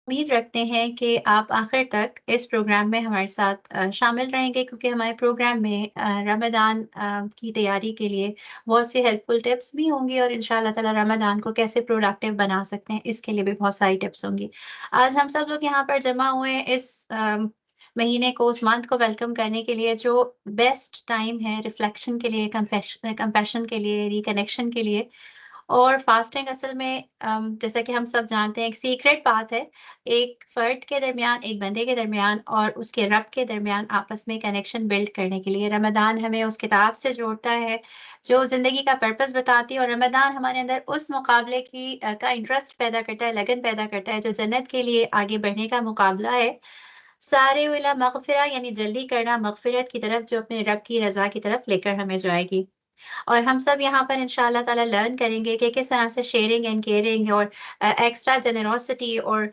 امید رکھتے ہیں کہ آپ آخر تک اس پروگرام میں ہمارے ساتھ شامل رہیں گے، کیونکہ ہمارے پروگرام میں رمضان کی تیاری کے لیے بہت سی ہیلپ فل ٹپس بھی ہوں گی، اور انشاءاللہ تعالی رمضان کو کیسے پروڈکٹیو بنا سکتے ہیں اس کے لیے بھی بہت ساری ٹپس ہوں گی۔ آج ہم سب لوگ یہاں پر جمع ہوئے ہیں اس مہینے کو، اس منتھ کو ویلکم کرنے کے لیے، جو بیسٹ ٹائم ہے ریفلیکشن کے لیے، کمپیشن کے لیے، ریکنیکشن کے لیے۔ اور فاسٹنگ اصل میں جیسا کہ ہم سب جانتے ہیں ایک سیکریٹ بات ہے، ایک فرد کے درمیان، ایک بندے کے درمیان اور اس کے رب کے درمیان آپس میں کنیکشن بلڈ کرنے کے لیے رمضان ہمیں اس کتاب سے جوڑتا ہے جو زندگی کا پرپس بتاتی ہے، اور رمضان ہمارے اندر اس مقابلے کا انٹرسٹ پیدا کرتا ہے، لگن پیدا کرتا ہے جو جنت کے لیے آگے بڑھنے کا مقابلہ ہے۔ سارے ولا مغفرہ یعنی جلدی کرنا مغفرت کی طرف، جو اپنے رب کی رضا کی طرف لے کر ہمیں جائے گی۔ اور ہم سب یہاں پر انشاءاللہ تعالی لرن کریں گے کہ کس طرح سے شیئرنگ اینڈ کیئرنگ اور ایکسٹرا جنروسٹی اور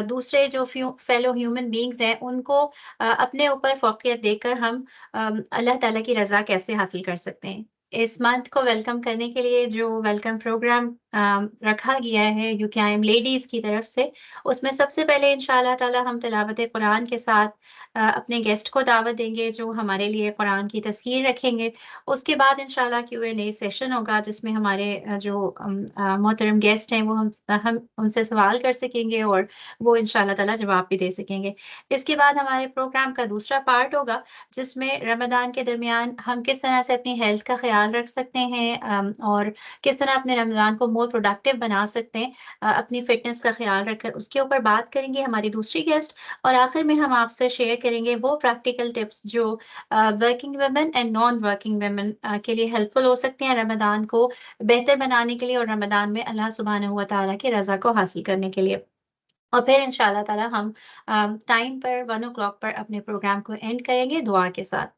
دوسرے جو فیلو ہیومن بینگز ہیں ان کو اپنے اوپر فوقیت دے کر ہم اللہ تعالیٰ کی رضا کیسے حاصل کر سکتے ہیں۔ اس منتھ کو ویلکم کرنے کے لیے جو ویلکم پروگرام رکھا گیا ہے UKIM لیڈیز کی طرف سے، اس میں سب سے پہلے انشاءاللہ تعالی ہم تلاوت قرآن کے ساتھ اپنے گیسٹ کو دعوت دیں گے جو ہمارے لیے قرآن کی تذکیر رکھیں گے۔ اس کے بعد انشاءاللہ Q&A سیشن ہوگا جس میں ہمارے جو محترم گیسٹ ہیں وہ ہم ان سے سوال کر سکیں گے اور وہ انشاءاللہ تعالی جواب بھی دے سکیں گے۔ اس کے بعد ہمارے پروگرام کا دوسرا پارٹ ہوگا جس میں رمضان کے درمیان ہم کس طرح سے اپنی ہیلتھ کا خیال رکھ سکتے ہیں اور کس طرح اپنے رمضان کو مور پروڈکٹیو بنا سکتے ہیں، اپنی فٹنس کا خیال رکھ کر اس کے اوپر بات کریں گے ہماری دوسری گیسٹ۔ اور آخر میں ہم آپ سے شیئر کریں گے وہ پریکٹیکل ٹپس جو working women and non working women کے لیے ہیلپ فل ہو سکتے ہیں رمضان کو بہتر بنانے کے لیے اور رمضان میں اللہ سبحانہ و تعالیٰ کی رضا کو حاصل کرنے کے لیے۔ اور پھر انشاءاللہ تعالی ہم ٹائم پر 1 o'clock پر اپنے پروگرام کو اینڈ کریں گے دعا کے ساتھ۔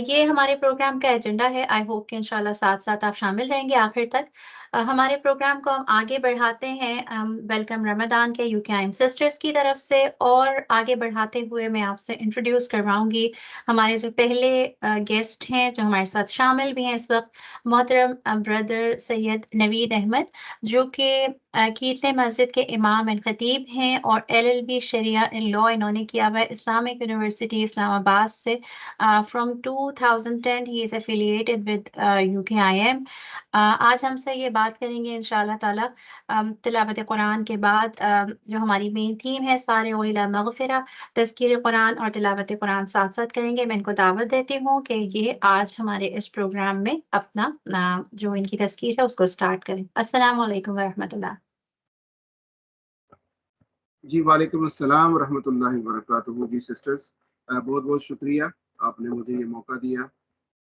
یہ ہمارے پروگرام کا ایجنڈا ہے، آئی ہوپ کہ انشاءاللہ ساتھ ساتھ آپ شامل رہیں گے آخر تک۔ ہمارے پروگرام کو ہم آگے بڑھاتے ہیں ویلکم رمضان کے UKIM سسٹرز کی طرف سے، اور آگے بڑھاتے ہوئے میں آپ سے انٹروڈیوس کرواؤں گی ہمارے جو پہلے گیسٹ ہیں جو ہمارے ساتھ شامل بھی ہیں اس وقت، محترم بردر سید نوید احمد، جو کہ کیتلے مسجد کے امام اینڈ خطیب ہیں، اور LLB شریعہ ان لا انہوں نے کیا ہوا ہے اسلامک یونیورسٹی اسلام آباد سے۔ From 2010 he is affiliated with UKIM۔ آج ہم سے یہ بات کریں گے انشاءاللہ تعالی تلاوت قرآن کے بعد جو ہماری مین تھیم ہے سارے ویلا مغفرہ، تذکیر قرآن اور تلاوت قرآن ساتھ ساتھ کریں گے۔ میں ان کو دعوت دیتی ہوں کہ یہ آج ہمارے اس پروگرام میں اپنا جو ان کی تذکیر ہے اس کو سٹارٹ کریں۔ السلام علیکم ورحمۃ اللہ۔ جی وعلیکم السلام ورحمۃ اللہ وبرکاتہ۔ جی سسٹرز، بہت بہت شکریہ آپ نے مجھے یہ موقع دیا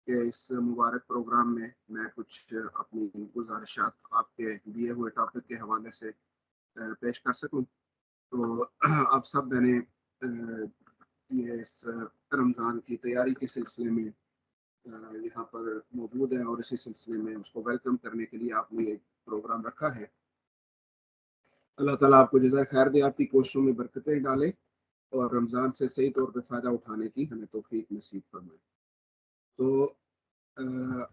کہ اس مبارک پروگرام میں کچھ اپنی گزارشات آپ کے دیے ہوئے ٹاپک کے حوالے سے پیش کر سکوں۔ تو آپ سب میں نے یہ اس رمضان کی تیاری کے سلسلے میں یہاں پر موجود ہیں، اور اسی سلسلے میں اس کو ویلکم کرنے کے لیے آپ نے ایک پروگرام رکھا ہے۔ اللہ تعالیٰ آپ کو جزائے خیر دے، آپ کی کوششوں میں برکتیں ڈالے اور رمضان سے صحیح طور پہ فائدہ اٹھانے کی ہمیں توفیق نصیب فرمائے۔ تو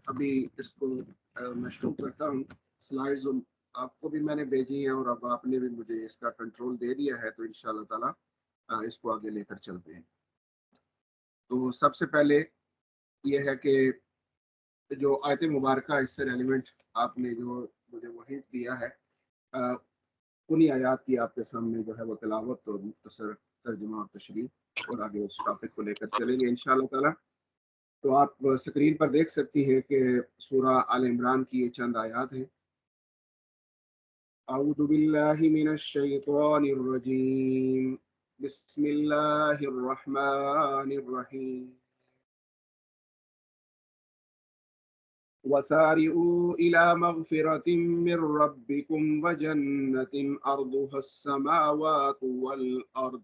ابھی اس کو میں شروع کرتا ہوں۔ سلائیڈز آپ کو بھی میں نے بھیجی ہیں اور اب آپ نے بھی مجھے اس کا کنٹرول دے دیا ہے، تو انشاءاللہ تعالیٰ اس کو آگے لے کر چلتے ہیں۔ تو سب سے پہلے یہ ہے کہ جو آیت مبارکہ اس سے ریلیونٹ آپ نے جو مجھے وہ ہنٹ دیا ہے، انہی آیات کی آپ کے سامنے جو ہے وہ تلاوت اور مختصر ترجمہ اور تشریح، اور آگے اس ٹاپک کو لے کر چلیں گے انشاءاللہ تعالیٰ۔ تو آپ سکرین پر دیکھ سکتی ہیں کہ سورہ آل عمران کی یہ چند آیات ہیں۔ اعوذ باللہ من الشیطان الرجیم، بسم اللہ الرحمن الرحیم۔ وسارعوا إلى مغفرة من ربكم وجنة أرضها السماوات والأرض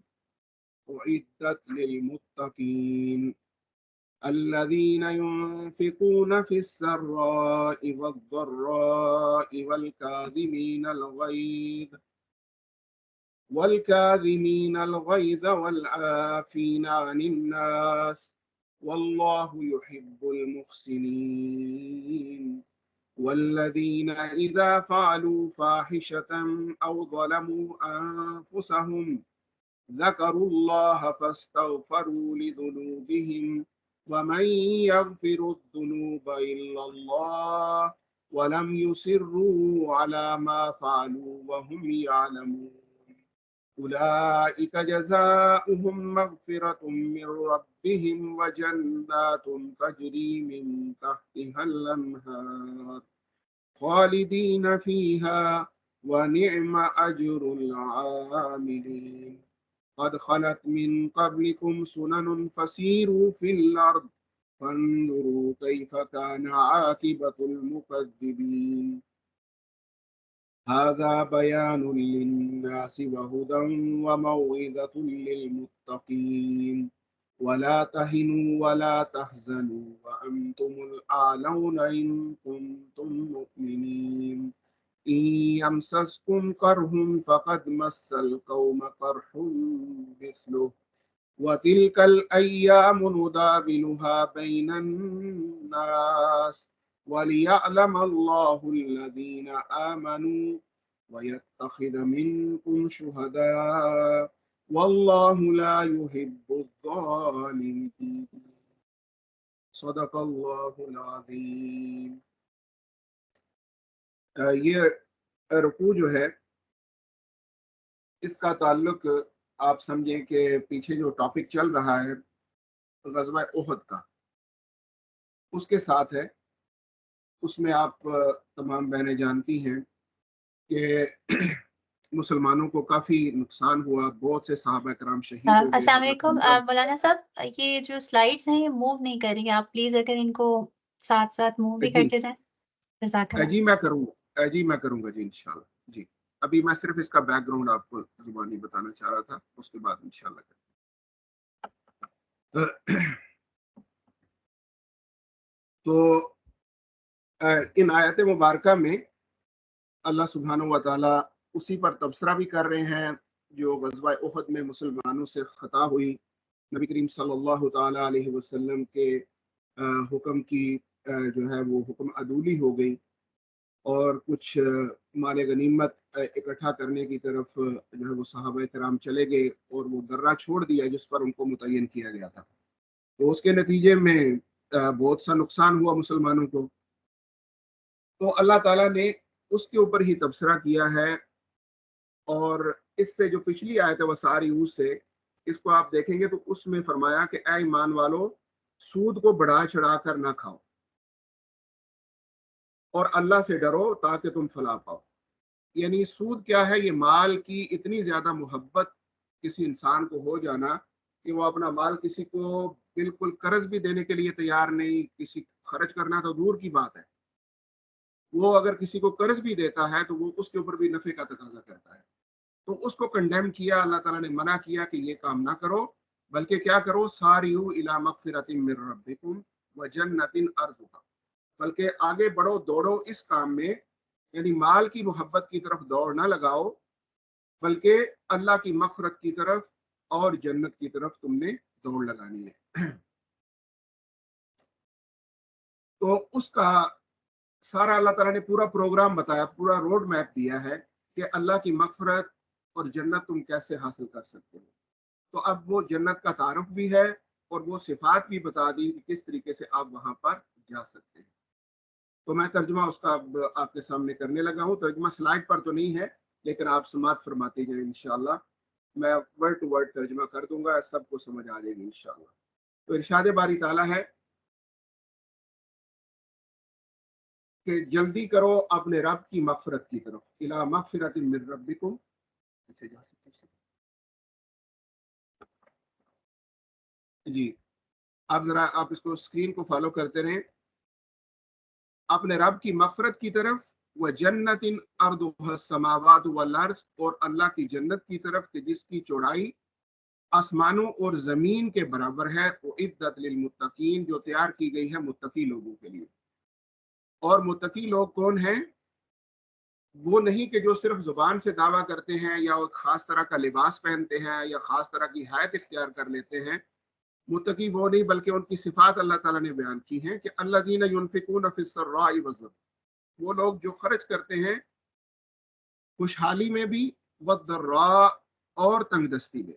أعدت للمتقين الذين ينفقون في السراء والضراء والكاظمين الغيظ والعافين عن الناس والله يحب المحسنين والذين إذا فعلوا فاحشة أو ظلموا أنفسهم ذكروا الله فاستغفروا لذنوبهم ومن يغفر الذنوب إلا الله ولم يصروا على ما فعلوا وهم يعلمون أولئك جزاؤهم مغفرة من ربهم وجنات تجري من تحتها الأنهار خالدين فيها ونعم أجر العاملين قد خلت من قبلكم سنن فسيروا في الأرض فانظروا كيف كان عاقبة المكذبين هذا بيان للناس وهدى وموعظة للمتقين ولا تهنوا ولا تحزنوا وأنتم الأعلون إن كنتم مؤمنين إن يمسسكم كرح فقد مس القوم كرح مثله وتلك الأيام نداولها بين الناس وليعلم الله الذين آمنوا ويتخذ منكم شهداء والله لا يحب الظالمين صدق اللہ العظیم۔ یہ رکوع جو ہے اس کا تعلق آپ سمجھیں کہ پیچھے جو ٹاپک چل رہا ہے غزوہ احد کا اس کے ساتھ ہے۔ اس میں آپ تمام بہنیں جانتی ہیں کہ مسلمانوں کو کافی نقصان ہوا، بہت سے صحابہ کرام شہید ہو گئے۔ السلام علیکم مولانا صاحب، یہ جو سلائیڈز ہیں یہ موو نہیں کر رہی، آپ پلیز اگر ان کو ساتھ ساتھ موو بھی کرتے جائیں جزاک اللہ۔ جی میں کروں گا، جی میں کروں گا جی انشاءاللہ۔ جی ابھی میں صرف اس کا بیک گراؤنڈ آپ کو زبانی بتانا چاہ رہا تھا، اس کے بعد انشاءاللہ تو ان آیت مبارکہ میں اللہ سبحانہ و تعالیٰ اسی پر تبصرہ بھی کر رہے ہیں جو غزوہ احد میں مسلمانوں سے خطا ہوئی، نبی کریم صلی اللہ تعالیٰ علیہ وسلم کے حکم کی جو ہے وہ حکم عدولی ہو گئی اور کچھ مال غنیمت اکٹھا کرنے کی طرف جو ہے وہ صحابہ کرام چلے گئے اور وہ درہ چھوڑ دیا جس پر ان کو متعین کیا گیا تھا۔ تو اس کے نتیجے میں بہت سا نقصان ہوا مسلمانوں کو، تو اللہ تعالیٰ نے اس کے اوپر ہی تبصرہ کیا ہے۔ اور اس سے جو پچھلی آیت ہے وساریعوا سے، اس کو آپ دیکھیں گے تو اس میں فرمایا کہ اے ایمان والو سود کو بڑھا چڑھا کر نہ کھاؤ اور اللہ سے ڈرو تاکہ تم فلاح پاؤ۔ یعنی سود کیا ہے؟ یہ مال کی اتنی زیادہ محبت کسی انسان کو ہو جانا کہ وہ اپنا مال کسی کو بالکل قرض بھی دینے کے لیے تیار نہیں، کسی خرچ کرنا تو دور کی بات ہے، وہ اگر کسی کو قرض بھی دیتا ہے تو وہ اس کے اوپر بھی نفع کا تقاضا کرتا ہے۔ تو اس کو کنڈیم کیا، اللہ تعالیٰ نے منع کیا کہ یہ کام نہ کرو، بلکہ کیا کرو؟ ساریو الی مغفرۃ من ربکم وجنۃ ارضھا، بلکہ آگے بڑھو، دوڑو اس کام میں، یعنی مال کی محبت کی طرف دوڑ نہ لگاؤ بلکہ اللہ کی مغفرت کی طرف اور جنت کی طرف تم نے دوڑ لگانی ہے۔ تو اس کا سارا اللہ تعالیٰ نے پورا پروگرام بتایا، پورا روڈ میپ دیا ہے کہ اللہ کی مغفرت اور جنت تم کیسے حاصل کر سکتے ہو۔ تو اب وہ جنت کا تعارف بھی ہے اور وہ صفات بھی بتا دی کہ کس طریقے سے آپ وہاں پر جا سکتے ہیں۔ تو میں ترجمہ اس کا آپ کے سامنے کرنے لگا ہوں۔ ترجمہ سلائڈ پر تو نہیں ہے لیکن آپ سماعت فرماتے جائیں انشاءاللہ، میں ورڈ ٹو ورڈ ترجمہ کر دوں گا، سب کو سمجھ آ جائے گی انشاءاللہ۔ تو ارشاد باری تعالیٰ ہے کہ جلدی کرو اپنے رب کی مغفرت کی طرف، الی مغفرۃ من ربکم۔ جی اب ذرا آپ اس کو اسکرین کو فالو کرتے رہیں۔ اپنے رب کی مغفرت کی طرف، وجنۃ ارضھا السماوات والارض، اور اللہ کی جنت کی طرف کہ جس کی چوڑائی آسمانوں اور زمین کے برابر ہے، اعدت للمتقین، جو تیار کی گئی ہے متقی لوگوں کے لیے۔ اور متقی لوگ کون ہیں؟ وہ نہیں کہ جو صرف زبان سے دعویٰ کرتے ہیں یا وہ خاص طرح کا لباس پہنتے ہیں یا خاص طرح کی حیت اختیار کر لیتے ہیں۔ متقی وہ نہیں بلکہ ان کی صفات اللہ تعالیٰ نے بیان کی ہیں کہ الذین ینفقون فی السراء والضراء، وہ لوگ جو خرچ کرتے ہیں خوشحالی میں بھی، والضراء اور تنگ دستی میں۔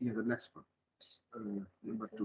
Yeah, the next one, number 2,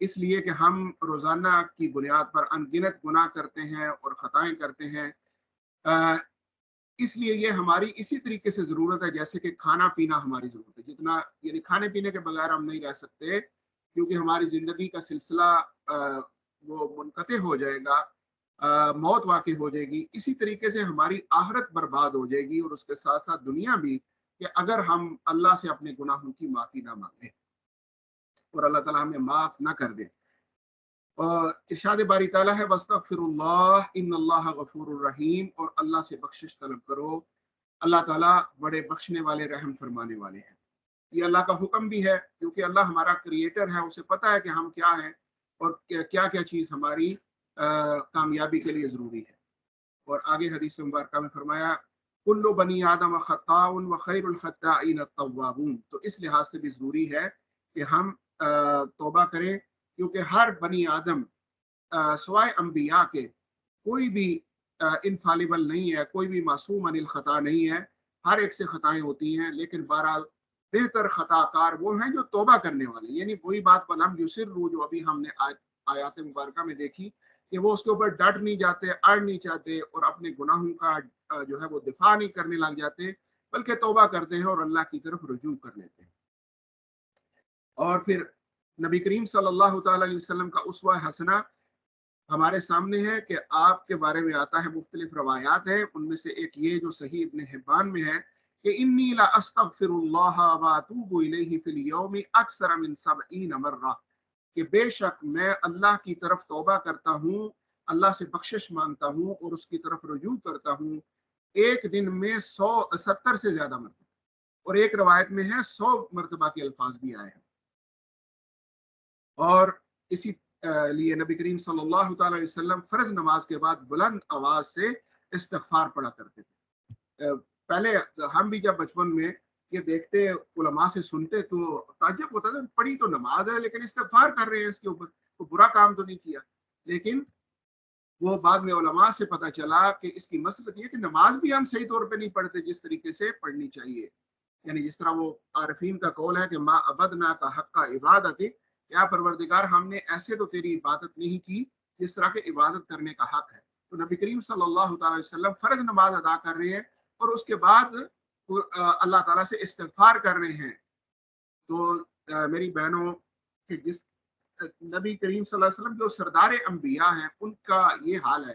اس لیے کہ ہم روزانہ کی بنیاد پر انگنت گناہ کرتے ہیں اور خطائیں کرتے ہیں. اس لیے یہ ہماری اسی طریقے سے ضرورت ہے جیسے کہ کھانا پینا ہماری ضرورت ہے. جتنا یعنی کھانے پینے کے بغیر ہم نہیں رہ سکتے کیونکہ ہماری زندگی کا سلسلہ وہ منقطع ہو جائے گا, موت واقع ہو جائے گی. اسی طریقے سے ہماری آخرت برباد ہو جائے گی اور اس کے ساتھ ساتھ دنیا بھی, کہ اگر ہم اللہ سے اپنے گناہوں کی معافی نہ مانگیں اور اللہ تعالیٰ ہمیں معاف نہ کر دے. اور ارشاد باری تعالیٰ ہے وَاسْتَغْفِرُ اللَّهَ إِنَّ اللَّهَ غَفُورٌ رَحِيمٌ, اور اللہ سے بخشش طلب کرو, اللہ تعالیٰ بڑے بخشنے والے رحم فرمانے والے ہیں. یہ اللہ کا حکم بھی ہے کیونکہ اللہ ہمارا کریٹر ہے, اسے پتہ ہے کہ ہم کیا ہیں اور کیا کیا چیز ہماری کامیابی کے لیے ضروری ہے. اور آگے حدیث مبارکہ میں فرمایا کل بنی آدم خطاء وخیر الخطائین التوابون. تو اس لحاظ سے بھی ضروری ہے کہ ہم توبہ کریں کیونکہ ہر بنی آدم سوائے انبیاء کے کوئی بھی انفالبل نہیں ہے, کوئی بھی معصوم عن الخطا نہیں ہے, ہر ایک سے خطائیں ہوتی ہیں. لیکن بہرحال بہتر خطا کار وہ ہیں جو توبہ کرنے والے, یعنی وہی بات ولم یصروا جو ابھی ہم نے آیات مبارکہ میں دیکھی کہ وہ اس کے اوپر ڈٹ نہیں جاتے, اڑ نہیں چاہتے اور اپنے گناہوں کا جو ہے وہ دفاع نہیں کرنے لگ جاتے, بلکہ توبہ کرتے ہیں اور اللہ کی طرف رجوع کر لیتے ہیں. اور پھر نبی کریم صلی اللہ تعالی علیہ وسلم کا اسوہ حسنہ ہمارے سامنے ہے کہ آپ کے بارے میں آتا ہے, مختلف روایات ہیں, ان میں سے ایک یہ جو صحیح ابن حبان میں ہے کہ انی لا استغفر اللہ واتوب الیہ فی اليوم اکثر من 70 مرہ, کہ بے شک میں اللہ کی طرف توبہ کرتا ہوں, اللہ سے بخشش مانگتا ہوں اور اس کی طرف رجوع کرتا ہوں ایک دن میں 170 سے زیادہ مرتبہ, اور ایک روایت میں ہے 100 مرتبہ کے الفاظ بھی آئے ہیں. اور اسی لیے نبی کریم صلی اللہ تعالی علیہ وسلم فرض نماز کے بعد بلند آواز سے استغفار پڑھا کرتے تھے. پہلے ہم بھی جب بچپن میں یہ دیکھتے علماء سے سنتے تو تعجب ہوتا تھا, پڑھی تو نماز ہے لیکن استغفار کر رہے ہیں, اس کے اوپر کوئی برا کام تو نہیں کیا. لیکن وہ بعد میں علماء سے پتہ چلا کہ اس کی مصلحت یہ کہ نماز بھی ہم صحیح طور پہ نہیں پڑھتے جس طریقے سے پڑھنی چاہیے. یعنی جس طرح وہ عارفین کا قول ہے کہ ما عبدنا کا حق کا عبادت, یا پروردگار ہم نے ایسے تو تیری عبادت نہیں کی جس طرح کے عبادت کرنے کا حق ہے. تو نبی کریم صلی اللہ تعالی علیہ وسلم فرض نماز ادا کر رہے ہیں اور اس کے بعد اللہ تعالیٰ سے استغفار کر رہے ہیں. تو میری بہنوں کہ جس نبی کریم صلی اللہ علیہ وسلم جو سردار انبیاء ہیں ان کا یہ حال ہے,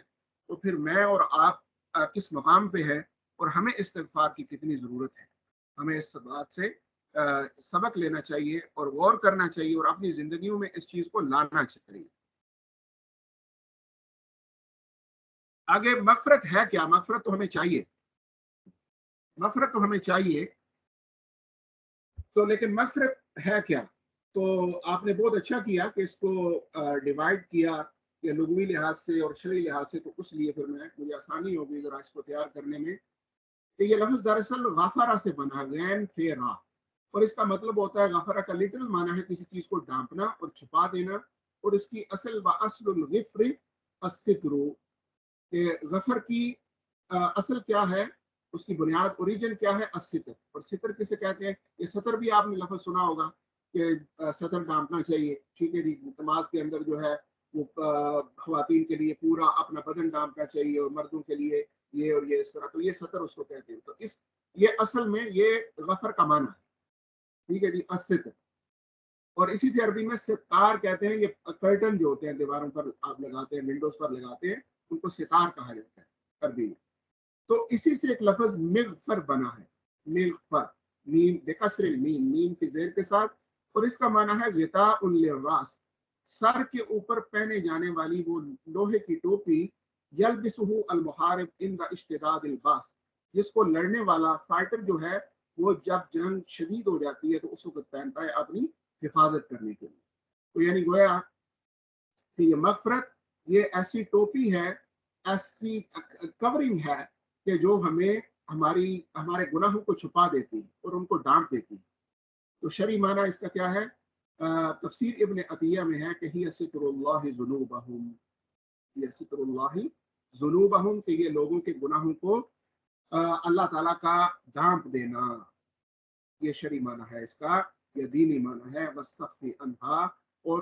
تو پھر میں اور آپ کس مقام پہ ہیں اور ہمیں استغفار کی کتنی ضرورت ہے. ہمیں اس بات سے سبق لینا چاہیے اور غور کرنا چاہیے اور اپنی زندگیوں میں اس چیز کو لانا چاہیے. آگے مغفرت ہے کیا؟ مغفرت تو ہمیں چاہیے, مغفرت تو ہمیں چاہیے, تو لیکن مغفرت ہے کیا؟ تو آپ نے بہت اچھا کیا کہ اس کو ڈیوائڈ کیا کہ لغوی لحاظ سے اور شرعی لحاظ سے, تو اس لیے پھر مجھے آسانی ہوگی ذرا اس کو تیار کرنے میں. کہ یہ لفظ دراصل غافرہ سے بنا, غین فے را, اور اس کا مطلب ہوتا ہے غفرہ کا لٹرل معنی ہے کسی چیز کو ڈھانپنا اور چھپا دینا, اور اس کی اصل و اصل الغفر الستر, کہ غفر کی اصل کیا ہے, اس کی بنیاد اوریجن کیا ہے, الستر. اور ستر کسے کہتے ہیں؟ یہ ستر بھی آپ نے لفظ سنا ہوگا کہ ستر ڈھانپنا چاہیے, ٹھیک ہے جی. نماز کے اندر جو ہے وہ خواتین کے لیے پورا اپنا بدن ڈھانپنا چاہیے اور مردوں کے لیے یہ اور یہ اس طرح, تو یہ ستر اس کو کہتے ہیں. تو یہ اصل میں یہ غفر کا معنی ہے, ٹھیک ہے جی, الستر. اور اسی سے عربی میں ستار کہتے ہیں. یہ کرٹن جو ہوتے ہیں دیواروں پر آپ لگاتے ہیں, ونڈوز پر لگاتے ہیں, ان کو ستار کہا جاتا ہے عربی میں. تو اسی سے ایک لفظ مغفر بنا ہے, مغفر, میم بکسر المیم, میم کی زیر کے ساتھ, اور اس کا معنی ہے غطاء للراس, سر کے اوپر پہنے جانے والی وہ لوہے کی ٹوپی, یلبسہ المحارب عند اشتداد الباس, جس کو لڑنے والا فائٹر جو ہے وہ جب جنگ شدید ہو جاتی ہے تو اس وقت پہنتا ہے اپنی حفاظت کرنے کے لیے. تو یعنی گویا کہ یہ مغفرت یہ ایسی ٹوپی ہے, ایسی کورنگ ہے کہ جو ہمیں ہمارے گناہوں کو چھپا دیتی ہے اور ان کو ڈانپ دیتی ہے. تو شرعی معنی اس کا کیا ہے؟ تفسیر ابن عطیہ میں ہے کہ ہی ستر اللہ ذنوبہم, یہ ستر اللہ ذنوبہم, کہ یہ لوگوں کے گناہوں کو اللہ تعالیٰ کا ڈانپ دینا, یہ شرعی معنی ہے اس کا, یہ دینی معنی ہے. وصف انہا, اور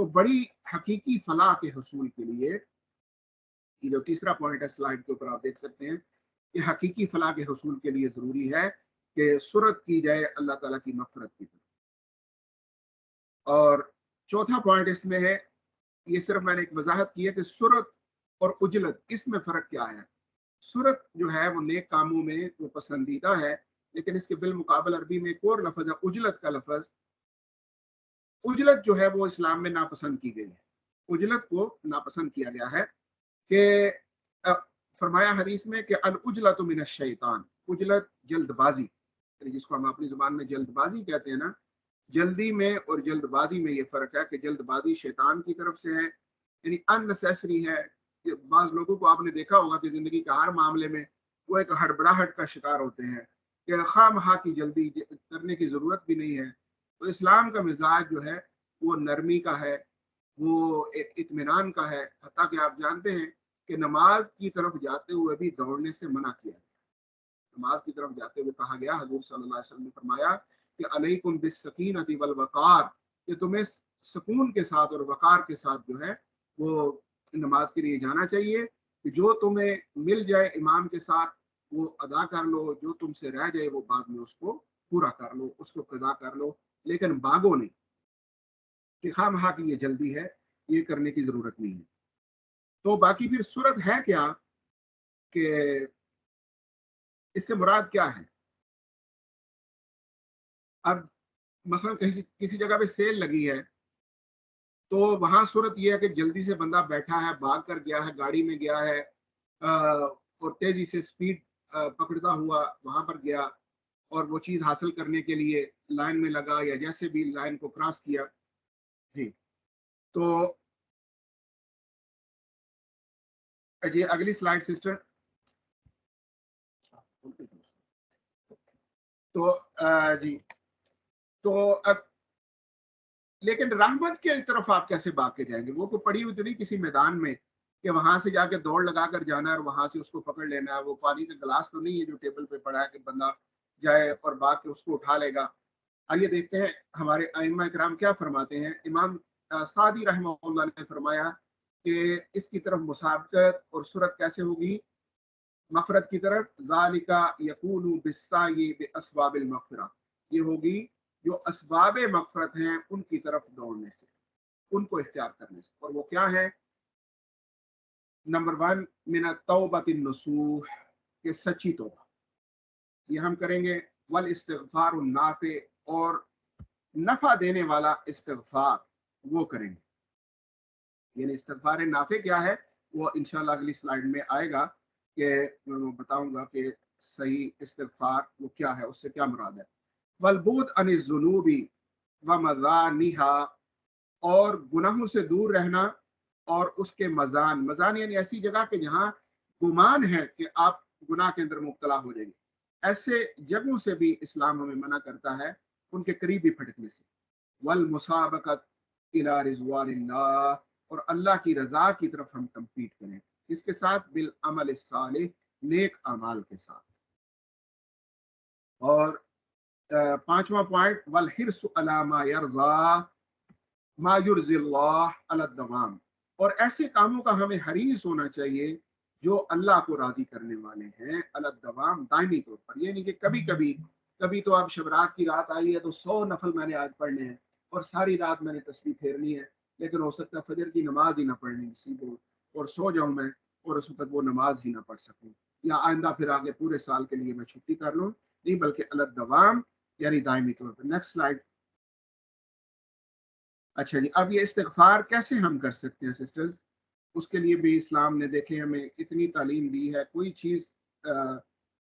تو بڑی حقیقی فلاح کے حصول کے لیے یہ جو تیسرا پوائنٹ ہے سلائڈ کے اوپر آپ دیکھ سکتے ہیں کہ حقیقی فلاح کے حصول کے لیے ضروری ہے کہ سرعت کی جائے اللہ تعالیٰ کی مغفرت کی طرف. اور چوتھا پوائنٹ اس میں ہے، یہ صرف میں نے ایک وضاحت کی ہے کہ سرعت اور اجلت اس میں فرق کیا ہے. سرعت جو ہے وہ نیک کاموں میں وہ پسندیدہ ہے، لیکن اس کے بالمقابل عربی میں ایک اور لفظ ہے اجلت کا لفظ. اجلت جو ہے وہ اسلام میں ناپسند کی گئی ہے، اجلت کو ناپسند کیا گیا ہے کہ فرمایا حدیث میں کہ الاجلت من الشیطان، اجلت جلد بازی، جس کو ہم اپنی زبان میں جلد بازی کہتے ہیں نا، جلدی میں اور جلد بازی میں یہ فرق ہے کہ جلد بازی شیطان کی طرف سے ہے، یعنی ان ہے. کہ بعض لوگوں کو آپ نے دیکھا ہوگا کہ زندگی کا ہر معاملے میں وہ ایک ہڑبڑاہٹ کا شکار ہوتے ہیں کہ خواہ مخواہ کی جلدی کرنے کی ضرورت بھی نہیں ہے. تو اسلام کا مزاج جو ہے وہ نرمی کا ہے، وہ ایک اطمینان کا ہے. حتیٰ کہ آپ جانتے ہیں کہ نماز کی طرف جاتے ہوئے بھی دوڑنے سے منع کیا گیا. نماز کی طرف جاتے ہوئے کہا گیا، حضور صلی اللہ علیہ وسلم نے فرمایا کہ علیکم بالسکینۃ والوقار، کہ تمہیں سکون کے ساتھ اور وقار کے ساتھ جو ہے وہ نماز کے لیے جانا چاہیے. کہ جو تمہیں مل جائے امام کے ساتھ وہ ادا کر لو، جو تم سے رہ جائے وہ بعد میں اس کو پورا کر لو، اس کو قضا کر لو، لیکن باغو نہیں کہ خواہ مخواہ کی یہ جلدی ہے، یہ کرنے کی ضرورت نہیں ہے. تو باقی پھر صورت ہے کیا کہ اس سے مراد کیا ہے؟ اب مثلا کسی جگہ پہ سیل لگی ہے تو وہاں صورت یہ ہے کہ جلدی سے بندہ بیٹھا ہے، بھاگ کر گیا ہے، گاڑی میں گیا ہے اور تیزی سے سپیڈ پکڑتا ہوا وہاں پر گیا اور وہ چیز حاصل کرنے کے لیے لائن میں لگا یا جیسے بھی لائن کو کراس کیا. جی تو جی اگلی سلائڈ سسٹر. تو جی تو اب لیکن رحمت کی طرف آپ کیسے بھاگ کے جائیں گے؟ وہ کوئی پڑی ہوئی تو نہیں کسی میدان میں کہ وہاں سے جا کے دوڑ لگا کر جانا ہے اور وہاں سے اس کو پکڑ لینا ہے. وہ پانی کا گلاس تو نہیں ہے جو ٹیبل پہ پڑا ہے کہ بندہ جائے اور بھاگ کے اس کو اٹھا لے گا. آئیے دیکھتے ہیں ہمارے ائمہ کرام کیا فرماتے ہیں. امام سعدی رحمہ اللہ نے فرمایا کہ اس کی طرف مسابقت اور سرعت کیسے ہوگی مغفرت کی طرف؟ ذالک یکون بالسعی باسباب المغفرہ، یہ ہوگی جو اسباب مغفرت ہیں ان کی طرف دوڑنے سے، ان کو اختیار کرنے سے. اور وہ کیا ہے؟ نمبر 1 من التوبۃ النصوح، کہ سچی توبہ یہ ہم کریں گے. والاستغفار النافع، اور نفع دینے والا استغفار وہ کریں گے. یعنی استغفار نافع کیا ہے وہ انشاءاللہ اگلی سلائیڈ میں آئے گا کہ میں بتاؤں گا کہ صحیح استغفار وہ کیا ہے، اس سے کیا مراد ہے. والبعد عن الذنوب ومضانها، اور گناہوں سے دور رہنا اور اس کے مزان یعنی ایسی جگہ کہ جہاں گمان ہے کہ آپ گناہ کے اندر مبتلا ہو جائیں گے، ایسے جگہوں سے بھی اسلام ہمیں منع کرتا ہے، ان کے قریب بھی پھٹکنے سے. والمسابقت الى رضوان اللہ، اور اللہ کی رضا کی طرف ہم کمپیٹ کریں، اس کے ساتھ بالعمل الصالح، نیک اعمال کے ساتھ. اور 5واں پوائنٹ والحرص علی ما یرضی ما یرضی اللہ علی الدوام، اور ایسے کاموں کا ہمیں حریص ہونا چاہیے جو اللہ کو راضی کرنے والے ہیں علی الدوام، دائمی طور پر. یعنی کہ کبھی تو اب شب رات کی رات آئی ہے تو 100 نفل میں نے آج پڑھنے ہیں اور ساری رات میں نے تسبیح پھیرنی ہے، لیکن ہو سکتا ہے فجر کی نماز ہی نہ پڑھنی نصیب ہو اور سو جاؤں میں اور اس وقت وہ نماز ہی نہ پڑھ سکوں، یا آئندہ پھر آگے پورے سال کے لیے میں چھٹی کر لوں. نہیں، بلکہ علی الدوام یعنی دائمی طور پر. Next slide. اچھا جی، اب یہ استغفار کیسے ہم کر سکتے ہیں سسٹرز؟ اس کے لیے بھی اسلام نے دیکھے ہمیں اتنی تعلیم دی ہے، کوئی چیز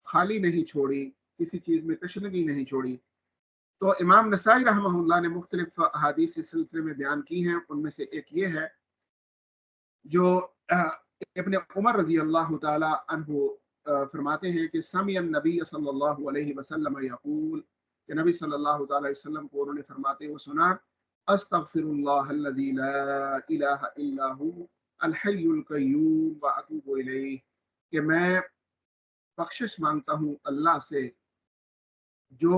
خالی نہیں چھوڑی، کسی چیز میں تشنگی نہیں چھوڑی. تو امام نسائی رحمہ اللہ نے مختلف احادیث اس سلسلے میں بیان کی ہیں. ان میں سے ایک یہ ہے جو ابن عمر رضی اللہ تعالی عنہ فرماتے ہیں کہ سمع النبی صلی اللہ علیہ وسلم یقول، کہ نبی صلی اللہ تعالی علیہ وسلم کو انہوں نے فرماتے ہوئے سنا، استغفر اللہ الذی لا الہ الا ہو الحی القیوم واتوب الیہ، کہ میں بخشش مانگتا ہوں اللہ سے جو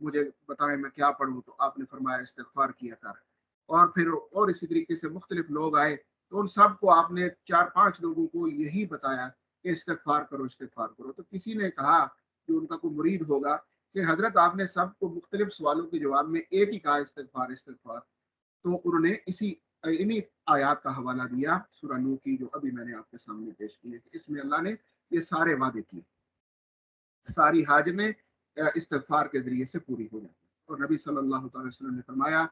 مجھے بتائیں میں کیا پڑھوں، تو آپ نے فرمایا استغفار کیا کر۔ اور پھر اور اسی طریقے سے مختلف لوگ آئے تو ان سب کو آپ نے 4-5 لوگوں کو یہی بتایا کہ استغفار کرو استغفار کرو۔ تو کسی نے کہا جو ان کا کوئی مرید ہوگا کہ حضرت آپ نے سب کو مختلف سوالوں کے جواب میں ایک ہی کہا استغفار استغفار، تو انہوں نے انہی آیات کا حوالہ دیا سورہ نور کی جو ابھی میں نے آپ کے سامنے پیش کی ہے کہ اس میں اللہ نے یہ سارے وعدے کیے، ساری حاجتیں استغفار کے ذریعے سے پوری ہو جاتی ہیں۔ اور نبی صلی اللہ تعالی وسلم نے فرمایا،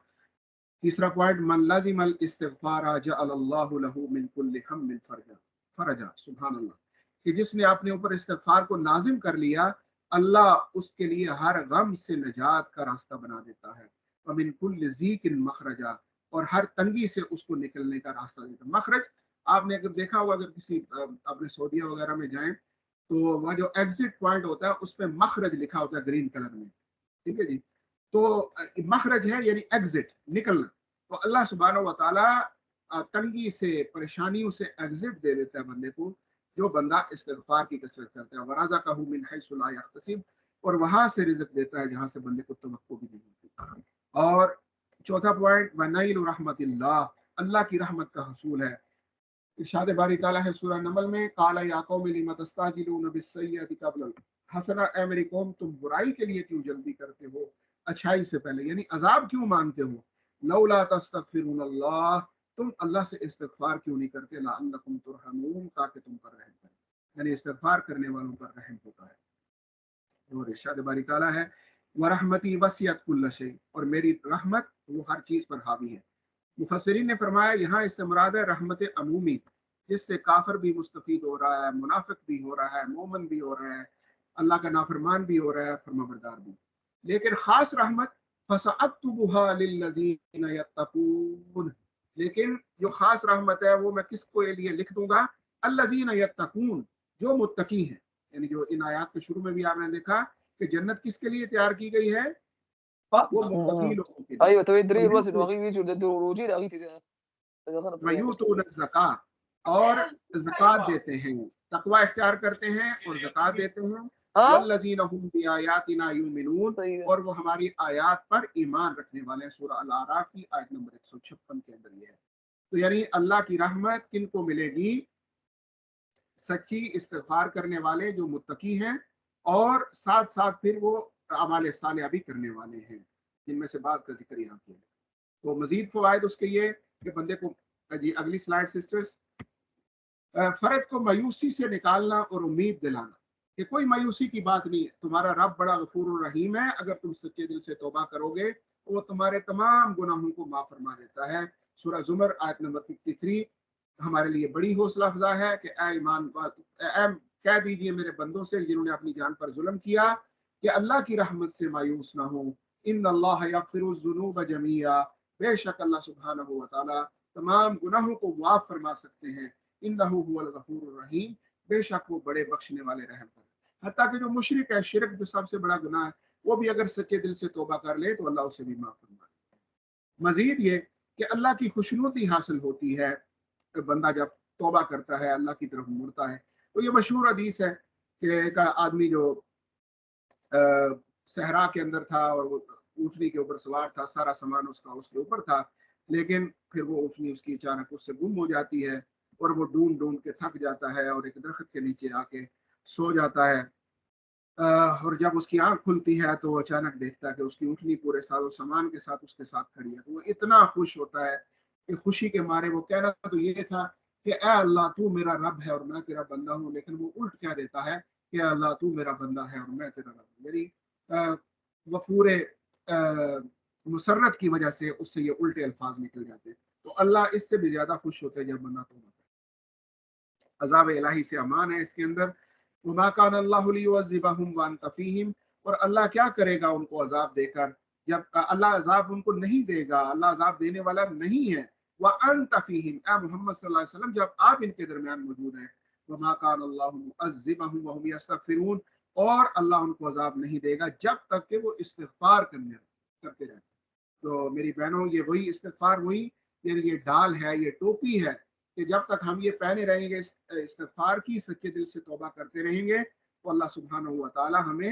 تیسرا پوائنٹ، من لازم الاستغفار جعل اللہ له من کل ہم فرجا، سبحان اللہ، کہ جس نے اپنے اوپر استغفار کو لازم کر لیا، اللہ اس کے لیے ہر غم سے نجات کا راستہ بنا دیتا ہے، ومن کل ضیق مخرجا، اور ہر تنگی سے اس کو نکلنے کا راستہ دیتا ہے۔ مخرج آپ نے اگر دیکھا ہوگا، اگر کسی اپنے سعودیہ وغیرہ میں جائیں تو وہ جو ایگزٹ پوائنٹ ہوتا ہے اس پہ مخرج لکھا ہوتا ہے گرین کلر میں، ٹھیک ہے جی، تو مخرج ہے یعنی ایگزٹ، نکلنا۔ تو اللہ سبحانہ و تعالیٰ تنگی سے پریشانیوں سے ایگزٹ دے دیتا ہے بندے کو، جو بندہ استغفار کی کثرت کرتا ہے، وَرَزَقَهُ مِنْ حَيْثُ لَا يَحْتَسِبُ، اور وہاں سے رزق دیتا ہے جہاں سے بندے کو توقع بھی نہیں ہوتی۔ اور چوتھا پوائنٹ، وَنَيْلُ رحمت اللہ، اللہ کی رحمت کا حصول ہے۔ ارشاد باری تعالیٰ ہے سورہ نمل میں، قَالَ يَا قَوْمِ لِمَ تَسْتَعْجِلُونَ بِالسَّيِّئَةِ قَبْلَ الْحَسَنَةِ، اے میری قوم تم برائی کے لیے کیوں جلدی کرتے ہو اچھائی سے پہلے، یعنی عذاب کیوں مانگتے ہو، لولا تستغفرون اللہ، تم اللہ سے استغفار کیوں نہیں کرتے، لعلکم ترحمون، تاکہ تم پر رحم کرے، یعنی استغفار کرنے والوں پر رحم ہوتا ہے۔ اور ارشاد باری تعالیٰ ہے، وَرَحْمَتِي وَسِعَتْ كُلَّ شَيْءٍ، اور میری رحمت وہ ہر چیز پر حاوی ہے۔ مفسرین نے فرمایا یہاں اس سے مراد ہے رحمت عمومی، جس سے کافر بھی مستفید ہو رہا ہے، منافق بھی ہو رہا ہے، مومن بھی ہو رہا ہے، اللہ کا نافرمان بھی ہو رہا ہے، فرما بردار بھی۔ لیکن خاص رحمت فَسَأَكْتُبُهَا لِلَّذِينَ يَتَّقُونَ، لیکن جو خاص رحمت ہے وہ میں کس کو لیے لکھ دوں گا، الَّذِينَ يَتَّقُونَ، جو متقی ہیں، یعنی جو ان آیات کے شروع میں بھی آپ نے دیکھا کہ جنت کس کے لیے تیار کی گئی ہے، وہ متقی لوگوں کے لیے۔ ايوه تدري الوزن واغي يجي وجود اغي وَيُؤْتُونَ الزَّكَاةَ، اور زکوٰۃ دیتے ہیں، تقوی اختیار کرتے ہیں اور زکوٰۃ دیتے ہیں، ها وَالَّذِينَ هُمْ بِآيَاتِنَا يُؤْمِنُونَ، طيب اور وہ ہماری آیات پر ایمان رکھنے والے ہیں۔ سورہ الاعراف کی آیت نمبر 156 کے اندر یہ ہے۔ تو یعنی اللہ کی رحمت کن کو ملے گی، سچی استغفار کرنے والے جو متقی ہیں، اور ساتھ ساتھ پھر وہ اعمال صالحہ بھی کرنے والے ہیں، جن میں سے بعض کا ذکر یہاں کیا ہے۔ تو مزید فوائد اس کے یہ کہ بندے کو، جی اگلی سلائڈ سسٹرز، فرد کو مایوسی سے نکالنا اور امید دلانا کہ کوئی مایوسی کی بات نہیں ہے، تمہارا رب بڑا غفور الرحیم ہے، اگر تم سچے دل سے توبہ کرو گے تو وہ تمہارے تمام گناہوں کو معاف فرما دیتا ہے۔ سورہ زمر آیت نمبر 53 ہمارے لیے بڑی حوصلہ افزا ہے کہ اے ایمان کہہ دیجئے میرے بندوں سے جنہوں نے اپنی جان پر ظلم کیا کہ اللہ کی رحمت سے مایوس نہ ہوں، ان اللہ یغفر الذنوب جميعا، بے شک اللہ سبحانہ و تعالی تمام گناہوں کو معاف فرما سکتے ہیں، انہ هو الغفور الرحیم، بے شک وہ بڑے بخشنے والے رحم پر۔ حتیٰ کہ جو مشرک ہے، شرک جو سب سے بڑا گناہ ہے، وہ بھی اگر سچے دل سے توبہ کر لے تو اللہ اسے بھی معاف فرما دے۔ مزید یہ کہ اللہ کی خوشنودی حاصل ہوتی ہے، بندہ جب توبہ کرتا ہے اللہ کی طرف مڑتا ہے۔ تو یہ مشہور حدیث ہے کہ ایک آدمی جو صحرا کے اندر تھا اور وہ اونٹنی کے اوپر سوار تھا، سارا سامان اس کا اس کے اوپر تھا، لیکن پھر وہ اونٹنی اس کی اچانک اس سے گم ہو جاتی ہے اور وہ ڈھونڈ ڈھونڈ کے تھک جاتا ہے اور ایک درخت کے نیچے آ کے سو جاتا ہے۔ اور جب اس کی آنکھ کھلتی ہے تو وہ اچانک دیکھتا ہے کہ اس کی اونٹنی پورے سارے سامان کے ساتھ اس کے ساتھ کھڑی ہے۔ تو وہ اتنا خوش ہوتا ہے کہ خوشی کے مارے وہ کہنا تو یہ تھا کہ اے اللہ تو میرا رب ہے اور میں تیرا بندہ ہوں، لیکن وہ الٹ کہہ دیتا ہے کہ اے اللہ تو میرا بندہ ہے اور میں تیرا رب ہوں، یعنی وفور مسرت کی وجہ سے اس سے یہ الٹے الفاظ نکل جاتے ہیں۔ تو اللہ اس سے بھی زیادہ خوش ہوتے ہیں جب بندہ توبہ کرے۔ عذاب الہی سے امان ہے اس کے اندر۔ وما كان الله ليعذبهم وانت فيهم، اور اللہ کیا کرے گا ان کو عذاب دے کر جب اللہ عذاب ان کو نہیں دے گا، اللہ عذاب دینے والا نہیں ہے۔ وانت فيهم، اے محمد صلی اللہ علیہ وسلم جب آپ ان کے درمیان موجود ہیں۔ وما كان الله معذبهم وهم يستغفرون، اور اللہ ان کو عذاب نہیں دے گا جب تک کہ وہ استغفار کرتے رہیں۔ تو میری بہنوں یہ وہی استغفار، وہی یعنی یہ ڈال ہے، یہ ٹوپی ہے کہ جب تک ہم یہ پہنے رہیں گے استغفار کی، سچے دل سے توبہ کرتے رہیں گے، تو اللہ سبحانہ و تعالی ہمیں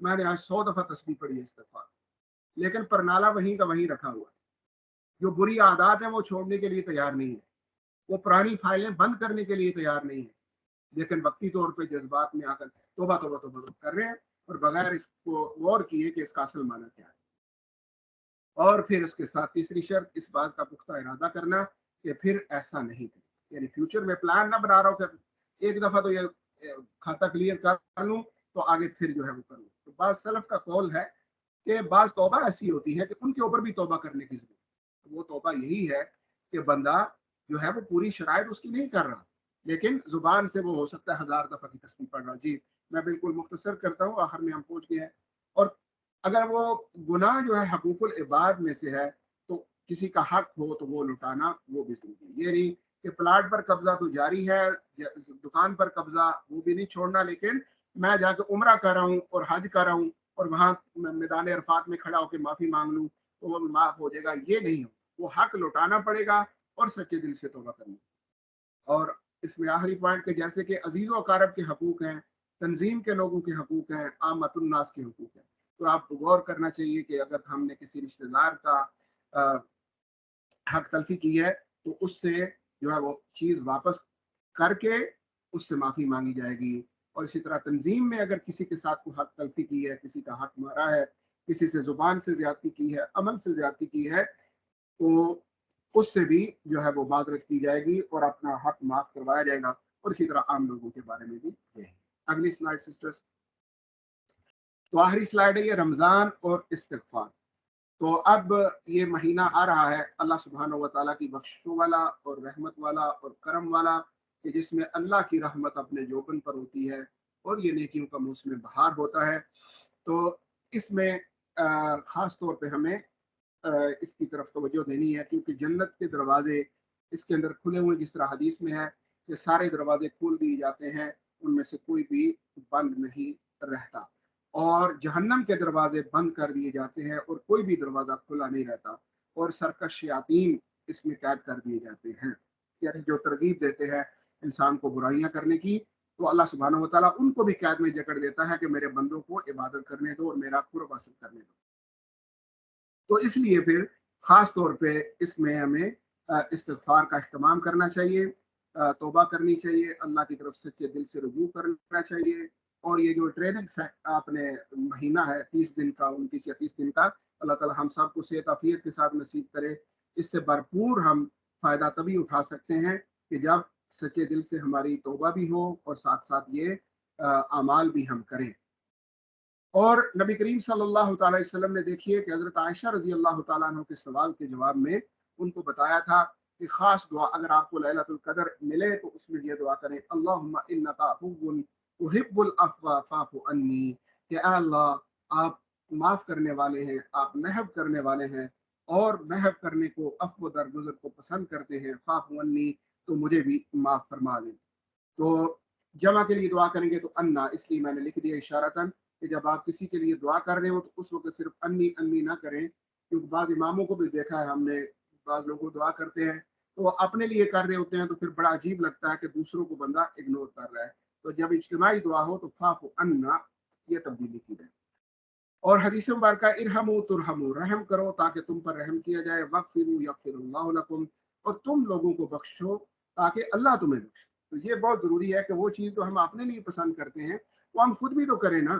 میں نے آج 100 دفعہ تسبیح پڑھی ہے استغفار، لیکن پرنالہ وہیں کا وہیں رکھا ہوا ہے. جو بری عادات ہیں وہ چھوڑنے کے لیے تیار نہیں ہے، وہ پرانی فائلیں بند کرنے کے لیے تیار نہیں ہے، لیکن وقتی طور پہ جذبات میں آ کر توبہ توبہ توبہ کر رہے ہیں اور بغیر اس کو غور کیے کہ اس کا اصل معنی کیا ہے. اور پھر اس کے ساتھ تیسری شرط اس بات کا پختہ ارادہ کرنا کہ پھر ایسا نہیں کرے، یعنی فیوچر میں پلان نہ بنا رہا ہوں کہ ایک دفعہ تو یہ کھاتا کلیئر کر لوں تو آگے پھر جو ہے وہ کروں. تو بعض سلف کا قول ہے کہ بعض توبہ ایسی ہوتی ہے کہ ان کے اوپر بھی توبہ کرنے کی ضرورت ہے. وہ توبہ یہی ہے کہ بندہ جو ہے وہ پوری شرائط اس کی نہیں کر رہا، لیکن زبان سے وہ ہو سکتا ہے 1000 دفعہ کی تسبیح پڑھ رہا. جی میں بالکل مختصر کرتا ہوں، آخر میں ہم پہنچ گئے ہیں. اور اگر وہ گناہ جو ہے حقوق العباد میں سے ہے تو کسی کا حق ہو تو وہ لٹانا وہ بھی ضروری ہے. یہ نہیں کہ پلاٹ پر قبضہ تو جاری ہے، دکان پر قبضہ وہ بھی نہیں چھوڑنا، لیکن میں جا کے عمرہ کر رہا ہوں اور حج کر رہا ہوں اور وہاں میدان عرفات میں کھڑا ہو کے معافی مانگ لوں تو وہ معاف ہو جائے گا، یہ نہیں ہو. وہ حق لوٹانا پڑے گا اور سچے دل سے توبہ کرنا. اور اس میں آخری پوائنٹ کہ جیسے کہ عزیز و اقارب کے حقوق ہیں، تنظیم کے لوگوں کے حقوق ہیں، عامت الناس کے حقوق ہیں. تو آپ کو غور کرنا چاہیے کہ اگر ہم نے کسی رشتہ دار کا حق تلفی کی ہے تو اس سے جو ہے وہ چیز واپس کر کے اس سے معافی مانگی جائے گی. اور اسی طرح تنظیم میں اگر کسی کے ساتھ کوئی حق تلفی کی ہے، کسی کا حق مارا ہے، کسی سے زبان سے زیادتی کی ہے، عمل سے زیادتی کی ہے، تو اس سے بھی جو ہے وہ معذرت کی جائے گی اور اپنا حق معاف کروایا جائے گا. اور اسی طرح عام لوگوں کے بارے میں بھی یہ ہے. اگلی سلائڈ سسٹرز. تو آخری سلائڈ ہے یہ رمضان اور استغفار. تو اب یہ مہینہ آ رہا ہے اللہ سبحانہ و تعالیٰ کی بخششوں والا اور رحمت والا اور کرم والا، کہ جس میں اللہ کی رحمت اپنے جوبن پر ہوتی ہے اور یہ نیکیوں کا موسم بہار ہوتا ہے. تو اس میں خاص طور پہ ہمیں اس کی طرف توجہ دینی ہے، کیونکہ جنت کے دروازے اس کے اندر کھلے ہوئے، جس طرح حدیث میں ہے کہ سارے دروازے کھول دیے جاتے ہیں، ان میں سے کوئی بھی بند نہیں رہتا. اور جہنم کے دروازے بند کر دیے جاتے ہیں اور کوئی بھی دروازہ کھلا نہیں رہتا. اور سرکش شیاطین اس میں قید کر دیے جاتے ہیں، یعنی جو ترغیب دیتے ہیں انسان کو برائیاں کرنے کی، تو اللہ سبحانہ و تعالیٰ ان کو بھی قید میں جکڑ دیتا ہے کہ میرے بندوں کو عبادت کرنے دو اور میرا قرب حاصل کرنے دو. تو اس لیے پھر خاص طور پہ اس میں ہمیں استغفار کا اہتمام کرنا چاہیے، توبہ کرنی چاہیے، اللہ کی طرف سچے دل سے رجوع کرنا چاہیے. اور یہ جو ٹریننگ آپ نے مہینہ ہے 30 دن کا، 29 یا 30 دن کا، اللہ تعالی ہم سب کو صحت عافیت کے ساتھ نصیب کرے. اس سے بھرپور ہم فائدہ تبھی اٹھا سکتے ہیں کہ جب سچے دل سے ہماری توبہ بھی ہو اور ساتھ ساتھ یہ اعمال بھی ہم کریں. اور نبی کریم صلی اللہ تعالی وسلم نے دیکھیے کہ حضرت عائشہ رضی اللہ تعالیٰ عنہ کے سوال کے جواب میں ان کو بتایا تھا کہ خاص دعا اگر آپ کو لیلۃ القدر ملے تو اس میں یہ دعا کریں، اللہم انک عفو تحب العفو فاعف عنی، کہ اے اللہ آپ معاف کرنے والے ہیں، آپ محب کرنے والے ہیں اور محب کرنے کو، عفو درگزر کو پسند کرتے ہیں، فاعف عنی تو مجھے بھی معاف فرما دیں. تو جمع کے لیے دعا کریں گے تو انا، اس لیے میں نے لکھ دیا اشارتاً کہ جب آپ کسی کے لیے دعا کر رہے ہو تو اس وقت صرف انی انی نہ کریں، کیونکہ بعض اماموں کو بھی دیکھا ہے ہم نے، بعض لوگوں دعا کرتے ہیں تو وہ اپنے لیے کر رہے ہوتے ہیں تو پھر بڑا عجیب لگتا ہے کہ دوسروں کو بندہ اگنور کر رہا ہے. تو جب اجتماعی دعا ہو تو فاف انا یہ تبدیلی کی جائے. اور حدیث مبارکہ ارحموا ترحموا، رحم کرو تاکہ تم پر رحم کیا جائے، وغفروا یغفر اللہ لکم، اور تم لوگوں کو بخشو تاکہ اللہ تمہیں بخشے. تو یہ بہت ضروری ہے کہ وہ چیز جو ہم اپنے لیے پسند کرتے ہیں وہ ہم خود بھی تو کریں نا.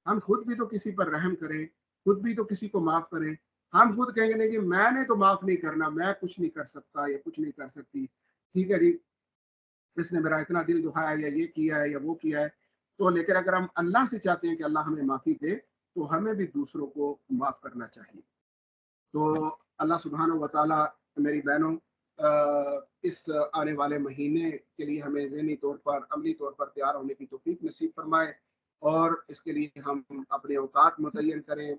ہم خود بھی تو کسی پر رحم کریں، خود بھی تو کسی کو معاف کریں. ہم خود کہیں گے نہیں کہ میں نے تو معاف نہیں کرنا، میں کچھ نہیں کر سکتا یا کچھ نہیں کر سکتی، ٹھیک ہے جی اس نے میرا اتنا دل دکھایا یا یہ کیا ہے یا وہ کیا ہے. تو لیکن اگر ہم اللہ سے چاہتے ہیں کہ اللہ ہمیں معافی دے تو ہمیں بھی دوسروں کو معاف کرنا چاہیے. تو اللہ سبحانہ و تعالیٰ میری بہنوں اس آنے والے مہینے کے لیے ہمیں ذہنی طور پر، عملی طور پر تیار ہونے کی توفیق نصیب فرمائے، اور اس کے لیے ہم اپنے اوقات متعین کریں،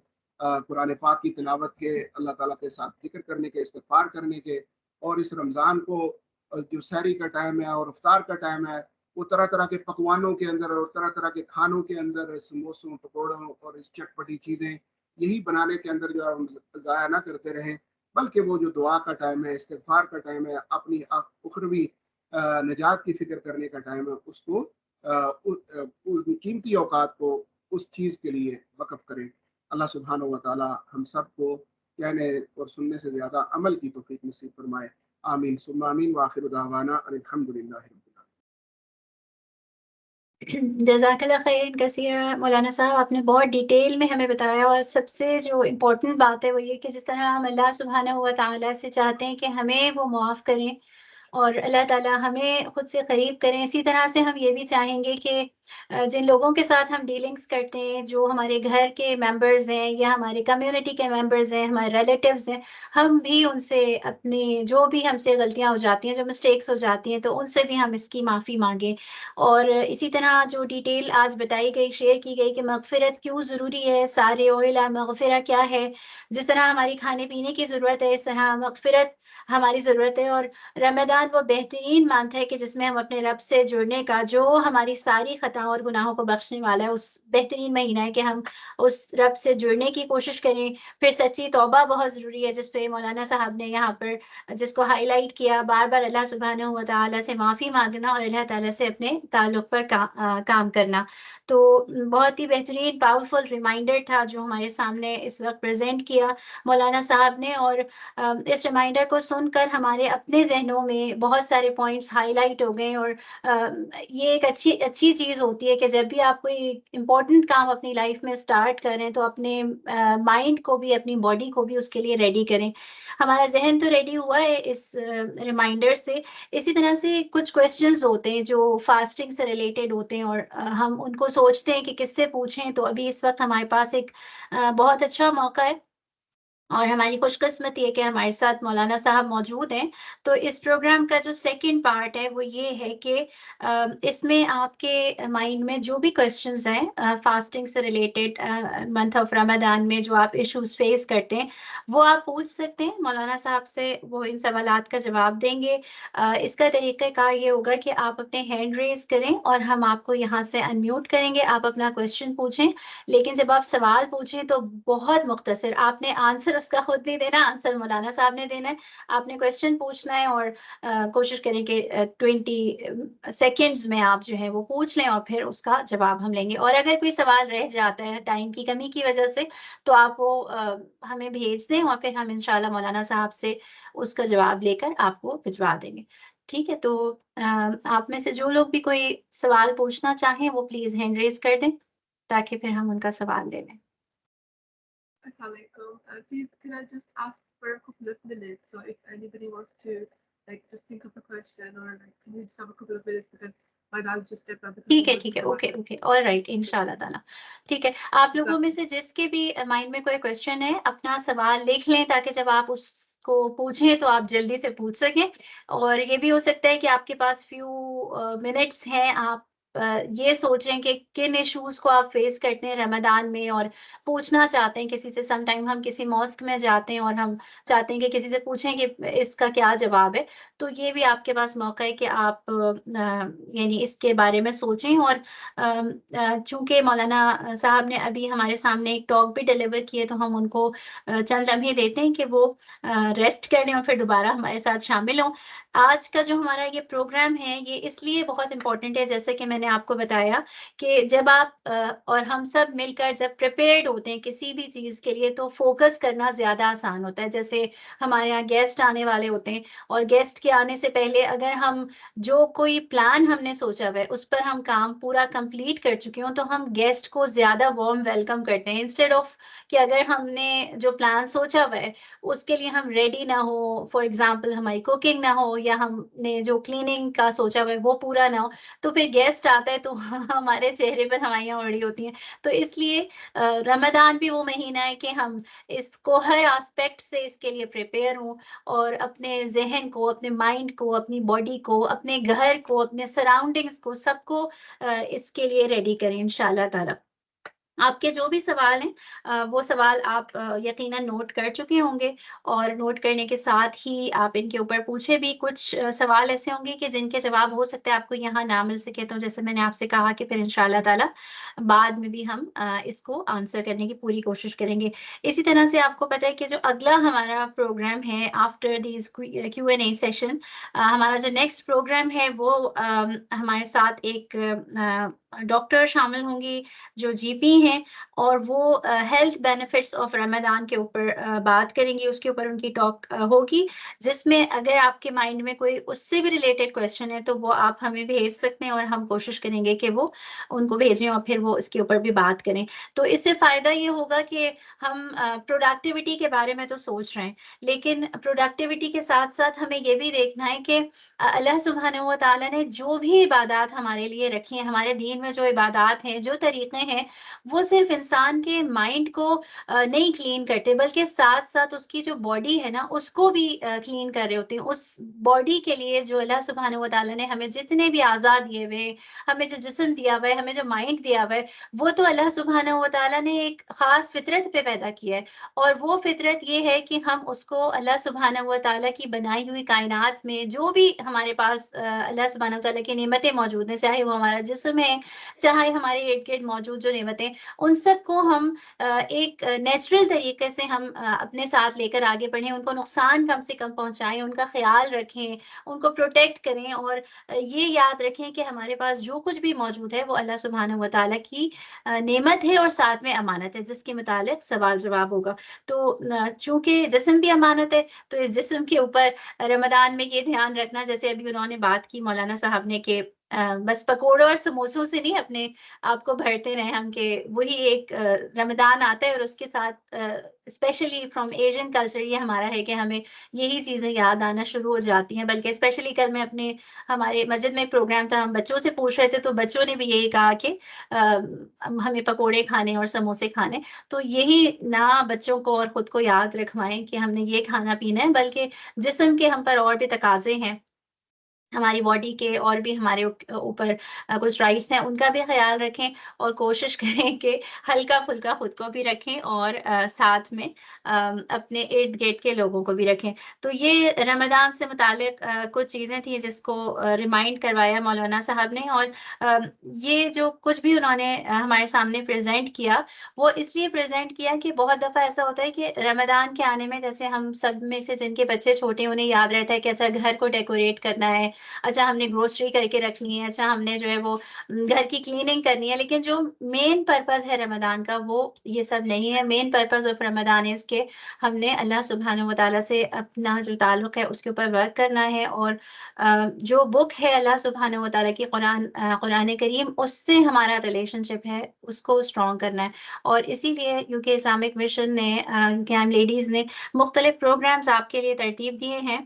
قرآن پاک کی تلاوت کے، اللہ تعالیٰ کے ساتھ ذکر کرنے کے، استغفار کرنے کے. اور اس رمضان کو جو سحری کا ٹائم ہے اور افطار کا ٹائم ہے وہ طرح طرح کے پکوانوں کے اندر اور طرح طرح کے کھانوں کے اندر، سموسوں، پکوڑوں اور اس چٹپٹی چیزیں یہی بنانے کے اندر جو ہم ضائع نہ کرتے رہیں، بلکہ وہ جو دعا کا ٹائم ہے، استغفار کا ٹائم ہے، اپنی اخروی نجات کی فکر کرنے کا ٹائم ہے، اس کو قیمتی اوقات کو اس چیز کے لیے وقف کریں. اللہ سبحانہ و تعالی ہم سب کو کہنے اور سننے سے زیادہ عمل کی توفیق نصیب فرمائے. آمین ثم آمین. وآخر دعوانا ان الحمدللہ رب العالمین. جزاک اللہ خیر کثیر مولانا صاحب، آپ نے بہت ڈیٹیل میں ہمیں بتایا، اور سب سے جو امپورٹنٹ بات ہے وہ یہ کہ جس طرح ہم اللہ سبحانہ و تعالیٰ سے چاہتے ہیں کہ ہمیں وہ معاف کریں اور اللہ تعالیٰ ہمیں خود سے قریب کریں، اسی طرح سے ہم یہ بھی چاہیں گے کہ جن لوگوں کے ساتھ ہم ڈیلنگز کرتے ہیں، جو ہمارے گھر کے ممبرز ہیں یا ہماری کمیونٹی کے ممبرز ہیں، ہمارے ریلیٹیوز ہیں، ہم بھی ان سے اپنی جو بھی ہم سے غلطیاں ہو جاتی ہیں، جو مسٹیکس ہو جاتی ہیں، تو ان سے بھی ہم اس کی معافی مانگیں. اور اسی طرح جو ڈیٹیل آج بتائی گئی، شیئر کی گئی کہ مغفرت کیوں ضروری ہے، سارے اولا مغفرہ کیا ہے، جس طرح ہماری کھانے پینے کی ضرورت ہے اس طرح مغفرت ہماری ضرورت ہے. اور رمضان وہ بہترین منتھ ہے کہ جس میں ہم اپنے رب سے جڑنے کا، جو ہماری ساری خطاؤں اور گناہوں کو بخشنے والا ہے، اس بہترین مہینہ ہے کہ ہم اس رب سے جڑنے کی کوشش کریں. پھر سچی توبہ بہت ضروری ہے، جس پہ مولانا صاحب نے یہاں پر جس کو ہائی لائٹ کیا، بار بار اللہ سبحانہ و تعالیٰ سے معافی مانگنا اور اللہ تعالیٰ سے اپنے تعلق پر کام کرنا. تو بہت ہی بہترین پاورفل ریمائنڈر تھا جو ہمارے سامنے اس وقت پریزنٹ کیا مولانا صاحب نے. اور اس ریمائنڈر کو سن کر ہمارے اپنے ذہنوں میں بہت سارے پوائنٹس ہائی لائٹ ہو گئے. اور یہ ایک اچھی چیز ہوتی ہے کہ جب بھی آپ کوئی امپورٹنٹ کام اپنی لائف میں اسٹارٹ کریں تو اپنے مائنڈ کو بھی، اپنی باڈی کو بھی اس کے لیے ریڈی کریں. ہمارا ذہن تو ریڈی ہوا ہے اس ریمائنڈر سے. اسی طرح سے کچھ کویسچنز ہوتے ہیں جو فاسٹنگ سے ریلیٹڈ ہوتے ہیں اور ہم ان کو سوچتے ہیں کہ کس سے پوچھیں. تو ابھی اس وقت ہمارے پاس ایک بہت اچھا موقع ہے اور ہماری خوش قسمتی ہے کہ ہمارے ساتھ مولانا صاحب موجود ہیں. تو اس پروگرام کا جو سیکنڈ پارٹ ہے وہ یہ ہے کہ اس میں آپ کے مائنڈ میں جو بھی کویسچنز ہیں فاسٹنگ سے ریلیٹڈ، منتھ آف رمضان میں جو آپ ایشوز فیس کرتے ہیں، وہ آپ پوچھ سکتے ہیں مولانا صاحب سے. وہ ان سوالات کا جواب دیں گے. اس کا طریقہ کار یہ ہوگا کہ آپ اپنے ہینڈ ریز کریں اور ہم آپ کو یہاں سے انمیوٹ کریں گے. آپ اپنا کویسچن پوچھیں، لیکن جب آپ سوال پوچھیں تو بہت مختصر، آپ نے آنسر اس کا خود نہیں دینا، آنسر مولانا صاحب نے دینا ہے. آپ نے کویسچن پوچھنا ہے اور کوشش کریں کہ 20 سیکنڈز میں آپ جو ہے وہ پوچھ لیں اور پھر اس کا جواب ہم لیں گے. اور اگر کوئی سوال رہ جاتا ہے ٹائم کی کمی کی وجہ سے تو آپ وہ ہمیں بھیج دیں اور پھر ہم انشاءاللہ مولانا صاحب سے اس کا جواب لے کر آپ کو بھجوا دیں گے. ٹھیک ہے، تو آپ میں سے جو لوگ بھی کوئی سوال پوچھنا چاہیں وہ پلیز ہینڈ ریز کر دیں تاکہ پھر ہم ان کا سوال لے لیں. Assalamualaikum. Please, can I just ask for a couple of minutes? So if anybody wants to, like, just think of a question, or like, can we just have a couple of minutes because my dad's just stepped out because ٹھیک he ہے، was ٹھیک ہے، the okay one. Okay, all right, انشاءاللہ تعالیٰ. ٹھیک ہے، آپ لوگوں میں سے جس کے بھی مائنڈ میں کوئی کویسچن ہے اپنا سوال لکھ لیں تاکہ جب آپ اس کو پوچھیں تو آپ جلدی سے پوچھ سکیں. اور یہ بھی ہو سکتا ہے کہ آپ کے پاس فیو منٹس ہیں، آپ یہ سوچ رہے ہیں کہ کن ایشوز کو آپ فیس کرتے ہیں رمضان میں اور پوچھنا چاہتے ہیں کسی سے. سم ٹائم ہم کسی ماسک میں جاتے ہیں اور ہم چاہتے ہیں کہ کسی سے پوچھیں کہ اس کا کیا جواب ہے. تو یہ بھی آپ کے پاس موقع ہے کہ آپ یعنی اس کے بارے میں سوچیں. اور چونکہ مولانا صاحب نے ابھی ہمارے سامنے ایک ٹاک بھی ڈیلیور کیے تو ہم ان کو چند لمحے دیتے ہیں کہ وہ ریسٹ کر لیں اور پھر دوبارہ ہمارے ساتھ شامل ہوں. آج کا جو ہمارا یہ پروگرام ہے یہ اس لیے بہت امپورٹنٹ ہے، جیسے کہ میں نے آپ کو بتایا کہ جب آپ اور ہم سب مل کر جب پریپیئرڈ ہوتے ہیں کسی بھی چیز کے لیے تو فوکس کرنا زیادہ آسان ہوتا ہے. جیسے ہمارے یہاں گیسٹ آنے والے ہوتے ہیں اور گیسٹ کے آنے سے پہلے اگر ہم جو کوئی پلان ہم نے سوچا ہوا ہے اس پر ہم کام پورا کمپلیٹ کر چکے ہوں تو ہم گیسٹ کو زیادہ وارم ویلکم کرتے ہیں، انسٹیڈ آف کہ اگر ہم نے جو پلان سوچا ہوا ہے اس کے لیے ہم ریڈی نہ ہو. فار ایگزامپل ہماری کوکنگ نہ ہو یا ہم نے جو کلیننگ کا سوچا ہوا ہے وہ پورا نہ ہو تو پھر گیسٹ آتا ہے تو ہمارے چہرے پر ہوائیاں اڑی ہوتی ہیں. تو اس لیے رمضان بھی وہ مہینہ ہے کہ ہم اس کو ہر آسپیکٹ سے اس کے لیے پریپیئر ہوں اور اپنے ذہن کو، اپنے مائنڈ کو، اپنی باڈی کو، اپنے گھر کو، اپنے سراؤنڈنگس کو، سب کو اس کے لیے ریڈی کریں انشاءاللہ تعالی. آپ کے جو بھی سوال ہیں وہ سوال آپ یقیناً نوٹ کر چکے ہوں گے اور نوٹ کرنے کے ساتھ ہی آپ ان کے اوپر پوچھے بھی. کچھ سوال ایسے ہوں گے کہ جن کے جواب ہو سکتا ہے آپ کو یہاں نہ مل سکے، تو جیسے میں نے آپ سے کہا کہ پھر انشاءاللہ تعالی بعد میں بھی ہم اس کو آنسر کرنے کی پوری کوشش کریں گے. اسی طرح سے آپ کو پتہ ہے کہ جو اگلا ہمارا پروگرام ہے after these Q and A session, ہمارا جو نیکسٹ پروگرام ہے وہ ہمارے ساتھ ایک ڈاکٹر شامل ہوں گی جو جی پی ہیں، اور وہ ہیلتھ بینیفٹس آف رمضان کے اوپر بات کریں گی. اس کے اوپر ان کی ٹاک ہوگی، جس میں اگر آپ کے مائنڈ میں کوئی اس سے بھی ریلیٹڈ کویشچن ہے تو وہ آپ ہمیں بھیج سکتے ہیں، اور ہم کوشش کریں گے کہ وہ ان کو بھیجیں اور پھر وہ اس کے اوپر بھی بات کریں. تو اس سے فائدہ یہ ہوگا کہ ہم پروڈکٹیوٹی کے بارے میں تو سوچ رہے ہیں، لیکن پروڈکٹیوٹی کے ساتھ ساتھ ہمیں یہ بھی دیکھنا ہے کہ اللہ سبحانہ و تعالیٰ نے جو بھی عبادات ہمارے لیے رکھی ہیں، ہمارے دین میں جو عبادات ہیں، جو طریقے ہیں، وہ صرف انسان کے مائنڈ کو نہیں کلین کرتے، بلکہ ساتھ ساتھ اس کی جو باڈی ہے نا اس کو بھی کلین کر رہے ہوتے ہیں. اس باڈی کے لیے جو اللہ سبحانہ و تعالیٰ نے ہمیں جتنے بھی آزاد دیے ہوئے، ہمیں جو جسم دیا ہوا ہے، ہمیں جو مائنڈ دیا ہوا ہے، وہ تو اللہ سبحانہ و تعالیٰ نے ایک خاص فطرت پہ پیدا کیا ہے، اور وہ فطرت یہ ہے کہ ہم اس کو اللہ سبحانہ و تعالیٰ کی بنائی ہوئی کائنات میں جو بھی ہمارے پاس اللہ سبحانہ و تعالیٰ کی نعمتیں موجود ہیں، چاہے وہ ہمارا جسم ہے، چاہے ہمارے ارد گرد موجود جو نعمتیں، ان سب کو ہم ایک نیچرل طریقے سے ہم اپنے ساتھ لے کر آگے بڑھیں، ان کو نقصان کم سے کم پہنچائیں، ان کا خیال رکھیں، ان کو پروٹیکٹ کریں، اور یہ یاد رکھیں کہ ہمارے پاس جو کچھ بھی موجود ہے وہ اللہ سبحانہ و تعالیٰ کی نعمت ہے، اور ساتھ میں امانت ہے جس کے متعلق سوال جواب ہوگا. تو چونکہ جسم بھی امانت ہے، تو اس جسم کے اوپر رمضان میں یہ دھیان رکھنا، جیسے ابھی انہوں نے بات کی مولانا صاحب نے، کہ بس پکوڑوں اور سموسوں سے نہیں اپنے آپ کو بھرتے رہیں ہم، کہ وہی ایک رمضان آتا ہے اور اس کے ساتھ اسپیشلی فرام ایشین کلچر یہ ہمارا ہے کہ ہمیں یہی چیزیں یاد آنا شروع ہو جاتی ہیں. بلکہ اسپیشلی کل میں اپنے ہمارے مسجد میں پروگرام تھا، ہم بچوں سے پوچھ رہے تھے تو بچوں نے بھی یہی کہا کہ ہمیں پکوڑے کھانے اور سموسے کھانے. تو یہی نہ بچوں کو اور خود کو یاد رکھوائیں کہ ہم نے یہ کھانا پینا ہے، بلکہ جسم کے ہم پر اور بھی تقاضے ہیں، ہماری باڈی کے اور بھی ہمارے اوپر کچھ رائٹس ہیں، ان کا بھی خیال رکھیں، اور کوشش کریں کہ ہلکا پھلکا خود کو بھی رکھیں اور ساتھ میں اپنے ارد گرد کے لوگوں کو بھی رکھیں. تو یہ رمضان سے متعلق کچھ چیزیں تھیں جس کو ریمائنڈ کروایا مولانا صاحب نے، اور یہ جو کچھ بھی انہوں نے ہمارے سامنے پریزنٹ کیا، وہ اس لیے پریزنٹ کیا کہ بہت دفعہ ایسا ہوتا ہے کہ رمضان کے آنے میں، جیسے ہم سب میں سے جن کے بچے چھوٹے ہیں انہیں یاد رہتا ہے کہ اچھا گھر کو ڈیکوریٹ کرنا ہے، اچھا ہم نے گروسری کر کے رکھنی ہے، اچھا ہم نے جو ہے وہ گھر کی کلیننگ کرنی ہے. لیکن جو مین پرپز ہے رمضان کا وہ یہ سب نہیں ہے. مین پرپز آف رمضان اس کے ہم نے اللہ سبحانہ و تعالیٰ سے اپنا جو تعلق ہے اس کے اوپر ورک کرنا ہے، اور جو بک ہے اللہ سبحانہ و تعالیٰ کی قرآن کریم، اس سے ہمارا ریلیشن شپ ہے اس کو اسٹرانگ کرنا ہے. اور اسی لیے یو کے اسلامک مشن نے، کیام لیڈیز نے مختلف پروگرامز آپ کے لیے ترتیب دیے ہیں،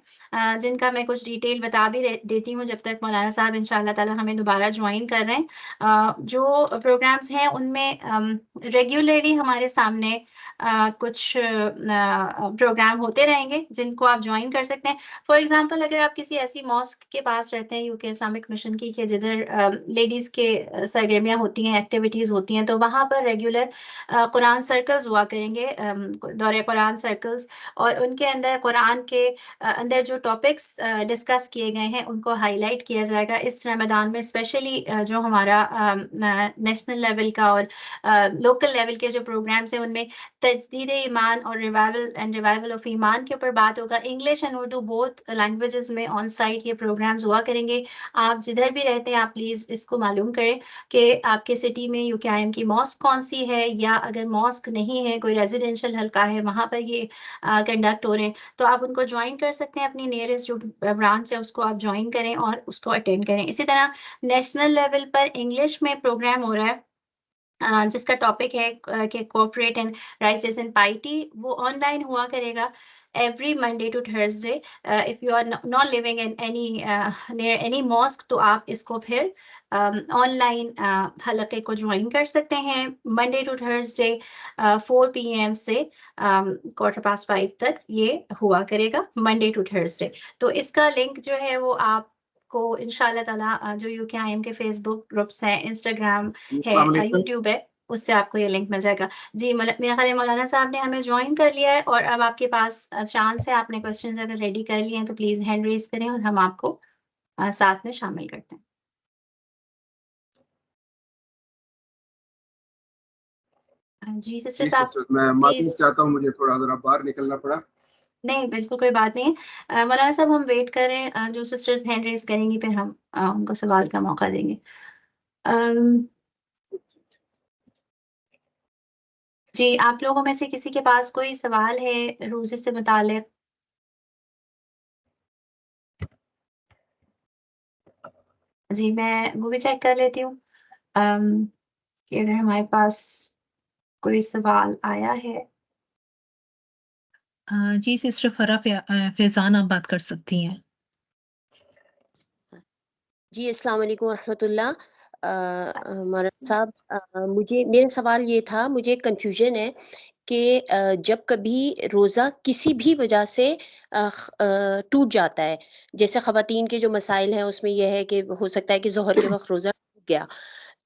جن کا میں کچھ ڈیٹیل بتا بھی دیتی ہوں جب تک مولانا صاحب انشاءاللہ تعالی ہمیں دوبارہ جوائن کر رہے ہیں. جو پروگرامز ہیں ان میں ریگولرلی ہمارے سامنے کچھ پروگرام ہوتے رہیں گے جن کو آپ جوائن کر سکتے ہیں. فار ایگزامپل اگر آپ کسی ایسی ماسک کے پاس رہتے ہیں یو کے اسلامک مشن کی کہ جدھر لیڈیز کے سرگرمیاں ہوتی ہیں، ایکٹیویٹیز ہوتی ہیں، تو وہاں پر ریگولر قرآن سرکلز ہوا کریں گے، دورہ قرآن سرکلز، اور ان کے اندر قرآن کے اندر جو ٹاپکس ڈسکس کیے گئے ہیں ان کو ہائی لائٹ کیا جائے گا. اس رمضان میں اسپیشلی جو ہمارا نیشنل لیول کا اور لوکل لیول کے جو پروگرامس ہیں ان میں تجدید ایمان اور ریوائول آف ایمان کے اوپر بات ہوگا. English and Urdu both languages میں آن سائٹ یہ پروگرامز ہوا کریں گے. آپ جدھر بھی رہتے ہیں آپ پلیز اس کو معلوم کریں کہ آپ کے سٹی میں یو کے آئی ایم کی ماسک کون سی ہے، یا اگر ماسک نہیں ہے کوئی ریزیڈینشیل حلقہ ہے وہاں پر یہ کنڈکٹ ہو رہے ہیں تو آپ ان کو جوائن کر سکتے ہیں. اپنی نیئرسٹ جو برانچ ہے اس کو آپ جوائن کریں اور اس کو اٹینڈ کریں. اسی طرح نیشنل لیول پر انگلش میں پروگرام ہو رہا ہے جس کا ٹاپک ہے کہ cooperate and riches and piety. وہ آن لائن ہوا کرے گا every Monday to Thursday. If you are not living in any near any mosque تو آپ اس کو پھر آن لائن حلقے کو جوائن کر سکتے ہیں. منڈے ٹو تھرسڈے 4 PM سے 5:15 تک یہ ہوا کرے گا، منڈے ٹو تھرسڈے. تو اس کا لنک جو ہے وہ آپ کو انشاءاللہ تعالیٰ جو یو کے آئی ایم کے فیس بک گروپس ہیں، انسٹاگرام ہے، السلام علیکم. یوٹیوب ہے، اس سے آپ کو یہ لنک مل جائے گا. جی میرا خیال ہے مولانا صاحب نے ہمیں جوائن کر لیا ہے، اور اب آپ کے پاس چانس ہے، آپ نے کوشچنز اگر ریڈی کر لیے ہیں تو پلیز ہینڈ ریز کریں اور ہم آپ کو ساتھ میں شامل کرتے ہیں. جی جی سسٹرز آپ سسٹرز میں معذرت پلیز. چاہتا ہوں، مجھے تھوڑا ذرا باہر نکلنا پڑا. نہیں بالکل کوئی بات نہیں. مولانا صاحب ہم ویٹ کر رہے ہیں، جو سسٹرز ہینڈ ریز کریں گی پھر ہم ان کو سوال کا موقع دیں گے. جی آپ لوگوں میں سے کسی کے پاس کوئی سوال ہے روزے سے متعلق؟ جی میں وہ بھی چیک کر لیتی ہوں کہ اگر ہمارے پاس کوئی سوال آیا ہے. جی سسٹر فرح فیضان آپ بات کر سکتی ہیں. جی السلام علیکم ورحمۃ اللہ. مولانا صاحب مجھے میرا سوال یہ تھا، مجھے کنفیوژن ہے کہ جب کبھی روزہ کسی بھی وجہ سے ٹوٹ جاتا ہے، جیسے خواتین کے جو مسائل ہیں اس میں یہ ہے کہ ہو سکتا ہے کہ ظہر کے وقت روزہ ٹوٹ گیا،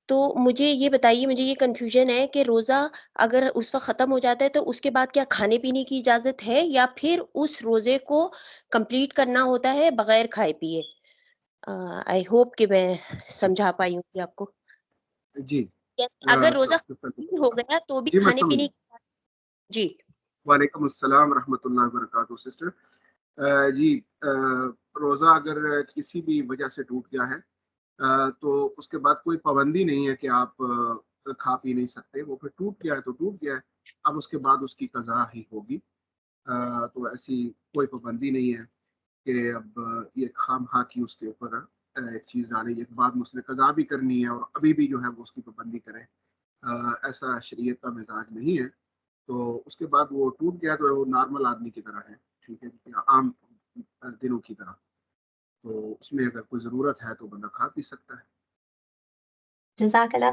تو مجھے یہ بتائیے، مجھے یہ کنفیوژن ہے کہ روزہ اگر اس وقت ختم ہو جاتا ہے تو اس کے بعد کیا کھانے پینے کی اجازت ہے یا پھر اس روزے کو کمپلیٹ کرنا ہوتا ہے بغیر کھائے پیے؟ آئی ہوپ کہ میں سمجھا پائی ہوں کہ آپ کو. جی اگر روزہ سب سے پہلے ہو گیا تو بھی جی میں کھانے سمجھ پینے گیا. جی. وعلیکم السلام ورحمۃ اللہ وبرکاتہ سسٹر. جی روزہ اگر کسی بھی وجہ سے ٹوٹ گیا ہے تو اس کے بعد کوئی پابندی نہیں ہے کہ آپ کھا پی نہیں سکتے. وہ پھر ٹوٹ گیا ہے تو ٹوٹ گیا ہے، اب اس کے بعد اس کی قضا ہی ہوگی. تو ایسی کوئی پابندی نہیں ہے کہ اب یہ خام خواہ کی اس کے اوپر ایک چیز ڈالیں، ایک بعد اس نے قضا بھی کرنی ہے اور ابھی بھی جو ہے وہ اس کی پابندی کرے. ایسا شریعت کا مزاج نہیں ہے. تو اس کے بعد وہ ٹوٹ گیا تو وہ نارمل آدمی کی طرح ہے، ٹھیک ہے، عام دنوں کی طرح. تو اس میں اگر کوئی ضرورت ہے تو بندہ کھا پی سکتا ہے. جزاک اللہ.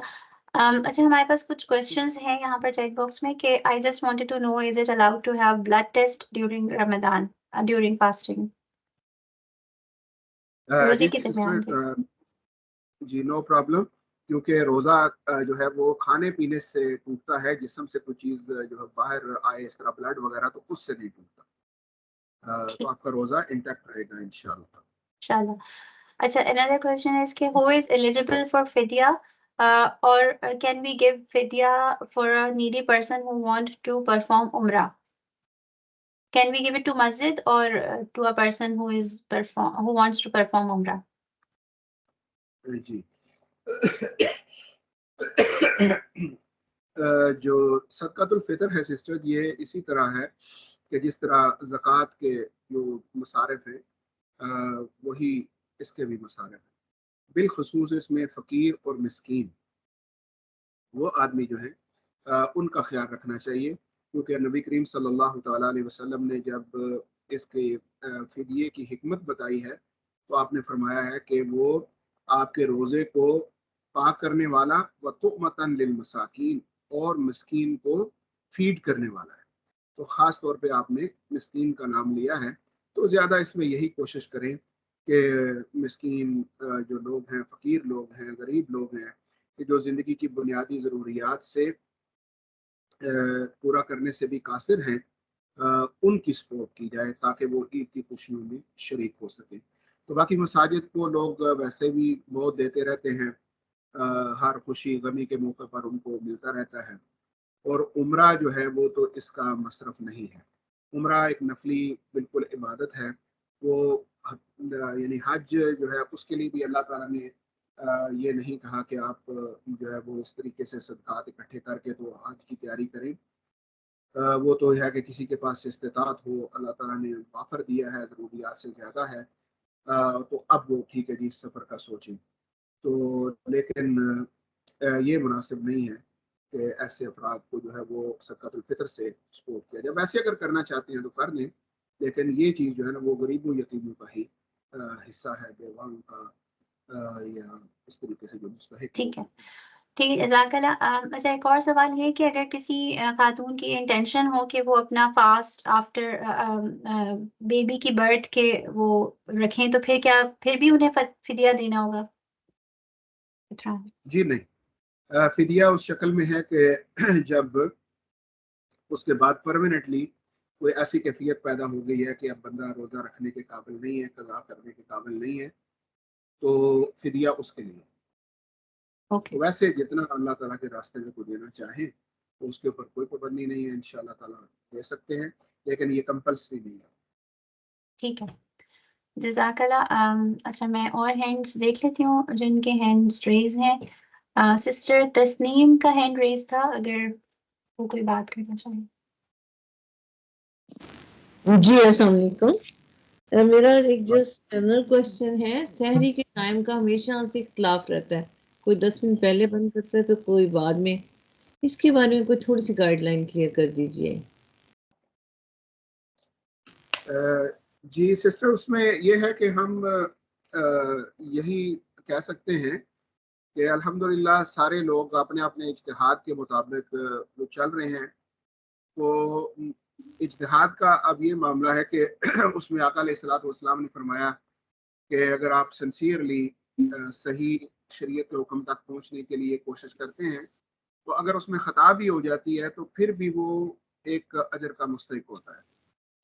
اچھا ہمارے پاس کچھ کوشچنز ہیں یہاں پر چیٹ باکس میں کہ I just wanted to know is it allowed to have blood test during Ramzan during fasting? روزے جی کے درمیان جی. سسٹر جی نو پرابلم، کیونکہ روزہ جو ہے وہ کھانے پینے سے ٹوٹتا ہے، جسم سے کوئی چیز جو ہے باہر آئے اس طرح بلڈ وغیرہ تو اس سے نہیں ٹوٹتا. تو آپ کا روزہ انٹیکٹ رہے گا انشاءاللہ. انشاءاللہ. اچھا another question is کہ who is eligible for fidya or can we give fidya for a needy person who want to perform umrah? Can we give it to masjid or to a person who wants to perform umrah? جی جو صدقۃ الفطر ہے sister, یہ اسی طرح ہے کہ جس طرح زکوٰۃ کے جو مصارف ہیں وہی اس کے بھی مصارف ہیں. بالخصوص اس میں فقیر اور مسکین وہ آدمی جو ہیں ان کا خیال رکھنا چاہیے، کیونکہ نبی کریم صلی اللہ تعالیٰ علیہ وسلم نے جب اس کے فدیے کی حکمت بتائی ہے تو آپ نے فرمایا ہے کہ وہ آپ کے روزے کو پاک کرنے والا و تؤمتن للمساکین، اور مسکین کو فیڈ کرنے والا ہے. تو خاص طور پہ آپ نے مسکین کا نام لیا ہے، تو زیادہ اس میں یہی کوشش کریں کہ مسکین جو لوگ ہیں، فقیر لوگ ہیں، غریب لوگ ہیں کہ جو زندگی کی بنیادی ضروریات سے پورا کرنے سے بھی قاصر ہیں، ان کی سپورٹ کی جائے تاکہ وہ عید کی خوشیوں میں شریک ہو سکیں. تو باقی مساجد کو لوگ ویسے بھی بہت دیتے رہتے ہیں، ہر خوشی غمی کے موقع پر ان کو ملتا رہتا ہے. اور عمرہ جو ہے وہ تو اس کا مصرف نہیں ہے. عمرہ ایک نفلی بالکل عبادت ہے. وہ یعنی حج جو ہے اس کے لیے بھی اللہ تعالیٰ نے یہ نہیں کہا کہ آپ جو ہے وہ اس طریقے سے صدقات اکٹھے کر کے تو حج کی تیاری کریں. وہ تو ہے کہ کسی کے پاس استطاعت ہو، اللہ تعالیٰ نے وافر دیا ہے، ضروریات سے زیادہ ہے تو اب وہ ٹھیک ہے جی سفر کا سوچیں. تو لیکن یہ مناسب نہیں ہے کہ ایسے افراد کو جو ہے وہ صدقۃ الفطر سے سپورٹ کیا جائے. ویسے اگر کرنا چاہتے ہیں تو کر لیں، لیکن یہ چیز جو ہے نا وہ غریبوں یتیموں کا ہی حصہ ہے، بیواؤں کا یا اس طریقے سے جو مستحق ٹھیک ہے لوگ ہیں. ٹھیک ہے جزاک اللہ. اچھا ایک اور سوال یہ کہ اگر کسی خاتون کی انٹینشن ہو کہ وہ اپنا فاسٹ آفٹر بیبی کی برتھ کے وہ رکھیں تو پھر بھی انہیں فدیہ دینا ہوگا؟ جی نہیں، فدیہ اس شکل میں ہے کہ جب اس کے بعد پرماننٹلی کوئی ایسی کیفیت پیدا ہو گئی ہے کہ اب بندہ روزہ رکھنے کے قابل نہیں ہے، قضا کرنے کے قابل نہیں ہے، تو فدیہ اس کے لیے. اوکے تو ویسے جتنا اللہ تعالیٰ کے راستے میں کو دینا چاہیں تو اس کے اوپر کوئی پابندی نہیں ہے، انشاءاللہ تعالیٰ دے سکتے ہیں، لیکن یہ کمپلسری نہیں ہے۔ ٹھیک ہے، جزاک اللہ۔ اچھا میں اور ہینڈز دیکھ لیتی ہوں جن کے ہینڈز ریز ہیں۔ سسٹر تسنیم کا ہینڈ ریز تھا، اگر وہ کوئی بات کرنا چاہیں۔ جی السلام علیکم۔ میرا ایک جسٹ جنرل کوشچن ہے، سحری کے ٹائم کا ہمیشہ سے اختلاف رہتا ہے، کوئی 10 منٹ پہلے بند کرتا ہے تو کوئی بعد میں، اس کے بارے میں کوئی تھوڑی سی گائیڈ لائن کلیئر کر دیجئے۔ جی سسٹر، اس میں یہ ہے کہ ہم یہی کہہ سکتے ہیں کہ الحمدللہ سارے لوگ اپنے اپنے اجتہاد کے مطابق جو چل رہے ہیں، تو اجتہاد کا اب یہ معاملہ ہے کہ اس میں آقا علیہ الصلوۃ والسلام نے فرمایا کہ اگر آپ سنسیئرلی صحیح شریعت کے حکم تک پہنچنے کے لیے کوشش کرتے ہیں، تو اگر اس میں خطا بھی ہو جاتی ہے تو پھر بھی وہ ایک اجر کا مستحق ہوتا ہے۔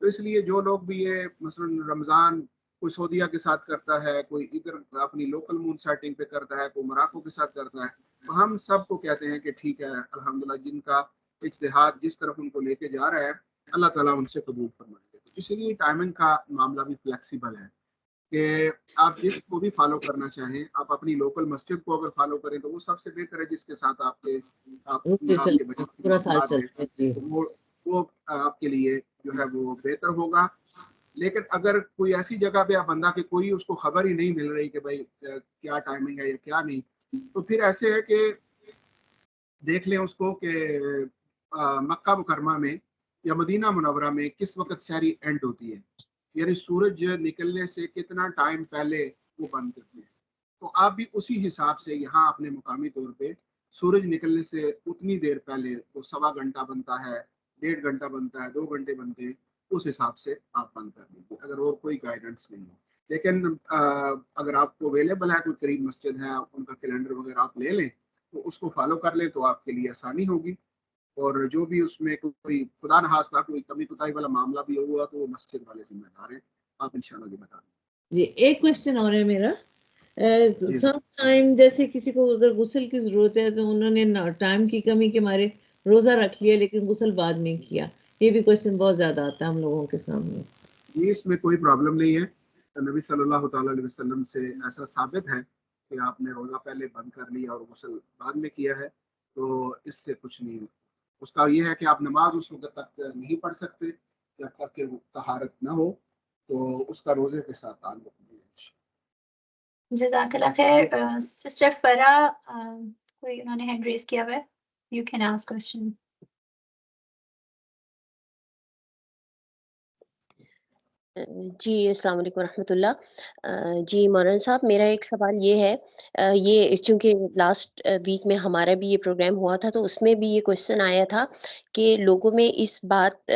تو اس لیے جو لوگ بھی یہ مثلا رمضان کوئی سعودیہ کے ساتھ کرتا ہے، کوئی ادھر اپنی لوکل مون سیٹنگ پہ کرتا ہے، کوئی مراکو کے ساتھ کرتا ہے، تو ہم سب کو کہتے ہیں کہ ٹھیک ہے، الحمدللہ جن کا اجتہاد جس طرف ان کو لے کے جا رہا ہے اللہ تعالیٰ ان سے قبول فرمائے گا۔ تو اسی لیے ٹائمنگ کا معاملہ بھی فلیکسیبل ہے کہ آپ جس کو بھی فالو کرنا چاہیں، آپ اپنی لوکل مسجد کو اگر فالو کریں تو وہ سب سے بہتر ہے، جس کے ساتھ آپ کے بچے کے پورا سال معاملات ہیں، چلتا ہے جی۔ تو وہ آپ کے لیے جو ہے وہ بہتر ہوگا۔ لیکن اگر کوئی ایسی جگہ پہ آپ بندہ کہ کوئی اس کو خبر ہی نہیں مل رہی کہ بھائی کیا ٹائمنگ ہے یا کیا نہیں، تو پھر ایسے ہے کہ دیکھ لیں اس کو کہ مکہ مکرمہ میں یا مدینہ منورہ میں کس وقت سحری اینڈ ہوتی ہے، یعنی سورج نکلنے سے کتنا ٹائم پہلے وہ بند کرتے ہیں، تو آپ بھی اسی حساب سے یہاں اپنے مقامی طور پہ سورج نکلنے سے اتنی دیر پہلے وہ 1.25 گھنٹہ بنتا ہے، 1.5 گھنٹہ بنتا ہے، 2 گھنٹے بنتے ہیں، اس حساب سے آپ بند کر لیجیے اگر اور کوئی گائیڈنس نہیں ہے۔ لیکن اگر آپ کو اویلیبل ہے، کوئی قریب مسجد ہے، ان کا کیلنڈر وغیرہ آپ لے لیں تو اس کو فالو کر لیں تو آپ کے لیے آسانی ہوگی، اور جو بھی اس میں کوئی خدا نخواستہ کوئی کمی کوتاہی والا معاملہ بھی ہوا تو وہ مسجد والے ذمہ دار ہیں، آپ انشاءاللہ یہ بتا دیں۔ جی ایک کوشچن اور ہے میرا، جی سم ٹائم جیسے کسی کو اگر غسل کی ضرورت ہے تو انہوں نے ٹائم کی کمی کے مارے روزہ رکھ لیا لیکن غسل بعد میں کیا، یہ بھی کوشچن بہت زیادہ آتا ہے ہم لوگوں کے سامنے۔ جی اس میں کوئی پرابلم نہیں ہے، نبی صلی اللہ تعالیٰ علیہ وسلم سے ایسا ثابت ہے کہ آپ نے روزہ پہلے بند کر لیا اور غسل بعد میں کیا ہے، تو اس سے کچھ نہیں۔ اس کا یہ ہے کہ آپ نماز اس وقت تک نہیں پڑھ سکتے جب تک کہ وہ طہارت نہ ہو، تو اس کا روزے کے ساتھ تعلق نہیں ہے۔ جزاک اللہ خیر۔ سسٹر فرا، کوئی انہوں نے ہینڈ ریز کیا ہوا ہے، یو کین آسک کوسچن۔ جی السلام علیکم ورحمۃ اللہ۔ جی مولانا صاحب، میرا ایک سوال یہ ہے، یہ چونکہ لاسٹ ویک میں ہمارا بھی یہ پروگرام ہوا تھا تو اس میں بھی یہ کوشچن آیا تھا کہ لوگوں میں اس بات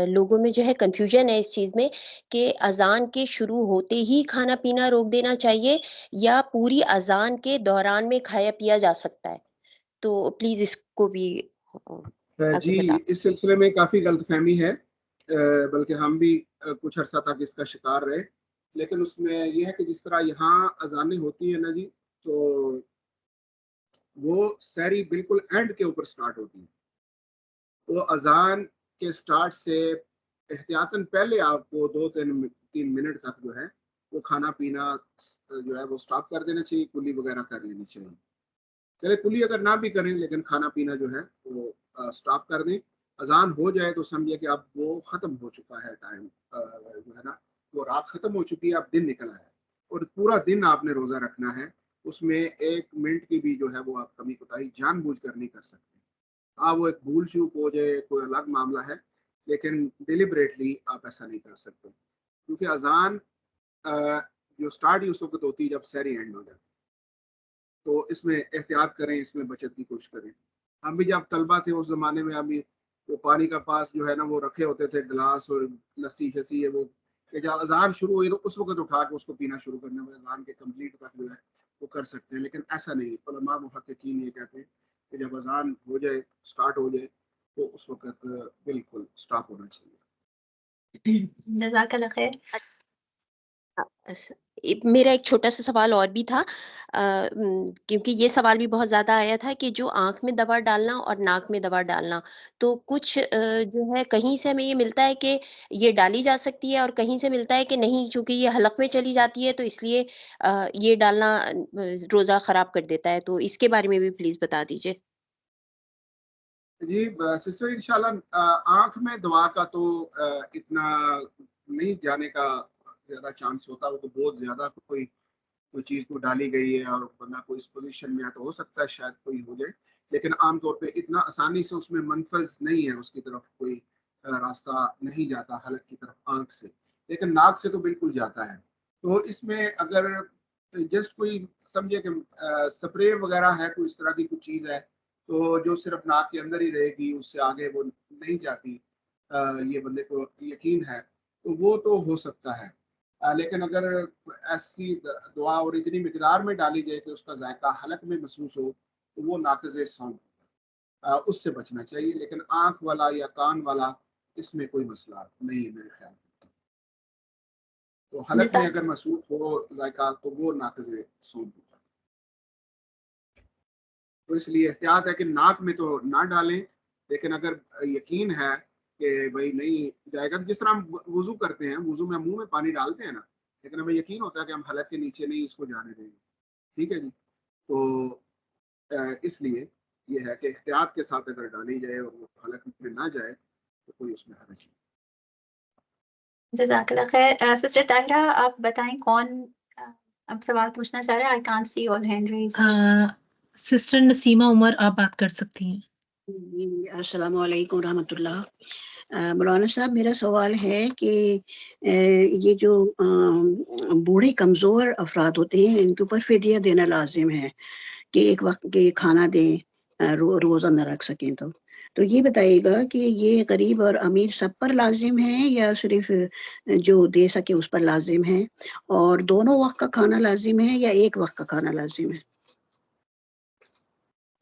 لوگوں میں جو ہے کنفیوژن ہے اس چیز میں کہ اذان کے شروع ہوتے ہی کھانا پینا روک دینا چاہیے یا پوری اذان کے دوران میں کھایا پیا جا سکتا ہے، تو پلیز اس کو بھی جی بتا۔ اس سلسلے میں کافی غلط فہمی ہے، بلکہ ہم بھی کچھ عرصہ تک اس کا شکار رہے، لیکن اس میں یہ ہے کہ جس طرح یہاں اذانیں ہوتی ہیں نا جی، تو وہ سحری بالکل اینڈ کے اوپر سٹارٹ ہوتی ہے، تو اذان کے سٹارٹ سے احتیاطاً پہلے آپ کو 2-3 منٹ تک جو ہے وہ کھانا پینا جو ہے وہ سٹاپ کر دینا چاہیے، کلی وغیرہ کر لینی چاہیے۔ چلے کلی اگر نہ بھی کریں لیکن کھانا پینا جو ہے وہ سٹاپ کر دیں، اذان ہو جائے تو سمجھے کہ اب وہ ختم ہو چکا ہے ٹائم، جو ہے نا وہ رات ختم ہو چکی ہے، اب دن نکلا ہے، اور پورا دن آپ نے روزہ رکھنا ہے، اس میں 1 منٹ کی بھی جو ہے وہ آپ کمی کوتاہی جان بوجھ کر نہیں کر سکتے۔ وہ ایک بھول چوک ہو جائے کوئی الگ معاملہ ہے، لیکن ڈیلیبریٹلی آپ ایسا نہیں کر سکتے، کیونکہ اذان جو سٹارٹ ہی اس وقت ہوتی ہے جب سحری اینڈ ہو جائے، تو اس میں احتیاط کریں، اس میں بچت کی کوشش کریں۔ ہم بھی جب طلبہ تھے اس زمانے میں، ابھی وہ پانی کا پاس جو ہے نا وہ رکھے ہوتے تھے گلاس اور لسی شسی، وہ کہ جب اذان شروع ہوئی تو اس وقت اٹھا کے اس کو پینا شروع کرنا، اذان کے کمپلیٹ تک جو ہے وہ کر سکتے ہیں، لیکن ایسا نہیں۔ علماء محققین یہ کہتے ہیں کہ جب اذان ہو جائے، سٹارٹ ہو جائے، تو اس وقت بالکل سٹاپ ہونا چاہیے۔ جزاک اللہ خیر۔ میرا ایک چھوٹا سا سوال اور بھی تھا، کیونکہ یہ سوال بھی بہت زیادہ آیا تھا کہ جو آنکھ میں دوا ڈالنا اور ناک میں دوا ڈالنا، تو کچھ جو ہے کہیں سے ہمیں یہ ملتا ہے کہ یہ ڈالی جا سکتی ہے اور کہیں سے ملتا ہے کہ نہیں، چونکہ یہ حلق میں چلی جاتی ہے تو اس لیے یہ ڈالنا روزہ خراب کر دیتا ہے، تو اس کے بارے میں بھی پلیز بتا دیجیے۔ جی سسٹر، انشاءاللہ آنکھ میں دوا کا تو اتنا نہیں جانے کا زیادہ چانس ہوتا، وہ تو بہت زیادہ کوئی چیز کو ڈالی گئی ہے اور بندہ کوئی اس پوزیشن میں ہے تو ہو سکتا ہے شاید کوئی ہو جائے، لیکن عام طور پہ اتنا آسانی سے اس میں منفذ نہیں ہے، اس کی طرف کوئی راستہ نہیں جاتا حلق کی طرف آنکھ سے، لیکن ناک سے تو بالکل جاتا ہے۔ تو اس میں اگر جسٹ کوئی سمجھے کہ سپرے وغیرہ ہے، کوئی اس طرح کی کوئی چیز ہے تو جو صرف ناک کے اندر ہی رہے گی، اس سے آگے وہ نہیں جاتی، یہ بندے کو یقین ہے تو وہ تو ہو سکتا ہے، لیکن اگر ایسی دعا اور اتنی مقدار میں ڈالی جائے کہ اس کا ذائقہ حلق میں محسوس ہو تو وہ ناقض صوم ہوگا، اس سے بچنا چاہیے، لیکن آنکھ والا یا کان والا اس میں کوئی مسئلہ نہیں ہے میرے خیال میں۔ تو حلق میں اگر محسوس ہو ذائقہ تو وہ ناقض صوم ہوگا، تو اس لیے احتیاط ہے کہ ناک میں تو نہ ڈالیں، لیکن اگر یقین ہے کہ بھائی نہیں جائے گا، جس طرح ہم وضو کرتے ہیں، وضو میں منہ میں پانی ڈالتے ہیں نا، لیکن ہمیں یقین ہوتا ہے کہ ہم حلق کے نیچے نہیں اس کو جانے دیں گے، ٹھیک ہے جی، تو اس لیے یہ ہے کہ احتیاط کے ساتھ اگر ڈالی جائے اور وہ حلق میں نہ جائے تو کوئی اس میں حرج نہیں۔ جزاک اللہ خیر۔ سسٹر طاہرہ آپ بتائیں کون اب سوال پوچھنا چاہ رہے ہیں؟ I can't see all hand raised۔ Sister Naseema Umar, آپ بات کر سکتی ہیں۔ جی السلام علیکم ورحمۃ اللہ۔ مولانا صاحب، میرا سوال ہے کہ یہ جو بوڑھے کمزور افراد ہوتے ہیں ان کے اوپر فدیہ دینا لازم ہے کہ ایک وقت کے کھانا دیں، روزہ نہ رکھ سکیں، تو یہ بتائیے گا کہ یہ غریب اور امیر سب پر لازم ہے یا صرف جو دے سکے اس پر لازم ہے، اور دونوں وقت کا کھانا لازم ہے یا ایک وقت کا کھانا لازم ہے؟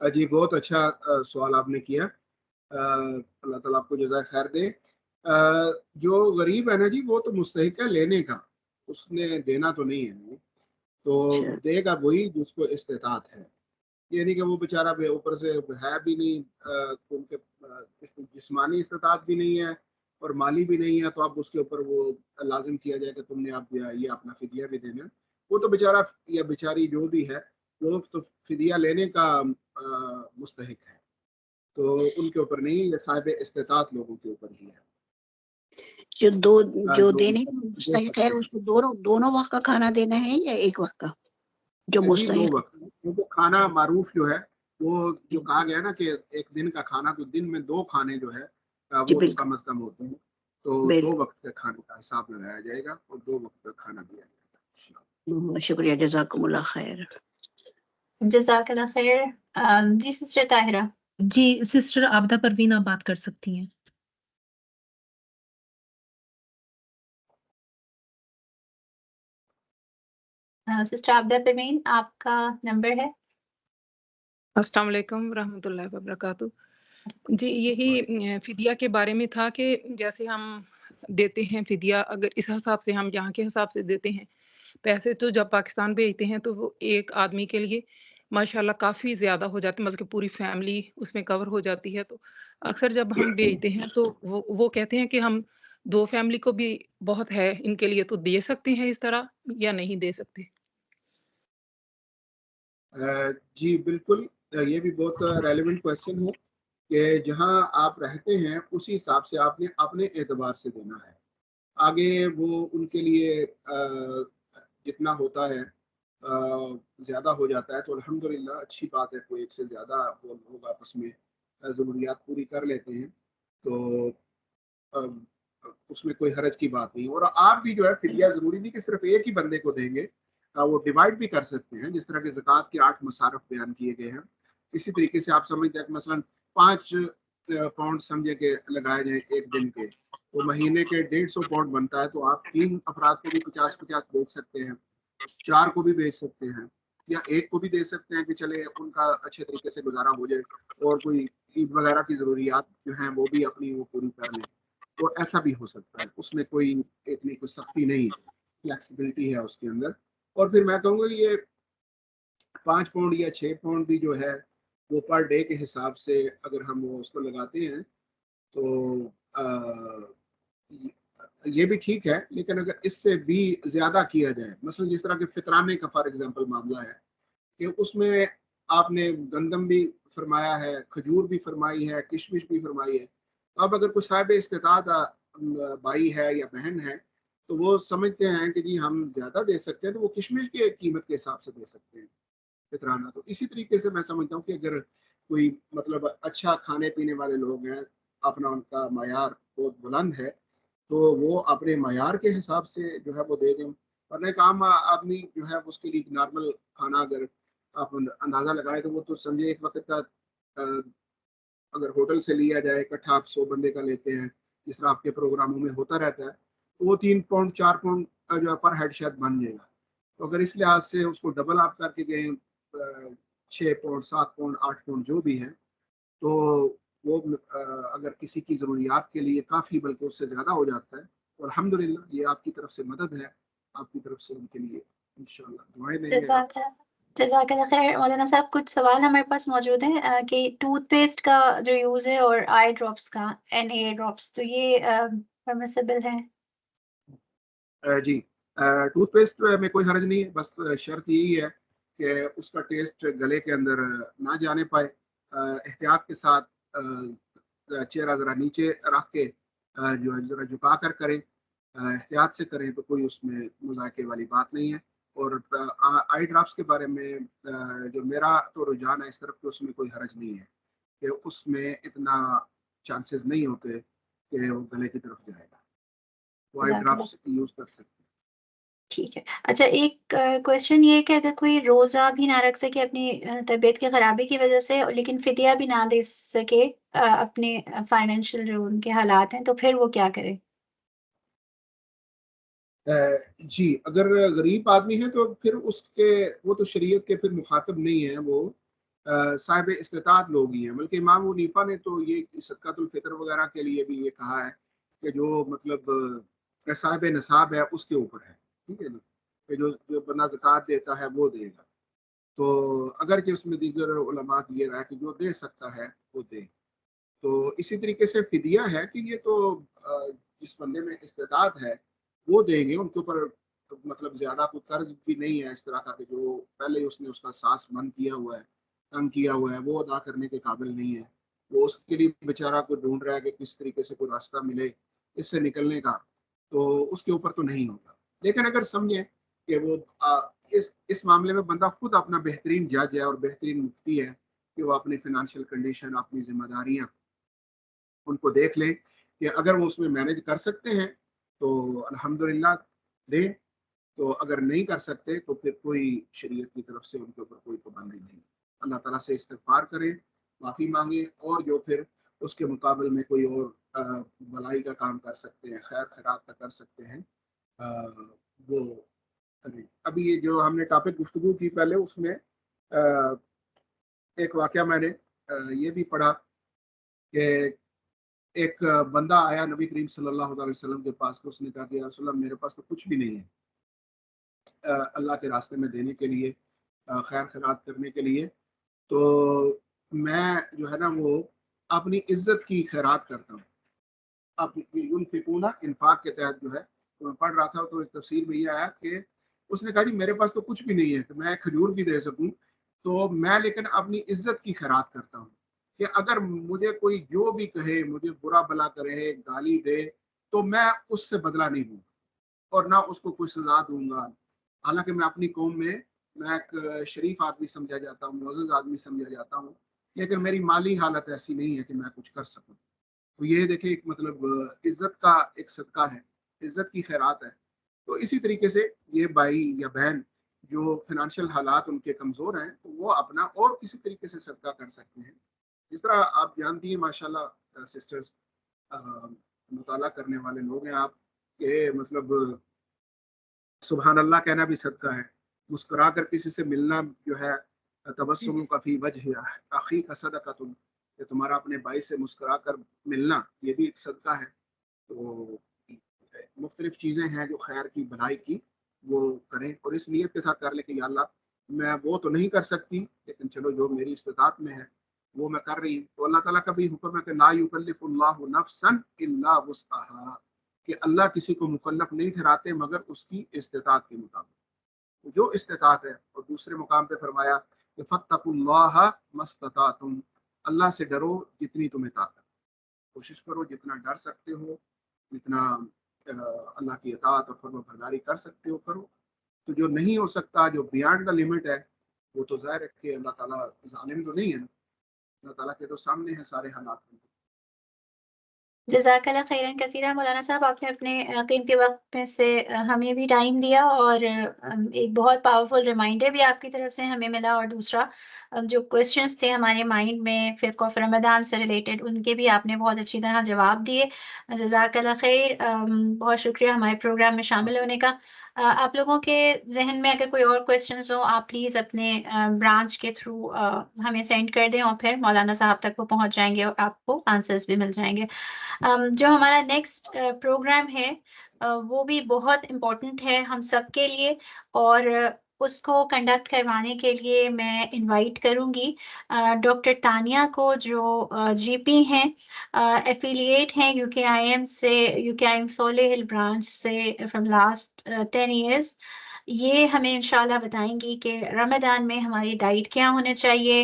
جی بہت اچھا سوال آپ نے کیا، اللہ تعالیٰ آپ کو جزائے خیر دے۔ جو غریب ہے نا جی، وہ تو مستحق ہے لینے کا، اس نے دینا تو نہیں ہے، تو دے گا وہی جس کو استطاعت ہے، یعنی کہ وہ بیچارہ بے اوپر سے ہے بھی نہیں، ان کے جسمانی استطاعت بھی نہیں ہے اور مالی بھی نہیں ہے، تو اب اس کے اوپر وہ لازم کیا جائے کہ تم نے اب یہ اپنا فدیہ بھی دینا، وہ تو بیچارہ یا بیچاری جو بھی ہے وہ تو فدیہ لینے کا مستحق ہے، تو ان کے اوپر نہیں، یہ صاحب استطاعت لوگوں کے اوپر ہی ہے جو دینے کا مستحق ہے اس کو دونوں وقت کا کھانا دینا ہے یا ایک وقت کا جو مستحق؟ دو وقت، کیونکہ کھانا معروف جو ہے وہ جو کہا گیا نا کہ ایک دن کا کھانا، تو دن میں 2 کھانے جو ہے وہ تو کم از کم ہوتے ہیں، تو 2 وقت کے کھانے کا حساب لگایا جائے گا اور 2 وقت کا کھانا دیا جائے گا۔ شکریہ، جزاکم اللہ خیر۔ جزاک اللہ خیر۔ جی سسٹر طاہرہ۔ جی سسٹر عابدہ پروین، آپ بات کر سکتی ہیں۔ سسٹر عابدہ پروین، آپ کا نمبر ہے؟ السلام علیکم ورحمۃ اللہ وبرکاتہ۔ جی یہی فدیہ کے بارے میں تھا کہ جیسے ہم دیتے ہیں فدیہ، اگر اس حساب سے ہم یہاں کے حساب سے دیتے ہیں پیسے، تو جب پاکستان بھیجتے ہیں تو وہ ایک آدمی کے لیے ماشاءاللہ کافی زیادہ ہو جاتے ہیں، بلکہ پوری فیملی اس میں کور ہو جاتی ہے، تو اکثر جب ہم بھیجتے ہیں تو وہ کہتے ہیں کہ ہم 2 فیملی کو بھی بہت ہے ان کے لیے، تو دے سکتے ہیں اس طرح یا نہیں دے سکتے؟ جی بالکل، یہ بھی بہت ریلیونٹ کویسچن ہے کہ جہاں آپ رہتے ہیں اسی حساب سے آپ نے اپنے اعتبار سے دینا ہے، آگے وہ ان کے لیے جتنا ہوتا ہے زیادہ ہو جاتا ہے تو الحمدللہ اچھی بات ہے، کوئی ایک سے زیادہ وہ لوگ آپس میں ضروریات پوری کر لیتے ہیں، تو اس میں کوئی حرج کی بات نہیں، اور آپ بھی جو ہے فدیہ ضروری نہیں کہ صرف ایک ہی بندے کو دیں گے، وہ ڈیوائڈ بھی کر سکتے ہیں، جس طرح کہ زکوٰۃ کے 8 مصارف بیان کیے گئے ہیں، اسی طریقے سے آپ سمجھتے ہیں کہ مثلا 5 پاؤنڈ سمجھے کہ لگائے جائیں ایک دن کے، تو مہینے کے 150 پاؤنڈ بنتا ہے، تو آپ 3 افراد کو بھی 50-50 بیچ سکتے ہیں، 4 کو بھی بیچ سکتے ہیں، یا ایک کو بھی دے سکتے ہیں کہ چلے ان کا اچھے طریقے سے گزارا ہو جائے اور کوئی عید وغیرہ کی ضروریات جو ہیں وہ بھی اپنی وہ پوری کر لیں، تو ایسا بھی ہو سکتا ہے، اس میں کوئی اتنی کوئی سختی نہیں ہے، فلیکسیبلٹی ہے اس کے اندر، اور پھر میں کہوں گا یہ 5 پاؤنڈ یا 6 پاؤنڈ بھی جو ہے وہ پر ڈے کے حساب سے اگر ہم وہ اس کو لگاتے ہیں تو یہ بھی ٹھیک ہے، لیکن اگر اس سے بھی زیادہ کیا جائے، مثلا جس طرح کہ فطرانے کا فار ایگزامپل معاملہ ہے کہ اس میں آپ نے گندم بھی فرمایا ہے، کھجور بھی فرمائی ہے، کشمش بھی فرمائی ہے. اب اگر کوئی صاحب استطاعت بھائی ہے یا بہن ہے تو وہ سمجھتے ہیں کہ جی ہم زیادہ دے سکتے ہیں تو وہ کشمش کی قیمت کے حساب سے دے سکتے ہیں فطرانہ. تو اسی طریقے سے میں سمجھتا ہوں کہ اگر کوئی مطلب اچھا کھانے پینے والے لوگ ہیں، اپنا ان کا معیار بہت بلند ہے، تو وہ اپنے معیار کے حساب سے جو ہے وہ دے دیں. ورنہ ایک عام آدمی جو ہے اس کے لیے نارمل کھانا اگر آپ اندازہ لگائے تو وہ تو سمجھے ایک وقت کا اگر ہوٹل سے لیا جائے اکٹھا آپ 100 بندے کا لیتے ہیں جس طرح آپ کے پروگراموں میں ہوتا رہتا ہے تو وہ 3 پاؤنڈ 4 پاؤنڈ جو پر ہیڈ شاید بن جائے گا. تو اگر اس لحاظ سے اس کو ڈبل آپ کر کے گئے 6 پاؤنڈ 7 پاؤنڈ 8 پاؤنڈ جو بھی ہے تو وہ اگر کسی کی ضروریات کے لیے کافی بلکہ اس سے زیادہ ہو جاتا ہے. اور الحمدللہ یہ آپ کی طرف سے مدد ہے، آپ کی طرف سے ان کے لیے انشاءاللہ دعائیں دیں گے. جزاک اللہ خیر. مولانا صاحب کچھ سوال ہمارے پاس موجود ہیں کہ ٹوتھ پیسٹ کا جو یوز ہے اور آئی ڈراپس کا NA ڈراپس، تو یہ پرمیسیبل ہے؟ جی ٹوتھ پیسٹ میں کوئی حرج نہیں ہے، بس شرط یہی ہے کہ اس کا ٹیسٹ گلے کے اندر نہ جانے پائے. احتیاط کے ساتھ چہرہ ذرا نیچے رکھ کے جو ہے ذرا جھکا کر کریں، احتیاط سے کریں تو کوئی اس میں مذاکرے والی بات نہیں ہے. اور آئی ڈراپس کے بارے میں جو میرا تو رجحان ہے اس طرف کہ اس میں کوئی حرج نہیں ہے، کہ اس میں اتنا چانسز نہیں ہوتے کہ وہ گلے کی طرف جائے گا. وہ آئی ڈراپس یوز کر سکتے ہیں. ٹھیک ہے. اچھا ایک کوشچن یہ ہے کہ اگر کوئی روزہ بھی نہ رکھ سکے اپنی طبیعت کی خرابی کی وجہ سے، لیکن فدیہ بھی نہ دے سکے اپنے فائنینشیل جو ان کے حالات ہیں، تو پھر وہ کیا کرے؟ جی اگر غریب آدمی ہے تو پھر اس کے وہ تو شریعت کے پھر مخاطب نہیں ہیں، وہ صاحب استطاعت لوگ ہی ہیں. بلکہ امام حنیفہ نے تو یہ صدقۃ الفطر وغیرہ کے لیے بھی یہ کہا ہے کہ جو مطلب صاحب نصاب ہے اس کے اوپر ہے، ٹھیک ہے نا، کہ جو بندہ زکوٰۃ دیتا ہے وہ دے گا. تو اگرچہ اس میں دیگر علماء کی یہ رائے کہ جو دے سکتا ہے وہ دے. تو اسی طریقے سے فدیہ ہے کہ یہ تو جس بندے میں استطاعت ہے وہ دیں گے. ان کے اوپر مطلب زیادہ کوئی قرض بھی نہیں ہے اس طرح کا کہ جو پہلے اس نے اس کا سانس بند کیا ہوا ہے، تنگ کیا ہوا ہے، وہ ادا کرنے کے قابل نہیں ہے. وہ اس کے لیے بیچارہ کو ڈھونڈ رہا ہے کہ کس طریقے سے کوئی راستہ ملے اس سے نکلنے کا، تو اس کے اوپر تو نہیں ہوگا. لیکن اگر سمجھیں کہ وہ اس معاملے میں بندہ خود اپنا بہترین جج ہے اور بہترین مفتی ہے کہ وہ اپنی فائنینشیل کنڈیشن، اپنی ذمہ داریاں ان کو دیکھ لیں کہ اگر وہ اس میں مینج کر سکتے ہیں تو الحمدللہ دیں، تو اگر نہیں کر سکتے تو پھر کوئی شریعت کی طرف سے ان کے اوپر کوئی پابندی نہیں. اللہ تعالیٰ سے استغفار کریں، معافی مانگیں، اور جو پھر اس کے مقابل میں کوئی اور بھلائی کا کام کر سکتے ہیں، خیر خیرات کا کر سکتے ہیں، وہ کریں. ابھی یہ جو ہم نے ٹاپک گفتگو کی پہلے، اس میں ایک واقعہ میں نے یہ بھی پڑھا کہ ایک بندہ آیا نبی کریم صلی اللہ علیہ وسلم کے پاس، اس نے کہا کہ یا رسول اللہ میرے پاس تو کچھ بھی نہیں ہے اللہ کے راستے میں دینے کے لیے، خیر خیرات کرنے کے لیے. تو میں جو ہے نا وہ اپنی عزت کی خیرات کرتا ہوں. ينفقون انفاق کے تحت جو ہے میں پڑھ رہا تھا تو ایک تفسیر میں یہ آیا کہ اس نے کہا جی میرے پاس تو کچھ بھی نہیں ہے کہ میں کھجور بھی دے سکوں، تو میں لیکن اپنی عزت کی خیرات کرتا ہوں کہ اگر مجھے کوئی جو بھی کہے، مجھے برا بلا کرے، گالی دے، تو میں اس سے بدلہ نہیں دوں گا اور نہ اس کو کوئی سزا دوں گا. حالانکہ میں اپنی قوم میں ایک شریف آدمی سمجھا جاتا ہوں، معزز آدمی سمجھا جاتا ہوں، لیکن میری مالی حالت ایسی نہیں ہے کہ میں کچھ کر سکوں. تو یہ دیکھیں ایک مطلب عزت کا ایک صدقہ ہے، عزت کی خیرات ہے. تو اسی طریقے سے یہ بھائی یا بہن جو فائنینشیل حالات ان کے کمزور ہیں تو وہ اپنا اور کسی طریقے سے صدقہ کر سکتے ہیں. جس طرح آپ جانتی ہیں ماشاءاللہ سسٹرز، مطالعہ کرنے والے لوگ ہیں آپ، کہ مطلب سبحان اللہ کہنا بھی صدقہ ہے، مسکرا کر کسی سے ملنا جو ہے تبسم کا فی وجہ اخی کا صدقہ، کہ تمہارا اپنے بھائی سے مسکرا کر ملنا یہ بھی ایک صدقہ ہے. تو مختلف چیزیں ہیں جو خیر کی بھلائی کی وہ کریں اور اس نیت کے ساتھ کر لیں کہ یا اللہ میں وہ تو نہیں کر سکتی لیکن چلو جو میری استطاعت میں ہے وہ میں کر رہی ہوں. تو اللہ تعالیٰ کا بھی حکم ہے کہ لا یکلف اللہ نفسا الا وسعها، کہ اللہ کسی کو مکلف نہیں ٹھہراتے مگر اس کی استطاعت کے مطابق جو استطاعت ہے. اور دوسرے مقام پہ فرمایا کہ فاتقوا اللہ ما استطعتم، اللہ سے ڈرو جتنی تمہیں طاقت، کوشش کرو جتنا ڈر سکتے ہو، جتنا اللہ کی اطاعت اور فرما برداری کر سکتے ہو کرو. تو جو نہیں ہو سکتا، جو بیانڈ دا لمٹ ہے، وہ تو ظاہر ہے کہ اللہ تعالیٰ ظالم تو نہیں ہے نا، اللہ تعالیٰ کے تو سامنے ہیں سارے حالات. جزاک اللہ خیرن کثیرہ. مولانا صاحب آپ نے اپنے قیمتی وقت میں سے ہمیں بھی ٹائم دیا اور ایک بہت پاورفل ریمائنڈر بھی آپ کی طرف سے ہمیں ملا، اور دوسرا جو کویسچنس تھے ہمارے مائنڈ میں فقہ آف رمضان سے ریلیٹڈ ان کے بھی آپ نے بہت اچھی طرح جواب دیے. جزاک اللہ خیر. بہت شکریہ ہمارے پروگرام میں شامل ہونے کا. آپ لوگوں کے ذہن میں اگر کوئی اور کویسچنز ہوں آپ پلیز اپنے برانچ کے تھرو ہمیں سینڈ کر دیں اور پھر مولانا صاحب تک وہ پہنچ جائیں گے اور آپ کو آنسرز بھی مل جائیں گے. جو ہمارا نیکسٹ پروگرام ہے وہ بھی بہت امپورٹنٹ ہے ہم سب کے لیے، اور اس کو کنڈکٹ کروانے کے لیے میں انوائٹ کروں گی ڈاکٹر تانیہ کو، جو جی پی ہیں، ایفیلیٹ ہیں یو کے آئی ایم سے، یو کے آئی ایم صالح ہل برانچ سے فرام لاسٹ 10 ایئرس. یہ ہمیں انشاءاللہ بتائیں گی کہ رمضان میں ہماری ڈائٹ کیا ہونے چاہیے،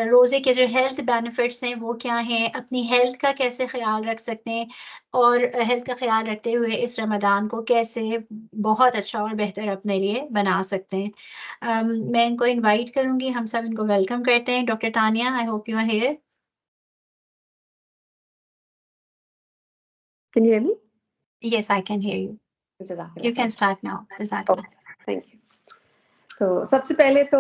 روزے کے جو ہیلتھ بینیفٹس ہیں وہ کیا ہیں، اپنی ہیلتھ کا کیسے خیال رکھ سکتے ہیں، اور ہیلتھ کا خیال رکھتے ہوئے اس رمضان کو کیسے بہت اچھا اور بہتر اپنے لیے بنا سکتے ہیں. میں ان کو انوائٹ کروں گی، ہم سب ان کو ویلکم کرتے ہیں. Doctor Tania, I hope you are here. Can you hear me? Yes, I can hear you. جزاک You Allah can start now. جزاک اللہ. Thank you. تو سب سے پہلے تو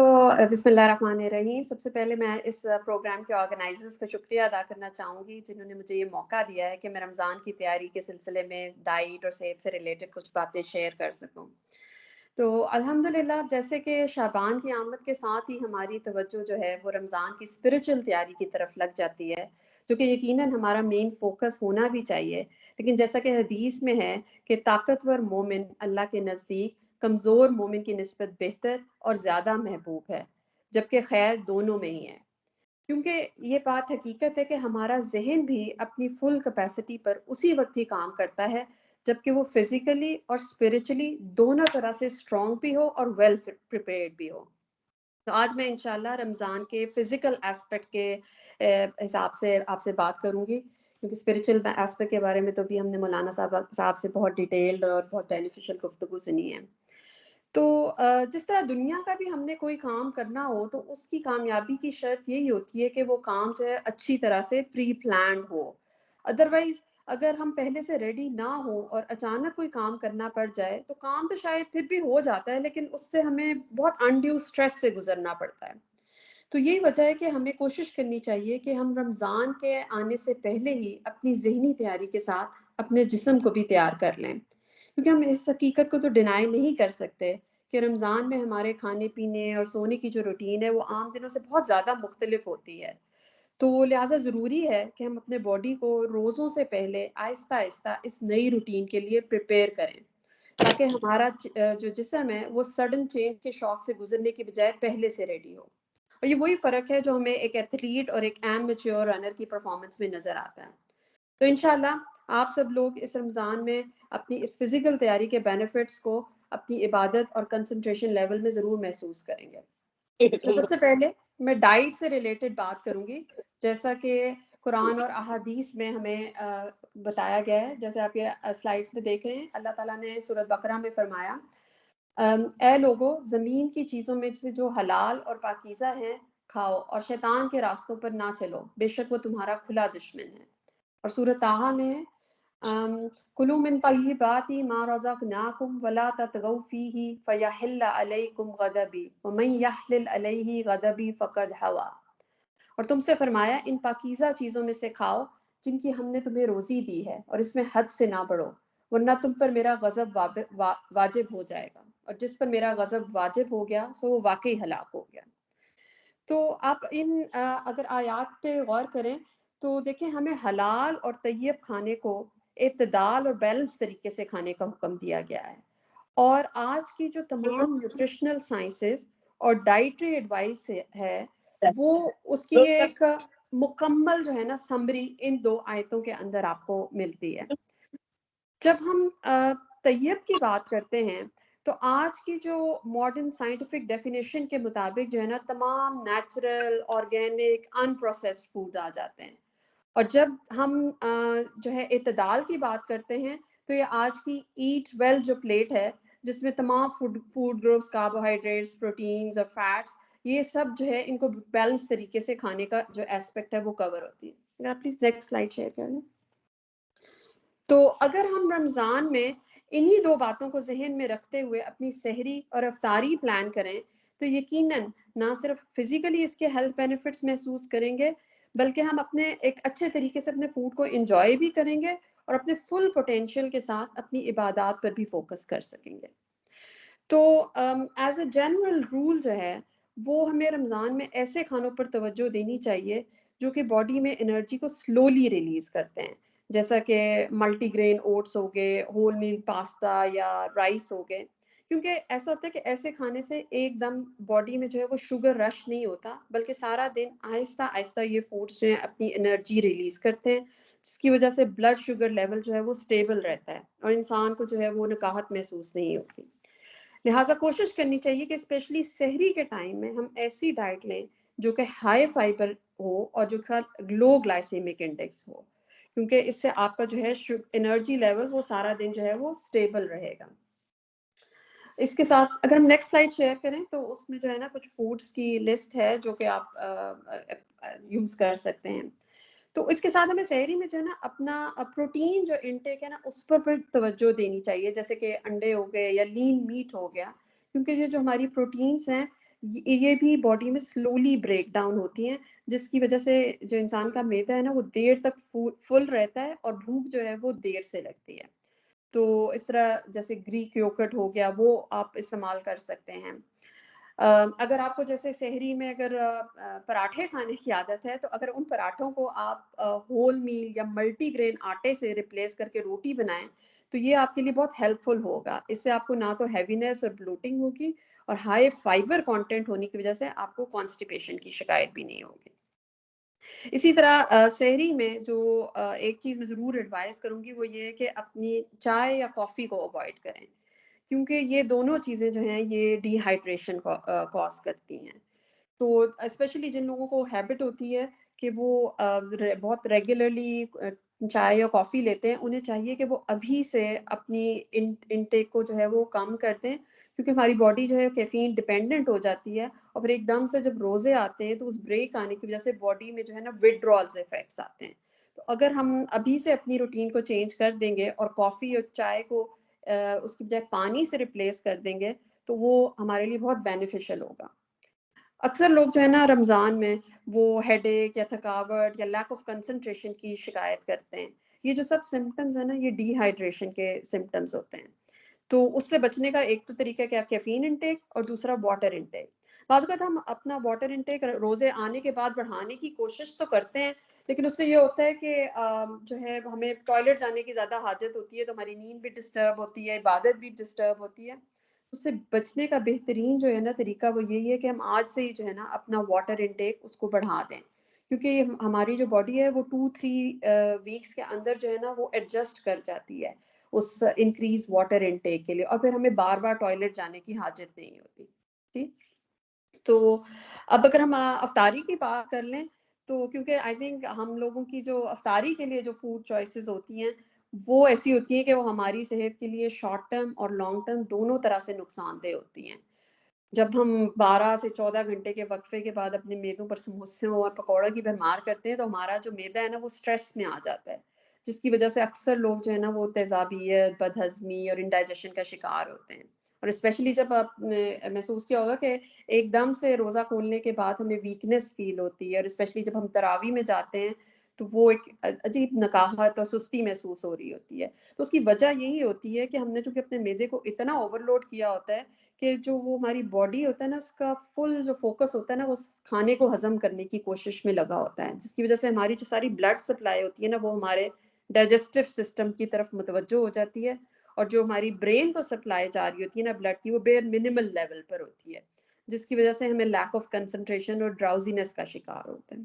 بسم اللہ الرحمن الرحیم. سب سے پہلے میں اس پروگرام کے آرگنائزرز کا شکریہ ادا کرنا چاہوں گی جنہوں نے مجھے یہ موقع دیا ہے کہ میں رمضان کی تیاری کے سلسلے میں ڈائٹ اور صحت سے ریلیٹڈ کچھ باتیں شیئر کر سکوں. تو الحمدللہ جیسے کہ شعبان کی آمد کے ساتھ ہی ہماری توجہ جو ہے وہ رمضان کی اسپریچول تیاری کی طرف لگ جاتی ہے، جو کہ یقیناً ہمارا مین فوکس ہونا بھی چاہیے. لیکن جیسا کہ حدیث میں ہے کہ طاقتور مومن اللہ کے نزدیک کمزور مومن کی نسبت بہتر اور زیادہ محبوب ہے، جبکہ خیر دونوں میں ہی ہے. کیونکہ یہ بات حقیقت ہے کہ ہمارا ذہن بھی اپنی فل کیپیسٹی پر اسی وقت ہی کام کرتا ہے جبکہ وہ فزیکلی اور اسپرچولی دونوں طرح سے اسٹرانگ بھی ہو اور ویل پریپیئرڈ بھی ہو. تو آج میں انشاءاللہ رمضان کے فزیکل ایسپیکٹ کے حساب سے آپ سے بات کروں گی، کیونکہ اسپرچل ایسپیکٹ کے بارے میں تو بھی ہم نے مولانا صاحب سے بہت ڈیٹیلڈ اور بہت بینیفیشل گفتگو سنی ہے. تو جس طرح دنیا کا بھی ہم نے کوئی کام کرنا ہو تو اس کی کامیابی کی شرط یہی ہوتی ہے کہ وہ کام جو ہے اچھی طرح سے پری پلانڈ ہو. ادروائز اگر ہم پہلے سے ریڈی نہ ہو اور اچانک کوئی کام کرنا پڑ جائے تو کام تو شاید پھر بھی ہو جاتا ہے لیکن اس سے ہمیں بہت انڈیو سٹریس سے گزرنا پڑتا ہے. تو یہی وجہ ہے کہ ہمیں کوشش کرنی چاہیے کہ ہم رمضان کے آنے سے پہلے ہی اپنی ذہنی تیاری کے ساتھ اپنے جسم کو بھی تیار کر لیں، کیونکہ ہم اس حقیقت کو تو ڈینائی نہیں کر سکتے کہ رمضان میں ہمارے کھانے پینے اور سونے کی جو روٹین ہے وہ عام دنوں سے بہت زیادہ مختلف ہوتی ہے. تو لہٰذا ضروری ہے کہ ہم اپنے باڈی کو روزوں سے پہلے آہستہ آہستہ اس نئی روٹین کے لیے پریپیئر کریں، تاکہ ہمارا جو جسم ہے وہ سڈن چینج کے شوق سے گزرنے کی بجائے پہلے سے ریڈی ہو. اور یہ وہی فرق ہے جو ہمیں ایک ایتھلیٹ اور ایک میچور رنر کی پرفارمنس میں نظر آتا ہے. تو انشاءاللہ آپ سب لوگ اس رمضان میں اپنی اس فزیکل تیاری کے بینیفٹس کو اپنی عبادت اور کنسنٹریشن لیول میں ضرور محسوس کریں گے. تو سب سے پہلے میں ڈائٹ سے ریلیٹڈ بات کروں گی، جیسا کہ قرآن اور احادیث میں ہمیں بتایا گیا ہے. جیسے آپ یہ سلائڈس میں دیکھ رہے ہیں، اللہ تعالیٰ نے سورۃ بقرہ میں فرمایا اے لوگو زمین کی چیزوں میں سے جو حلال اور پاکیزہ ہیں کھاؤ اور شیطان کے راستوں پر نہ چلو، بے شک وہ تمہارا کھلا دشمن ہے. اور سورۃ طٰہٰ میں ہے کلوا من طیبات ما رزقناکم ولا تطغوا فیہ فیحل علیکم غضبی ومن یحلل علیہ غضبی فقد حویٰ. اور تم سے فرمایا ان پاکیزہ چیزوں میں سے کھاؤ جن کی ہم نے تمہیں روزی دی ہے، اور اس میں حد سے نہ بڑھو ورنہ تم پر میرا غضب واجب ہو جائے گا، اور جس پر میرا غضب واجب ہو گیا سو وہ واقعی ہلاک ہو گیا. تو آپ ان اگر آیات پہ غور کریں تو دیکھیں ہمیں حلال اور طیب کھانے کو اعتدال اور بیلنس طریقے سے کھانے کا حکم دیا گیا ہے. اور آج کی جو تمام نیوٹریشنل سائنسز اور ڈائٹری ایڈوائس ہے وہ اس کی ایک مکمل جو ہے نا سمری ان 2 آیتوں کے اندر آپ کو ملتی ہے. جب ہم طیب کی بات کرتے ہیں تو آج کی جو ماڈرن سائنٹیفک ڈیفینیشن کے مطابق جو ہے نا تمام نیچرل آرگینک ان پروسیسڈ فوڈ آ جاتے ہیں. اور جب ہم جو ہے اعتدال کی بات کرتے ہیں تو یہ آج کی ایٹ ویل جو پلیٹ ہے جس میں تمام فوڈ گروپس کاربوہائیڈریٹس پروٹینز اور فیٹس یہ سب جو ہے ان کو بیلنس طریقے سے کھانے کا جو ایسپیکٹ ہے وہ کور ہوتی ہے. اگر آپ پلیز نیکسٹ سلائڈ شیئر کر لیں. تو اگر ہم رمضان میں انہی 2 باتوں کو ذہن میں رکھتے ہوئے اپنی سحری اور افطاری پلان کریں تو یقیناً نہ صرف فزیکلی اس کے ہیلتھ بینیفٹس محسوس کریں گے بلکہ ہم اپنے ایک اچھے طریقے سے اپنے فوڈ کو انجوائے بھی کریں گے اور اپنے فل پوٹینشیل کے ساتھ اپنی عبادات پر بھی فوکس کر سکیں گے. تو ایز اے جنرل رول جو ہے وہ ہمیں رمضان میں ایسے کھانوں پر توجہ دینی چاہیے جو کہ باڈی میں انرجی کو سلولی ریلیز کرتے ہیں, جیسا کہ ملٹی گرین اوٹس ہو گئے, ہول میل پاستا یا رائس ہو گئے, کیونکہ ایسا ہوتا ہے کہ ایسے کھانے سے ایک دم باڈی میں جو ہے وہ شوگر رش نہیں ہوتا بلکہ سارا دن آہستہ آہستہ یہ فوڈس جو ہیں اپنی انرجی ریلیز کرتے ہیں جس کی وجہ سے بلڈ شوگر لیول جو ہے وہ سٹیبل رہتا ہے اور انسان کو جو ہے وہ نکاہت محسوس نہیں ہوتی. لہٰذا کوشش کرنی چاہیے کہ اسپیشلی سحری کے ٹائم میں ہم ایسی ڈائٹ لیں جو کہ ہائی فائبر ہو اور جو کہ لو گلائسیمک انڈیکس ہو, کیونکہ اس سے آپ کا جو ہے انرجی لیول وہ سارا دن جو ہے وہ سٹیبل رہے گا. اس کے ساتھ اگر ہم نیکسٹ سلائڈ شیئر کریں تو اس میں جو ہے نا کچھ فوڈس کی لسٹ ہے جو کہ آپ یوز کر سکتے ہیں. تو اس کے ساتھ ہمیں سحری میں جو ہے نا اپنا پروٹین جو انٹیک ہے نا اس پر بھی توجہ دینی چاہیے, جیسے کہ انڈے ہو گئے یا لین میٹ ہو گیا, کیونکہ یہ جو ہماری پروٹینس ہیں یہ بھی باڈی میں سلولی بریک ڈاؤن ہوتی ہیں جس کی وجہ سے جو انسان کا معدہ ہے نا وہ دیر تک فل رہتا ہے اور بھوک جو ہے وہ دیر سے لگتی ہے. تو اس طرح جیسے گریک یوگرٹ ہو گیا وہ آپ استعمال کر سکتے ہیں. اگر آپ کو جیسے سحری میں اگر پراٹھے کھانے کی عادت ہے تو اگر ان پراٹھوں کو آپ ہول میل یا ملٹی گرین آٹے سے ریپلیس کر کے روٹی بنائیں تو یہ آپ کے لیے بہت ہیلپ فل ہوگا. اس سے آپ کو نہ تو ہیوینس اور بلوٹنگ ہوگی اور ہائی فائبر کانٹینٹ ہونے کی وجہ سے آپ کو کانسٹیپیشن کی شکایت بھی نہیں ہوگی. اسی طرح سحری میں جو ایک چیز میں ضرور ایڈوائز کروں گی وہ یہ ہے کہ اپنی چائے یا کافی کو اوائڈ کریں, کیونکہ یہ دونوں چیزیں جو ہیں یہ ڈی ہائیڈریشن کاز کرتی ہیں. تو اسپیشلی جن لوگوں کو ہیبٹ ہوتی ہے کہ وہ بہت ریگولرلی چائے یا کافی لیتے ہیں انہیں چاہیے کہ وہ ابھی سے اپنی انٹیک کو جو ہے وہ کم کر دیں, کیونکہ ہماری باڈی جو ہے کیفین ڈپینڈنٹ ہو جاتی ہے اور پھر ایک دم سے جب روزے آتے ہیں تو اس بریک آنے کی وجہ سے باڈی میں جو ہے نا وڈرالز افیکٹس آتے ہیں. تو اگر ہم ابھی سے اپنی روٹین کو چینج کر دیں گے اور کافی اور چائے کو اس کی بجائے پانی سے ریپلیس کر دیں گے تو وہ ہمارے لیے بہت بینیفیشل ہوگا. اکثر لوگ جو ہے نا رمضان میں وہ ہیڈ ایک یا تھکاوٹ یا لیک آف کنسنٹریشن کی شکایت کرتے ہیں. یہ جو سب سمٹمز ہیں نا یہ ڈی ہائیڈریشن کے سمٹمز ہوتے ہیں. تو اس سے بچنے کا ایک تو طریقہ کیا کیفین انٹیک اور دوسرا واٹر انٹیک. بعض اوقات ہم اپنا واٹر انٹیک روزے آنے کے بعد بڑھانے کی کوشش تو کرتے ہیں لیکن اس سے یہ ہوتا ہے کہ جو ہے ہمیں ٹوائلٹ جانے کی زیادہ حاجت ہوتی ہے تو ہماری نیند بھی ڈسٹرب ہوتی ہے, عبادت بھی ڈسٹرب ہوتی ہے. اس سے بچنے کا بہترین جو ہے نا طریقہ وہ یہی ہے کہ ہم آج سے ہی جو ہے نا اپنا واٹر انٹیک اس کو بڑھا دیں, کیونکہ ہماری جو باڈی ہے وہ 2-3 ویکس کے اندر جو ہے نا وہ ایڈجسٹ کر جاتی ہے اس انکریز واٹر انٹیک کے لیے اور پھر ہمیں بار بار ٹوائلٹ جانے کی حاجت نہیں ہوتی. ٹھیک, تو اب اگر ہم افطاری کی بات کر لیں تو کیونکہ آئی تھنک ہم لوگوں کی جو افطاری کے لیے جو فوڈ چوائسیز ہوتی ہیں وہ ایسی ہوتی ہیں کہ وہ ہماری صحت کے لیے شارٹ ٹرم اور لانگ ٹرم دونوں طرح سے نقصان دہ ہوتی ہیں. جب ہم 12 سے 14 گھنٹے کے وقفے کے بعد اپنے میدوں پر سموسوں اور پکوڑوں کی بھرمار کرتے ہیں تو ہمارا جو میدا ہے نا وہ سٹریس میں آ جاتا ہے جس کی وجہ سے اکثر لوگ جو ہے نا وہ تیزابیت, بدہضمی اور انڈائجیشن کا شکار ہوتے ہیں. اور اسپیشلی جب آپ نے محسوس کیا ہوگا کہ ایک دم سے روزہ کھولنے کے بعد ہمیں ویکنس فیل ہوتی ہے اور اسپیشلی جب ہم تراویح میں جاتے ہیں تو وہ ایک عجیب نکاہت اور سستی محسوس ہو رہی ہوتی ہے. تو اس کی وجہ یہی ہوتی ہے کہ ہم نے چونکہ اپنے میدے کو اتنا اوور لوڈ کیا ہوتا ہے کہ جو وہ ہماری باڈی ہوتا ہے نا اس کا فل جو فوکس ہوتا ہے نا وہ کھانے کو ہضم کرنے کی کوشش میں لگا ہوتا ہے, جس کی وجہ سے ہماری جو ساری بلڈ سپلائی ہوتی ہے نا وہ ہمارے ڈائجسٹو سسٹم کی طرف متوجہ ہو جاتی ہے اور جو ہماری برین کو سپلائی جا رہی ہوتی ہے نا بلڈ کی وہ بیر منیمل لیول پر ہوتی ہے، جس کی وجہ سے ہمیں لیک آف کنسنٹریشن اور ڈراؤزینس کا شکار ہوتے ہیں.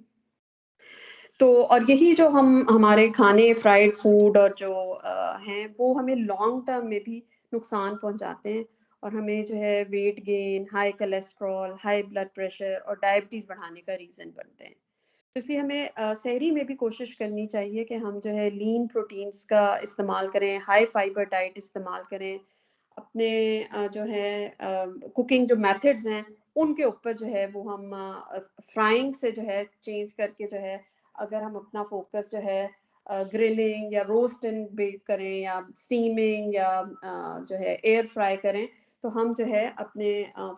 تو اور یہی جو ہمارے کھانے فرائیڈ فوڈ اور جو ہیں وہ ہمیں لانگ ٹرم میں بھی نقصان پہنچاتے ہیں اور ہمیں جو ہے weight gain, high cholesterol, high blood pressure اور ڈائبٹیز بڑھانے کا ریزن بنتے ہیں. اس لیے ہمیں سحری میں بھی کوشش کرنی چاہیے کہ ہم جو ہے لین پروٹینز کا استعمال کریں، ہائی فائبر ڈائٹ استعمال کریں، اپنے جو ہے کوکنگ جو میتھڈز ہیں ان کے اوپر جو ہے وہ ہم فرائنگ سے جو ہے چینج کر کے جو ہے اگر ہم اپنا فوکس جو ہے گرلنگ یا روسٹنگ بیک کریں یا اسٹیمنگ یا جو ہے ایئر فرائی کریں تو ہم جو ہے اپنے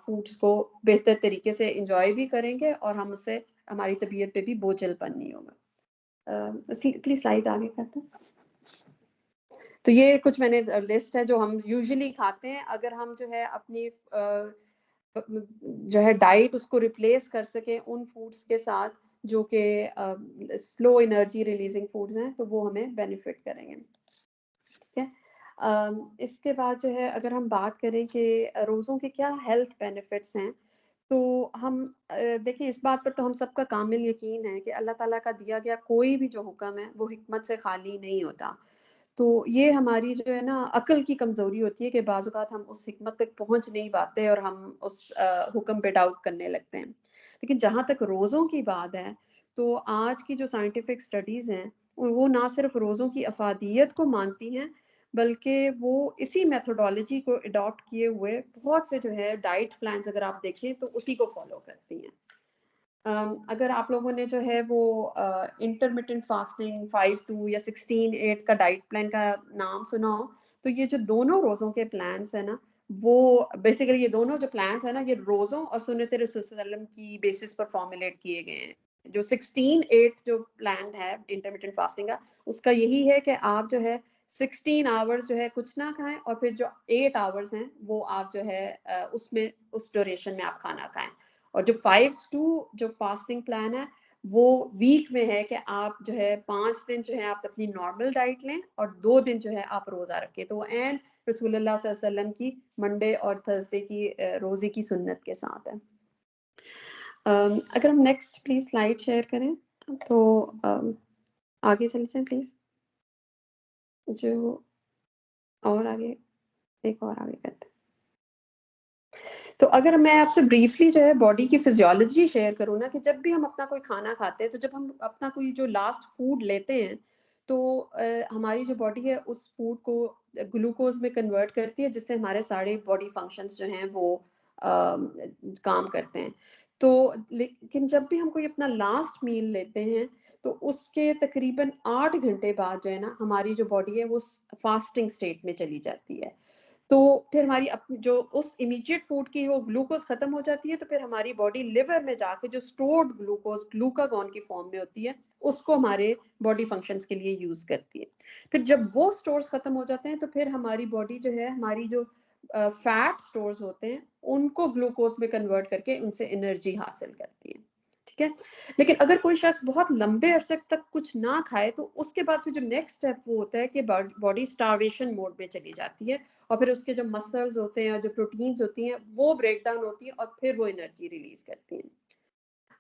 فوڈس کو بہتر طریقے سے انجوائے بھی کریں گے اور ہم اس سے ہماری طبیعت پہ بھی بوجھل پن نہیں ہوگا. پلیز سلائڈ آگے کرتے ہیں. تو یہ کچھ میں نے لسٹ ہے جو ہم یوزلی کھاتے ہیں. اگر ہم جو ہے اپنی جو ہے ڈائٹ اس کو ریپلیس کر سکیں ان فوڈس کے ساتھ جو کہ سلو انرجی ریلیزنگ فوڈز ہیں تو وہ ہمیں بینیفٹ کریں گے. ٹھیک ہے. اس کے بعد جو ہے اگر ہم بات کریں کہ روزوں کے کیا ہیلتھ بینیفٹس ہیں تو ہم دیکھیں اس بات پر تو ہم سب کا کامل یقین ہے کہ اللہ تعالیٰ کا دیا گیا کوئی بھی جو حکم ہے وہ حکمت سے خالی نہیں ہوتا. تو یہ ہماری جو ہے نا عقل کی کمزوری ہوتی ہے کہ بعض اوقات ہم اس حکمت تک پہنچ نہیں پاتے اور ہم اس حکم پہ ڈاؤٹ کرنے لگتے ہیں. لیکن جہاں تک روزوں کی بات ہے تو آج کی جو سائنٹیفک سٹڈیز ہیں وہ نہ صرف روزوں کی افادیت کو مانتی ہیں بلکہ وہ اسی میتھڈالوجی کو اڈاپٹ کیے ہوئے بہت سے جو ہے ڈائٹ پلانز اگر آپ دیکھیں تو اسی کو فالو کرتی ہیں. اگر آپ لوگوں نے جو ہے وہ انٹرمیٹنٹ فاسٹنگ 5-2 یا 16-8 کا ڈائٹ پلان کا نام سنا ہو تو یہ جو دونوں روزوں کے پلانس ہیں نا وہ بیسیکلی یہ دونوں جو پلانس ہیں نا یہ روزوں اور سنت رسول صلی اللہ علیہ وسلم کی بیسس پر فارمولیٹ کیے گئے ہیں. جو 16-8 جو پلان ہے انٹرمیٹنٹ فاسٹنگ کا اس کا یہی ہے کہ آپ جو ہے 16 آورز جو ہے کچھ نہ کھائیں اور پھر جو 8 آورز ہیں وہ آپ جو ہے اس میں اس ڈیوریشن میں آپ کھانا کھائیں. اور جو 5-2 جو فاسٹنگ پلان ہے وہ ویک میں ہے کہ آپ جو ہے 5 دن جو ہے آپ اپنی نارمل ڈائٹ لیں اور 2 دن جو ہے آپ روزہ رکھیں. تو وہ عین رسول اللہ صلی اللہ علیہ وسلم کی منڈے اور تھرسڈے کی روزے کی سنت کے ساتھ ہے. اگر ہم نیکسٹ پلیز سلائڈ شیئر کریں تو آگے چلتے ہیں پلیز. جو اور آگے ایک اور آگے کرتے ہیں. تو اگر میں آپ سے بریفلی جو ہے باڈی کی فزیولوجی شیئر کروں نا کہ جب بھی ہم اپنا کوئی کھانا کھاتے ہیں تو جب ہم اپنا کوئی جو لاسٹ فوڈ لیتے ہیں تو ہماری جو باڈی ہے اس فوڈ کو گلوکوز میں کنورٹ کرتی ہے جس سے ہمارے سارے باڈی فنکشنز جو ہیں وہ کام کرتے ہیں. تو لیکن جب بھی ہم کوئی اپنا لاسٹ میل لیتے ہیں تو اس کے تقریباً 8 گھنٹے بعد جو ہے نا ہماری جو باڈی ہے وہ فاسٹنگ سٹیٹ میں چلی جاتی ہے. تو پھر ہماری جو اس امیڈیٹ فوڈ کی وہ گلوکوز ختم ہو جاتی ہے تو پھر ہماری باڈی لیور میں جا کے جو اسٹورڈ گلوکوز گلوکاگون کی فارم میں ہوتی ہے اس کو ہمارے باڈی فنکشنز کے لیے یوز کرتی ہے. پھر جب وہ اسٹورز ختم ہو جاتے ہیں تو پھر ہماری باڈی جو ہے ہماری جو فیٹ اسٹورز ہوتے ہیں ان کو گلوکوز میں کنورٹ کر کے ان سے انرجی حاصل کرتی ہے. ٹھیک ہے. لیکن اگر کوئی شخص بہت لمبے عرصے تک کچھ نہ کھائے تو اس کے بعد پھر جو نیکسٹ اسٹیپ وہ ہوتا ہے کہ باڈی اسٹارویشن موڈ میں چلی جاتی ہے اور پھر اس کے جو مسلز ہوتے ہیں اور جو پروٹینز ہوتی ہیں وہ بریک ڈاؤن ہوتی ہیں اور پھر وہ انرجی ریلیز کرتی ہیں.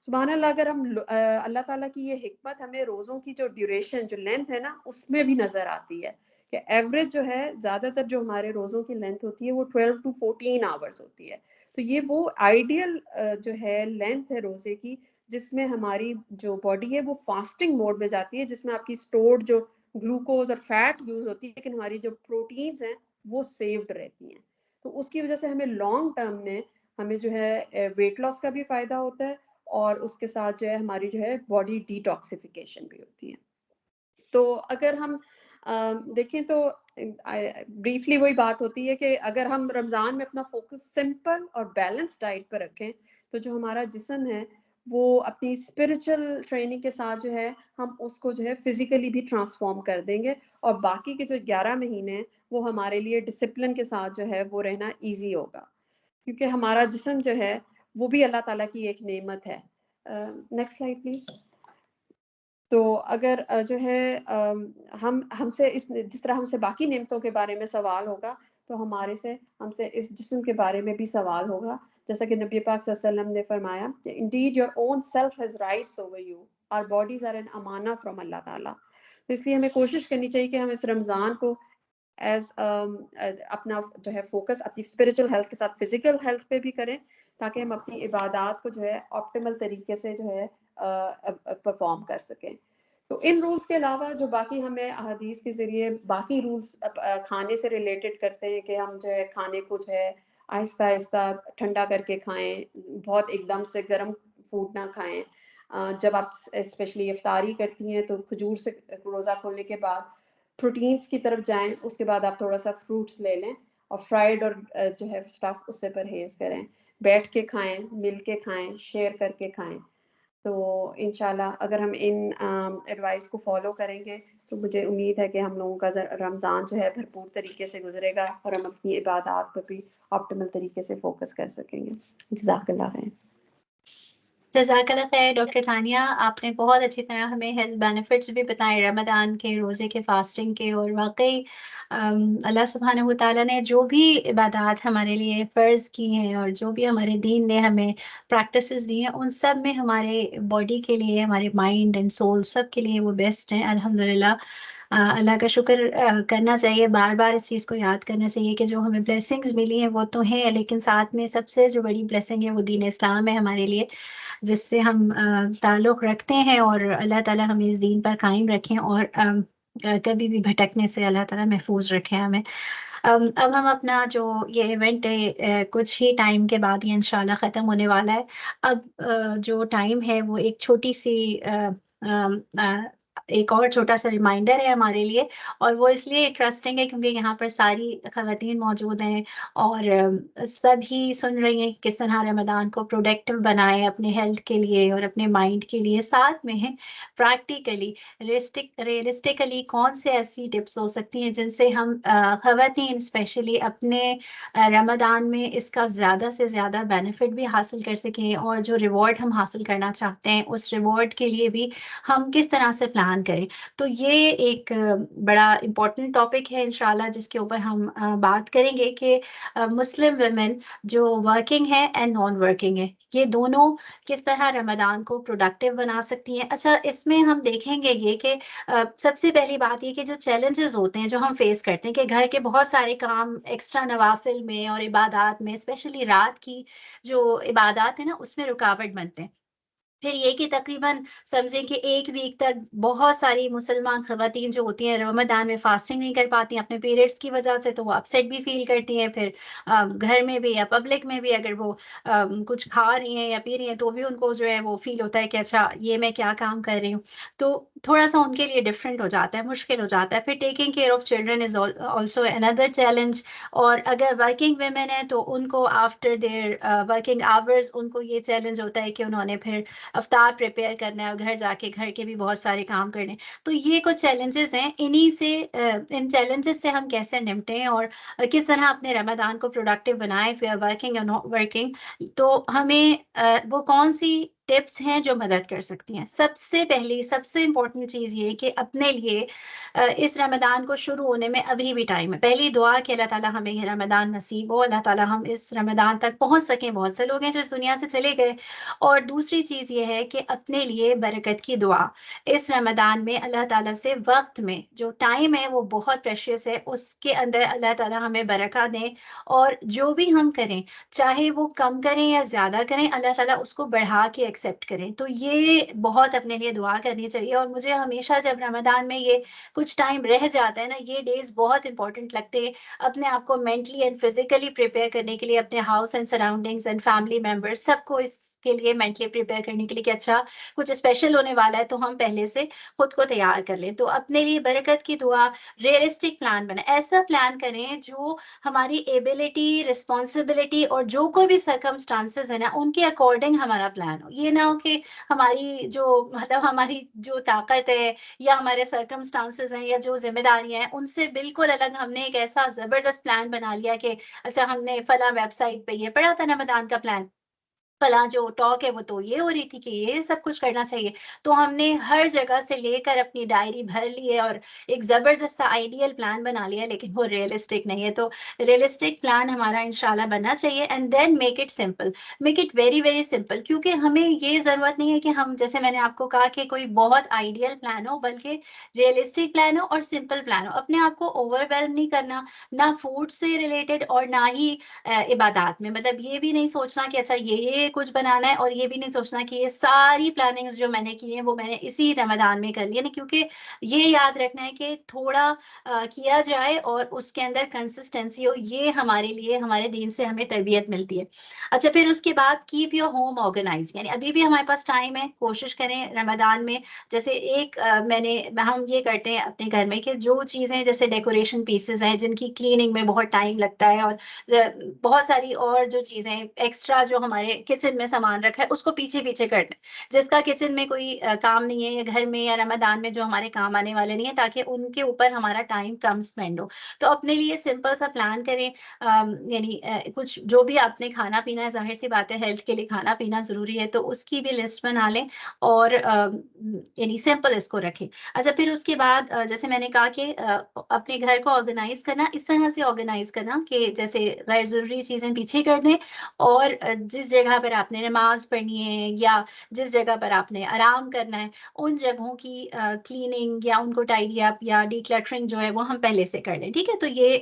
سبحان اللہ. اگر ہم اللہ تعالیٰ کی یہ حکمت ہمیں روزوں کی جو ڈیوریشن جو لینتھ ہے نا اس میں بھی نظر آتی ہے کہ ایوریج جو ہے زیادہ تر جو ہمارے روزوں کی لینتھ ہوتی ہے وہ 12-14 آورز ہوتی ہے. تو یہ وہ آئیڈیل جو ہے لینتھ ہے روزے کی جس میں ہماری جو باڈی ہے وہ فاسٹنگ موڈ میں جاتی ہے جس میں آپ کی اسٹورڈ جو گلوکوز اور فیٹ یوز ہوتی ہے لیکن ہماری جو پروٹینز ہیں وہ سیوڈ رہتی ہیں. تو اس کی وجہ سے ہمیں لانگ ٹرم میں ہمیں جو ہے ویٹ لاس کا بھی فائدہ ہوتا ہے اور اس کے ساتھ جو ہے ہماری جو ہے باڈی ڈیٹاکسیفیکیشن بھی ہوتی ہے. تو اگر ہم دیکھیں تو بریفلی وہی بات ہوتی ہے کہ اگر ہم رمضان میں اپنا فوکس سمپل اور بیلنس ڈائٹ پر رکھیں تو جو ہمارا جسم ہے وہ اپنی اسپرچل ٹریننگ کے ساتھ جو ہے ہم اس کو جو ہے فزیکلی بھی ٹرانسفارم کر دیں گے اور باقی کے جو 11 مہینے ہیں وہ ہمارے لیے ڈسپلن کے ساتھ جو ہے وہ رہنا ایزی ہوگا کیونکہ ہمارا جسم جو ہے وہ بھی اللہ تعالیٰ کی ایک نعمت ہے. Next slide please. تو اگر جو ہے ہم سے جس طرح ہم سے باقی نعمتوں کے بارے میں سوال ہوگا تو ہم سے اس جسم کے بارے میں بھی سوال ہوگا، جیسا کہ نبی پاک صلی اللہ علیہ وسلم نے فرمایا کہ indeed your own self has rights over you, our bodies are an amana from اللہ تعالیٰ. تو اس لیے ہمیں کوشش کرنی چاہیے کہ ہم اس رمضان کو ایز اپنا جو ہے فوکس اپنی اسپرچل ہیلتھ کے ساتھ فزیکل ہیلتھ پہ بھی کریں، تاکہ ہم اپنی عبادات کو جو ہے آپٹیمل طریقے سے جو ہے پرفارم کر سکیں. تو ان رولز کے علاوہ جو باقی ہمیں احادیث کے ذریعے باقی رولز کھانے سے ریلیٹڈ کرتے ہیں کہ ہم جو ہے کھانے کو جو ہے آہستہ آہستہ ٹھنڈا کر کے کھائیں، بہت ایک دم سے گرم فوڈ نہ کھائیں. جب آپ اسپیشلی افطاری کرتی ہیں تو کھجور سے روزہ کھولنے کے بعد پروٹینز کی طرف جائیں، اس کے بعد آپ تھوڑا سا فروٹس لے لیں اور فرائیڈ اور جو ہے اسٹف اس سے پرہیز کریں. بیٹھ کے کھائیں، مل کے کھائیں، شیئر کر کے کھائیں. تو انشاءاللہ اگر ہم ان ایڈوائس کو فالو کریں گے تو مجھے امید ہے کہ ہم لوگوں کا رمضان جو ہے بھرپور طریقے سے گزرے گا اور ہم اپنی عبادات پر بھی آپٹیمل طریقے سے فوکس کر سکیں گے. جزاک اللہ خیر. جزاک اللہ خیر ڈاکٹر ثانیہ، آپ نے بہت اچھی طرح ہمیں ہیلتھ بینیفٹس بھی بتائے رمضان کے، روزے کے، فاسٹنگ کے. اور واقعی اللہ سبحانہ و تعالیٰ نے جو بھی عبادات ہمارے لیے فرض کی ہیں اور جو بھی ہمارے دین نے ہمیں پریکٹسز دی ہیں، ان سب میں ہمارے باڈی کے لیے، ہمارے مائنڈ اینڈ سول سب کے لیے وہ بیسٹ ہیں. الحمدللہ اللہ کا شکر کرنا چاہیے، بار بار اس چیز کو یاد کرنا چاہیے کہ جو ہمیں بلیسنگز ملی ہیں وہ تو ہیں، لیکن ساتھ میں سب سے جو بڑی بلیسنگ ہے وہ دین اسلام ہے ہمارے لیے، جس سے ہم تعلق رکھتے ہیں. اور اللہ تعالیٰ ہمیں اس دین پر قائم رکھیں اور کبھی بھی بھٹکنے سے اللہ تعالیٰ محفوظ رکھیں ہمیں. اب ہم اپنا جو یہ ایونٹ ہے کچھ ہی ٹائم کے بعد یہ انشاءاللہ ختم ہونے والا ہے. اب جو ٹائم ہے وہ ایک چھوٹی سی ایک اور چھوٹا سا ریمائنڈر ہے ہمارے لیے، اور وہ اس لیے انٹرسٹنگ ہے کیونکہ یہاں پر ساری خواتین موجود ہیں اور سب ہی سن رہی ہیں کہ کس طرح رمضان کو پروڈکٹیو بنائیں اپنے ہیلتھ کے لیے اور اپنے مائنڈ کے لیے. ساتھ میں پریکٹیکلی ریئلسٹکلی کون سے ایسی ٹپس ہو سکتی ہیں جن سے ہم خواتین اسپیشلی اپنے رمضان میں اس کا زیادہ سے زیادہ بینیفٹ بھی حاصل کر سکیں، اور جو ریوارڈ ہم حاصل کرنا چاہتے ہیں اس ریوارڈ کے لیے بھی ہم کس طرح سے پلان کریں. تو یہ ایک بڑا امپورٹنٹ ٹاپک ہے انشاءاللہ، جس کے اوپر ہم بات کریں گے کہ مسلم ویمن جو ورکنگ ہے اینڈ نان ورکنگ ہے، یہ دونوں کس طرح رمضان کو پروڈکٹیو بنا سکتی ہیں. اچھا، اس میں ہم دیکھیں گے یہ کہ سب سے پہلی بات یہ کہ جو چیلنجز ہوتے ہیں جو ہم فیس کرتے ہیں کہ گھر کے بہت سارے کام ایکسٹرا نوافل میں اور عبادات میں، اسپیشلی رات کی جو عبادات ہیں نا، اس میں رکاوٹ بنتے ہیں. پھر یہ کہ تقریباً سمجھیں کہ ایک ویک تک بہت ساری مسلمان خواتین جو ہوتی ہیں رمضان میں فاسٹنگ نہیں کر پاتی ہیں اپنے پیریڈس کی وجہ سے، تو وہ اپسیٹ بھی فیل کرتی ہیں. پھر گھر میں بھی یا پبلک میں بھی اگر وہ کچھ کھا رہی ہیں یا پی رہی ہیں تو بھی ان کو جو ہے وہ فیل ہوتا ہے کہ اچھا یہ میں کیا کام کر رہی ہوں. تو تھوڑا سا ان کے لیے ڈفرینٹ ہو جاتا ہے، مشکل ہو جاتا ہے. پھر taking care of children is also another challenge. اور اگر ورکنگ ویمن ہیں تو ان کو آفٹر دیئر ورکنگ آورز ان کو یہ چیلنج ہوتا ہے کہ انہوں نے پھر افطار پریپیئر کرنا ہے اور گھر جا کے گھر کے بھی بہت سارے کام کرنے. تو یہ کچھ چیلنجز ہیں، ان چیلنجز سے ہم کیسے نمٹیں اور کس طرح اپنے رمضان کو پروڈکٹیو بنائیں ورکنگ اور ناٹ ورکنگ. تو ہمیں وہ کون سی ٹپس ہیں جو مدد کر سکتی ہیں. سب سے پہلی سب سے امپورٹنٹ چیز یہ کہ اپنے لیے اس رمضان کو شروع ہونے میں ابھی بھی ٹائم ہے. پہلی دعا کہ اللہ تعالیٰ ہمیں یہ رمضان نصیب ہو، اللہ تعالیٰ ہم اس رمضان تک پہنچ سکیں. بہت سے لوگ ہیں جو اس دنیا سے چلے گئے. اور دوسری چیز یہ ہے کہ اپنے لیے برکت کی دعا. اس رمضان میں اللہ تعالیٰ سے وقت میں جو ٹائم ہے وہ بہت پریشیس ہے، اس کے اندر اللہ تعالیٰ ہمیں برکت دیں، اور جو بھی ہم کریں چاہے وہ کم کریں یا زیادہ کریں، اللہ تعالیٰ اس کو بڑھا کے ایکسیپٹ کریں. تو یہ بہت اپنے لیے دعا کرنی چاہیے. اور مجھے ہمیشہ جب رمضان میں یہ کچھ ٹائم رہ جاتا ہے نا، یہ ڈیز بہت امپورٹنٹ لگتے ہیں اپنے آپ کو مینٹلی اینڈ فزیکلی پریپیئر کرنے کے لیے، اپنے house and surroundings and family members سب کو اس کے لیے مینٹلی پریپیئر کرنے کے لیے کہ اچھا کچھ اسپیشل ہونے والا ہے تو ہم پہلے سے خود کو تیار کر لیں. تو اپنے لیے برکت کی دعا، ریئلسٹک پلان بنائیں. ایسا پلان کریں جو ہماری ایبلٹی، رسپانسبلٹی اور جو کوئی بھی سرکمسٹانسز ہیں نا ان کے اکارڈنگ ہمارا پلان ہو. یہ نہ ہو کہ ہماری جو طاقت ہے یا ہمارے سرکمسٹانسز ہیں یا جو ذمہ داریاں ہیں ان سے بالکل الگ ہم نے ایک ایسا زبردست پلان بنا لیا کہ اچھا ہم نے فلاں ویب سائٹ پہ یہ پڑھا تھا رمضان کا پلان، فلاں جو ٹاک ہے وہ تو یہ ہو رہی تھی کہ یہ سب کچھ کرنا چاہیے. تو ہم نے ہر جگہ سے لے کر اپنی ڈائری بھر لی ہے اور ایک زبردست آئیڈیل پلان بنا لیا, لیکن وہ ریئلسٹک نہیں ہے. تو ریئلسٹک پلان ہمارا انشاءاللہ بننا چاہیے, and then make it simple, make it very very simple. کیونکہ ہمیں یہ ضرورت نہیں ہے کہ ہم, جیسے میں نے آپ کو کہا, کہ کوئی بہت آئیڈیل پلان ہو, بلکہ ریئلسٹک پلان ہو اور سمپل پلان ہو. اپنے آپ کو اوور ویلم نہیں کرنا, نہ فوڈ سے ریلیٹڈ اور نہ ہی عبادات میں. مطلب یہ بھی نہیں سوچنا کہ اچھا یہ کچھ بنانا ہے, اور یہ بھی نہیں سوچنا کہ یہ ساری پلاننگز جو میں نے کی ہیں وہ میں نے اسی رمضان میں کر لی ہے. کیونکہ یہ یاد رکھنا ہے کہ تھوڑا کیا جائے اور اس کے اندر کنسسٹنسی ہو, یہ ہمارے لیے, ہمارے دین سے ہمیں تربیت ملتی ہے. اچھا, پھر اس کے بعد کیپ یور ہوم آرگنائز, یعنی ابھی بھی ہمارے پاس ٹائم ہے, کوشش کریں رمضان میں. جیسے ایک ہم یہ کرتے ہیں اپنے گھر میں کہ جو چیزیں جیسے ڈیکوریشن پیسز ہیں جن کی کلیننگ میں بہت ٹائم لگتا ہے, اور بہت ساری اور جو چیزیں ایکسٹرا جو ہمارے کچن میں سامان رکھا ہے اس کو پیچھے پیچھے کر دیں, جس کا کچن میں کوئی کام نہیں ہے, یا گھر میں یا رمضان میں جو ہمارے کام آنے والے نہیں ہیں, تاکہ ان کے اوپر ہمارا ٹائم کم اسپینڈ ہو. تو اپنے لیے سمپل سا پلان کریں, یعنی کچھ جو بھی آپ نے کھانا پینا ہے, ظاہر سی بات ہے ہیلتھ کے لیے کھانا پینا ضروری ہے, تو اس کی بھی لسٹ بنا لیں اور یعنی سمپل اس کو رکھیں. اچھا, پھر اس کے بعد جیسے میں نے کہا کہ اپنے گھر کو آرگنائز کرنا, اس طرح سے آرگنائز کرنا کہ جیسے غیر ضروری چیزیں پیچھے کر دیں, اور جس جگہ پر آپ نے نماز پڑھنی ہے یا جس جگہ پر آپ نے آرام کرنا ہے, ان جگہوں کی کلیننگ یا ان کو ٹائڈی اپ یا ڈی کلٹرنگ جو ہے وہ ہم پہلے سے کر لیں. ٹھیک ہے, تو یہ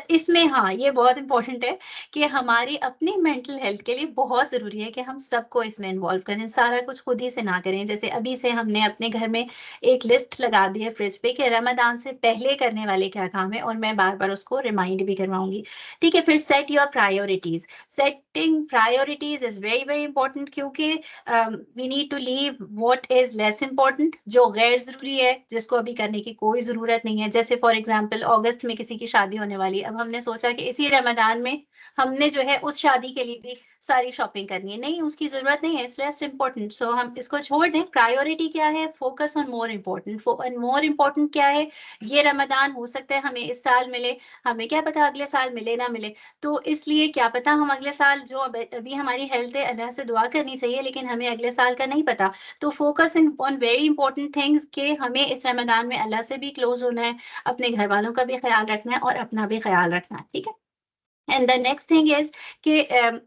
اس میں ہاں یہ بہت امپورٹنٹ ہے کہ ہماری اپنی مینٹل ہیلتھ کے لیے بہت ضروری ہے کہ ہم سب کو اس میں انوالو کریں, سارا کچھ خود ہی سے نہ کریں. جیسے ابھی سے ہم نے اپنے گھر میں ایک لسٹ لگا دی ہے فریج پہ کہ رمضان سے پہلے کرنے والے کیا کام ہے, اور میں بار بار اس کو ریمائنڈ بھی کرواؤں گی. ٹھیک ہے, پھر set your priorities. Setting priorities is very very important, کیونکہ we need to leave what is less important, جو غیر ضروری ہے, جس کو ابھی کرنے کی کوئی ضرورت نہیں ہے. جیسے فار ایگزامپل اگست میں کسی کی شادی ہونے والی ہے, اب ہم نے سوچا کہ اسی رمضان میں ہم نے جو ہے اس شادی کے لیے بھی ساری شاپنگ کرنی ہے. نہیں, اس کی ضرورت نہیں ہے, اس لیس امپورٹنٹ, سو ہم اس کو چھوڑ دیں. پرائیورٹی کیا ہے, focus on more important. More important کیا ہے, یہ رمضان ہو سکتا ہے ہمیں اس سال ملے, ہمیں کیا پتا اگلے سال ملے نہ ملے, تو اس لیے کیا پتا ہم اگلے سال, جو ابھی ہماری ہیلتھ ہے اللہ سے دعا کرنی چاہیے, لیکن ہمیں اگلے سال کا نہیں پتا. تو focus on very important things, کہ ہمیں اس رمضان میں اللہ سے بھی کلوز ہونا ہے, اپنے گھر والوں کا بھی خیال رکھنا ہے اور اپنا بھی خیال رکھنا ہے. ٹھیک ہے, and the next thing is کہ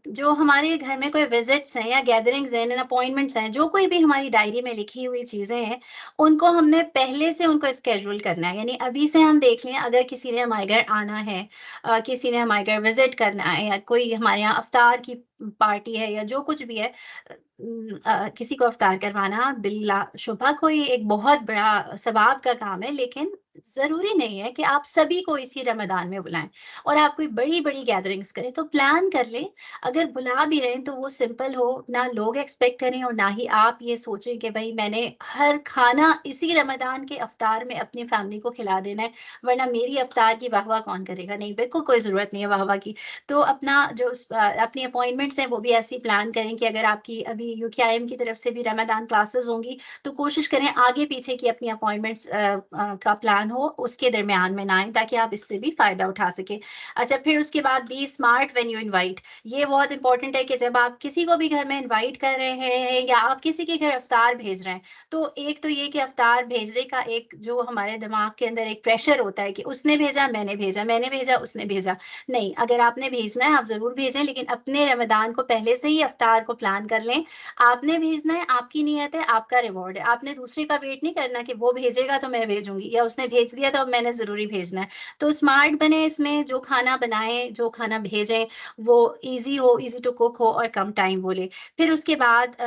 جو ہمارے گھر میں کوئی وزٹس ہیں یا گیدرنگز ہیں, اپوائنٹمنٹس ہیں, جو کوئی بھی ہماری ڈائری میں لکھی ہوئی چیزیں ہیں, ان کو ہم نے پہلے سے ان کو اسکیڈول کرنا ہے. یعنی ابھی سے ہم دیکھ لیں, اگر کسی نے ہمارے گھر آنا ہے, کسی نے ہمارے گھر وزٹ کرنا ہے, یا کوئی ہمارے یہاں افطار کی پارٹی ہے, یا جو کچھ بھی ہے, کسی کو افطار کروانا بلا شبہ کوئی ایک بہت بڑا ثواب کا کام ہے, لیکن ضروری نہیں ہے کہ آپ سبھی کو اسی رمضان میں بلائیں اور آپ کوئی بڑی بڑی گیدرنگز کریں. تو پلان کر لیں, اگر بلا بھی رہے ہیں تو وہ سمپل ہو, نہ لوگ ایکسپیکٹ کریں اور نہ ہی آپ یہ سوچیں کہ بھائی میں نے ہر کھانا اسی رمضان کے افطار میں اپنی فیملی کو کھلا دینا ہے, ورنہ میری افطار کی واہ واہ کون کرے گا. نہیں, بالکل کوئی ضرورت نہیں ہے واہ واہ کی. تو اپنا جو اپنی اپوائنٹمنٹس ہیں وہ بھی ایسی پلان کریں کہ اگر آپ کی ابھی UKIM کی طرف سے بھی رمضان کلاسز ہوں گی, تو کوشش کریں آگے پیچھے کی اپنی اپوائنٹمنٹس کا پلان ہو, اس کے درمیان میں نہ آئیں, تاکہ آپ اس سے بھی فائدہ اٹھا سکیں. اچھا, پھر اس کے بعد be smart when you invite. یہ بہت امپورٹنٹ ہے کہ جب آپ کسی کو بھی گھر میں انوائٹ کر رہے ہیں یا آپ کسی کے گھر افطار بھیج رہے ہیں, تو ایک تو یہ کہ افطار بھیجنے کا ایک جو ہمارے دماغ کے اندر ایک پریشر ہوتا ہے کہ اس نے بھیجا, میں نے بھیجا, میں نے بھیجا, اس نے بھیجا. نہیں, اگر آپ نے بھیجنا ہے آپ ضرور بھیجیں, لیکن اپنے رمضان کو پہلے سے ہی افطار کو پلان کر لیں. آپ نے بھیجنا ہے, آپ کی نیت ہے, آپ کا ریوارڈ ہے. آپ نے دوسرے کا ویٹ نہیں کرنا کہ وہ بھیجے گا تو میں بھیجوں گی, یا اس نے بھیج دیا تو اب میں نے ضروری بھیجنا ہے. تو اسمارٹ بنے اس میں, جو کھانا بنائیں, جو کھانا بھیجیں وہ ایزی ہو, ایزی ٹو کوک ہو اور کم ٹائم بولے. پھر اس کے بعد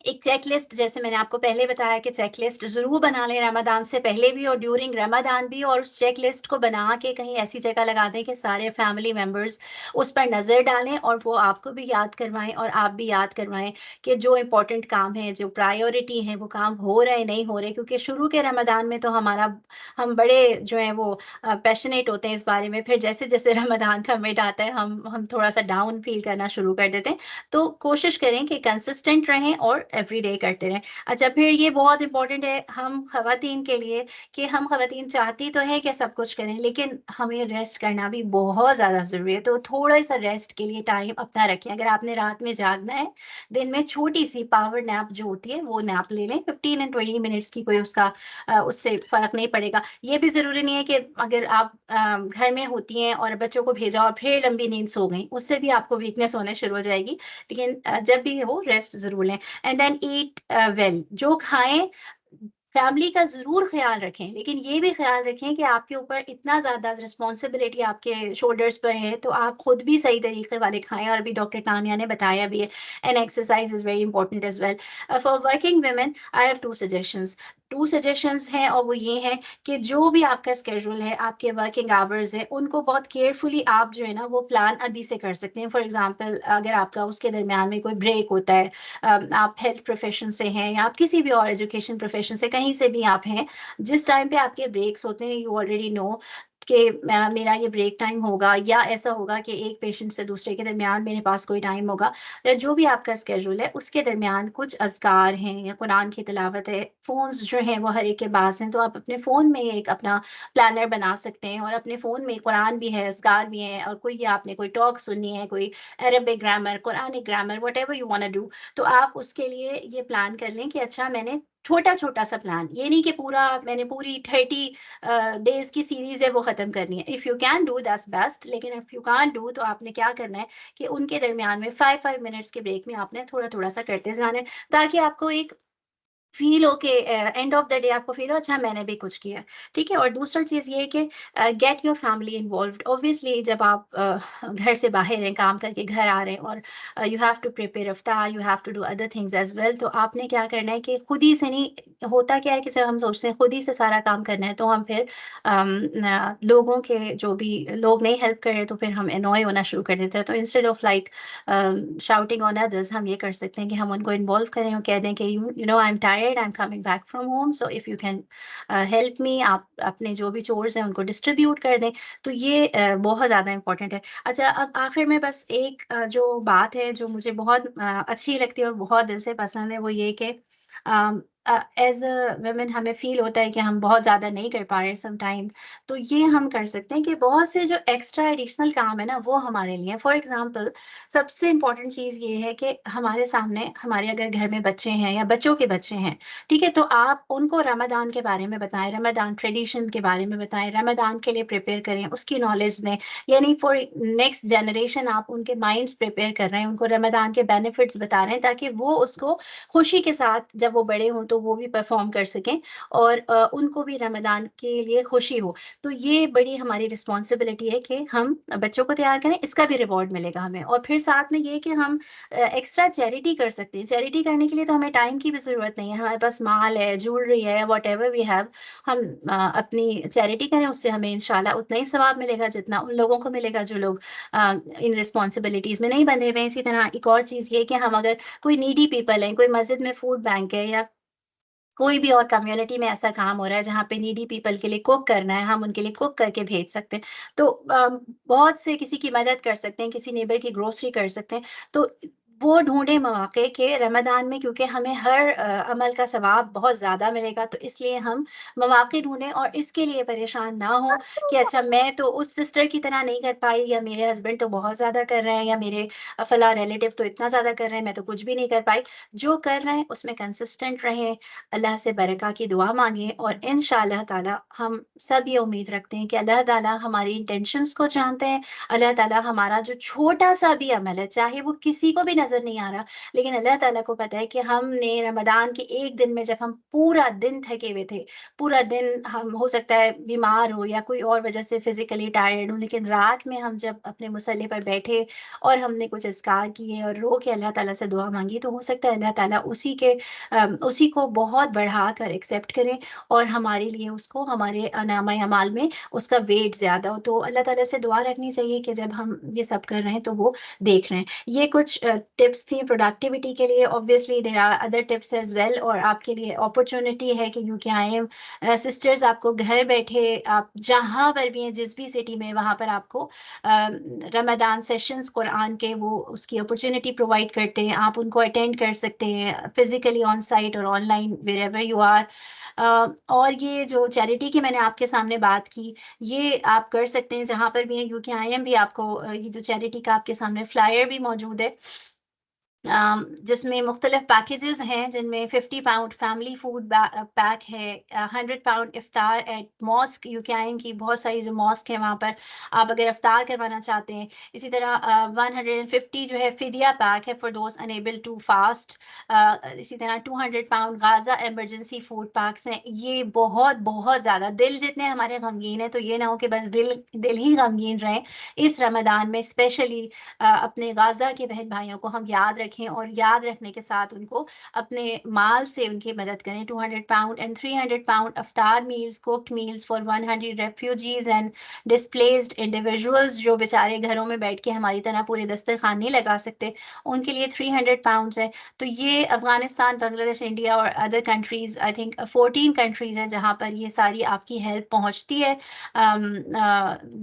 ایک چیک لسٹ, جیسے میں نے آپ کو پہلے بتایا کہ چیک لسٹ ضرور بنا لیں رمضان سے پہلے بھی اور ڈیورنگ رمضان بھی, اور اس چیک لسٹ کو بنا کے کہیں ایسی جگہ لگا دیں کہ سارے فیملی ممبرز اس پر نظر ڈالیں, اور وہ آپ کو بھی یاد کروائیں اور آپ بھی یاد کروائیں کہ جو امپورٹنٹ کام ہے, جو پرائیورٹی ہیں, وہ کام ہو رہے نہیں ہو رہے. کیونکہ شروع کے رمضان میں تو ہم بڑے جو ہیں وہ پیشنیٹ ہوتے ہیں اس بارے میں, پھر جیسے جیسے رمضان کا مڈ آتا ہے ہم تھوڑا سا ڈاؤن فیل کرنا شروع کر دیتے ہیں. تو کوشش کریں کہ کنسسٹنٹ رہیں اور ایوری ڈے کرتے رہیں. اچھا پھر یہ بہت امپورٹنٹ ہے ہم خواتین کے لیے کہ ہم خواتین چاہتی تو ہیں کہ سب کچھ کریں لیکن ہمیں ریسٹ کرنا بھی بہت زیادہ ضروری ہے. تو تھوڑا سا ریسٹ کے لیے ٹائم اپنا رکھیں. اگر آپ نے رات میں جاگنا ہے دن میں چھوٹی سی پاور نیپ جو ہوتی ہے وہ نیپ لے لیں 15 and 20 منٹس کی, کوئی اس سے فرق نہیں پڑے گا. یہ بھی ضروری نہیں ہے کہ اگر آپ گھر میں ہوتی ہیں اور بچوں کو بھیجا اور پھر لمبی نیند سو گئیں, اس سے بھی آپ کو ویکنیس ہونے شروع ہو جائے گی. لیکن جب بھی ہو ریسٹ ضرور لیں. اینڈ دین ایٹ ویل, جو کھائیں فیملی کا ضرور خیال رکھیں لیکن یہ بھی خیال رکھیں کہ آپ کے اوپر اتنا زیادہ رسپانسبلٹی آپ کے شولڈرز پر ہے تو آپ خود بھی صحیح طریقے والے کھائیں. اور ابھی ڈاکٹر تانیہ نے بتایا بھی ہے and exercise is very important as well. For working women I have two suggestions ہیں, اور وہ یہ ہیں کہ جو بھی آپ کا اسکیڈول ہے, آپ کے ورکنگ آورز ہیں, ان کو بہت کیئرفلی آپ جو ہے نا وہ پلان ابھی سے کر سکتے ہیں. فار ایگزامپل اگر آپ کا اس کے درمیان میں کوئی بریک ہوتا ہے, آپ ہیلتھ پروفیشن سے ہیں یا آپ کسی بھی اور ایجوکیشن پروفیشن سے کہیں سے بھی آپ ہیں, جس ٹائم پہ آپ کے بریکس ہوتے ہیں یو آلریڈی نو کہ میرا یہ بریک ٹائم ہوگا یا ایسا ہوگا کہ ایک پیشنٹ سے دوسرے کے درمیان میرے پاس کوئی ٹائم ہوگا, یا جو بھی آپ کا اسکیڈول ہے اس کے درمیان کچھ اذکار ہیں یا قرآن کی تلاوت ہے. فونز جو ہیں وہ ہر ایک کے پاس ہیں, تو آپ اپنے فون میں ایک اپنا پلانر بنا سکتے ہیں اور اپنے فون میں قرآن بھی ہے, اذکار بھی ہیں, اور کوئی آپ نے کوئی ٹاک سننی ہے, کوئی Arabic grammar, Quranic grammar, whatever you want to do, تو آپ اس کے لیے یہ پلان کر لیں کہ اچھا میں نے چھوٹا سا پلان, یہ نہیں کہ میں نے پوری 30 ڈیز کی سیریز ہے وہ ختم کرنی ہے. If you can do that's best, لیکن اف یو کانٹ ڈو تو آپ نے کیا کرنا ہے کہ ان کے درمیان میں 5 منٹس کے بریک میں آپ نے تھوڑا سا کرتے جانا ہے, تاکہ آپ کو ایک فیل ہو کہ اینڈ آف دا ڈے آپ کو فیل ہو اچھا میں نے بھی کچھ کیا. ٹھیک ہے. اور دوسرا چیز یہ کہ get your family involved. Obviously جب آپ گھر سے باہر ہیں, کام کر کے گھر آ رہے ہیں اور you have to prepare iftar, you have to do other things as well, تو آپ نے کیا کرنا ہے کہ خود ہی سے نہیں ہوتا کیا ہے کہ جب ہم سوچتے ہیں خود ہی سے سارا کام کرنا ہے تو ہم پھر لوگوں کے جو بھی لوگ نہیں ہیلپ کر رہے تو پھر ہم انوائے ہونا شروع کر دیتے ہیں. تو instead of like shouting on others, ہم یہ کر سکتے ہیں کہ ہم ان کو انوالو کریں اور کہہ دیں کہ you know I am tired, I am coming back from home, so if you can help me. آپ اپنے جو بھی چورز ہیں ان کو ڈسٹریبیوٹ کر دیں. تو یہ بہت زیادہ امپورٹنٹ ہے. اچھا اب آخر میں بس ایک جو بات ہے جو مجھے بہت اچھی لگتی ہے اور بہت دل سے پسند ہے, وہ یہ کہ ایز اے ویمن ہمیں فیل ہوتا ہے کہ ہم بہت زیادہ نہیں کر پا رہے سم ٹائم, تو یہ ہم کر سکتے ہیں کہ بہت سے جو ایکسٹرا ایڈیشنل کام ہے نا وہ ہمارے لیے. فار ایگزامپل سب سے امپورٹنٹ چیز یہ ہے کہ ہمارے سامنے ہمارے اگر گھر میں بچے ہیں یا بچوں کے بچے ہیں, ٹھیک ہے, تو آپ ان کو رمضان کے بارے میں بتائیں, رمضان ٹریڈیشن کے بارے میں بتائیں, رمضان کے لیے پریپیئر کریں, اس کی نالج دیں. یعنی فار نیکسٹ جنریشن آپ ان کے مائنڈس پریپیئر کر رہے ہیں, ان کو رمضان کے بینیفٹس بتا رہے ہیں تاکہ وہ اس کو خوشی کے ساتھ جب وہ بڑے ہوں تو وہ بھی پرفارم کر سکیں اور ان کو بھی رمضان کے لیے خوشی ہو. تو یہ بڑی ہماری رسپانسبلٹی ہے کہ ہم بچوں کو تیار کریں, اس کا بھی ریوارڈ ملے گا ہمیں. اور پھر ساتھ میں یہ کہ ہم ایکسٹرا چیریٹی کر سکتے ہیں. چیریٹی کرنے کے لیے تو ہمیں ٹائم کی بھی ضرورت نہیں ہے, ہمارے پاس مال ہے, جیولری ہے, واٹ ایور وی ہیو, ہم اپنی چیریٹی کریں, اس سے ہمیں انشاءاللہ اتنا ہی ثواب ملے گا جتنا ان لوگوں کو ملے گا جو لوگ ان رسپانسبلٹیز میں نہیں بندھے ہوئے ہیں. اسی طرح ایک اور چیز یہ کہ ہم اگر کوئی نیڈی پیپل ہیں, کوئی مسجد میں فوڈ بینک ہے یا کوئی بھی اور کمیونٹی میں ایسا کام ہو رہا ہے جہاں پہ نیڈی پیپل کے لیے کوک کرنا ہے, ہم ان کے لیے کوک کر کے بھیج سکتے ہیں. تو بہت سے کسی کی مدد کر سکتے ہیں, کسی نیبر کی گروسری کر سکتے ہیں. تو وہ ڈھونڈے مواقع کہ رمضان میں کیونکہ ہمیں ہر عمل کا ثواب بہت زیادہ ملے گا, تو اس لیے ہم مواقع ڈھونڈیں اور اس کے لیے پریشان نہ ہوں کہ اچھا میں تو اس سسٹر کی طرح نہیں کر پائی, یا میرے ہسبینڈ تو بہت زیادہ کر رہے ہیں, یا میرے فلاں ریلیٹیو تو اتنا زیادہ کر رہے ہیں, میں تو کچھ بھی نہیں کر پائی. جو کر رہے ہیں اس میں کنسسٹنٹ رہیں, اللہ سے برکہ کی دعا مانگیں, اور انشاءاللہ تعالی ہم سب یہ امید رکھتے ہیں کہ اللہ تعالی ہماری انٹینشنز کو جانتے ہیں. اللہ تعالی ہمارا جو چھوٹا سا بھی عمل ہے, چاہے وہ کسی کو بھی نظر نہیں آ رہا, لیکن اللہ تعالیٰ کو پتہ ہے کہ ہم نے رمضان کے ایک دن میں جب ہم پورا دن تھکے ہوئے تھے, پورا دن ہم ہو سکتا ہے بیمار ہو یا کوئی اور وجہ سے فزیکلی ٹائرڈ ہو, لیکن رات میں ہم جب اپنے مصلی پر بیٹھے اور ہم نے کچھ اذکار کیے اور رو کے اللہ تعالیٰ سے دعا مانگی, تو ہو سکتا ہے اللہ تعالیٰ اسی کو بہت بڑھا کر ایکسیپٹ کریں اور ہمارے لیے اس کو ہمارے نامہ اعمال میں اس کا ویٹ زیادہ ہو. تو اللہ تعالیٰ سے دعا رکھنی چاہیے کہ جب ہم یہ سب کر رہے ہیں تو وہ دیکھ رہے ہیں. یہ کچھ ٹپس تھیں پروڈکٹیوٹی کے لیے. obviously there are other tips as well, اور آپ کے لیے اپرچونٹی ہے کہ UKIM سسٹرز آپ کو گھر بیٹھے آپ جہاں پر بھی ہیں جس بھی سٹی میں وہاں پر آپ کو رمضان سیشنز قرآن کے وہ اس کی اپرچونٹی پرووائڈ کرتے ہیں. آپ ان کو اٹینڈ کر سکتے ہیں فزیکلی آن سائٹ اور online wherever you are. اور یہ جو چیریٹی کی میں نے آپ کے سامنے بات کی یہ آپ کر سکتے ہیں جہاں پر بھی ہیں. UKIM بھی آپ کو یہ جو چیریٹی کا آپ کے سامنے فلائر بھی موجود ہے جس میں مختلف پیکیجز ہیں جن میں 50 پاؤنڈ فیملی فوڈ پیک ہے, 100 پاؤنڈ افطار ایٹ ماسک. UKIM کی بہت ساری جو ماسک ہیں وہاں پر آپ اگر افطار کروانا چاہتے ہیں. اسی طرح 150 جو ہے فدیہ پیک ہے for those unable to fast. اسی طرح 200 pound Gaza emergency food packs ہیں. یہ بہت بہت زیادہ دل جتنے ہمارے غمگین ہیں تو یہ نہ ہو کہ بس دل ہی غمگین رہیں اس رمضان میں. اسپیشلی اپنے غازہ کے بہن بھائیوں کو ہم یاد رکھیں اور یاد رکھنے کے ساتھ ان کو اپنے مال سے ان کی مدد کریں. 200 pound and 300 pound iftar meals cooked meals for 100 refugees and displaced individuals جو بیچارے گھروں میں بیٹھ کے ہماری طرح پورے دسترخوان نہیں لگا سکتے ان کے لیے 300 پاؤنڈز ہے. تو یہ افغانستان بنگلہ دیش انڈیا اور other countries I think 14 countries ہیں جہاں پر یہ ساری آپ کی ہیلپ پہنچتی ہے.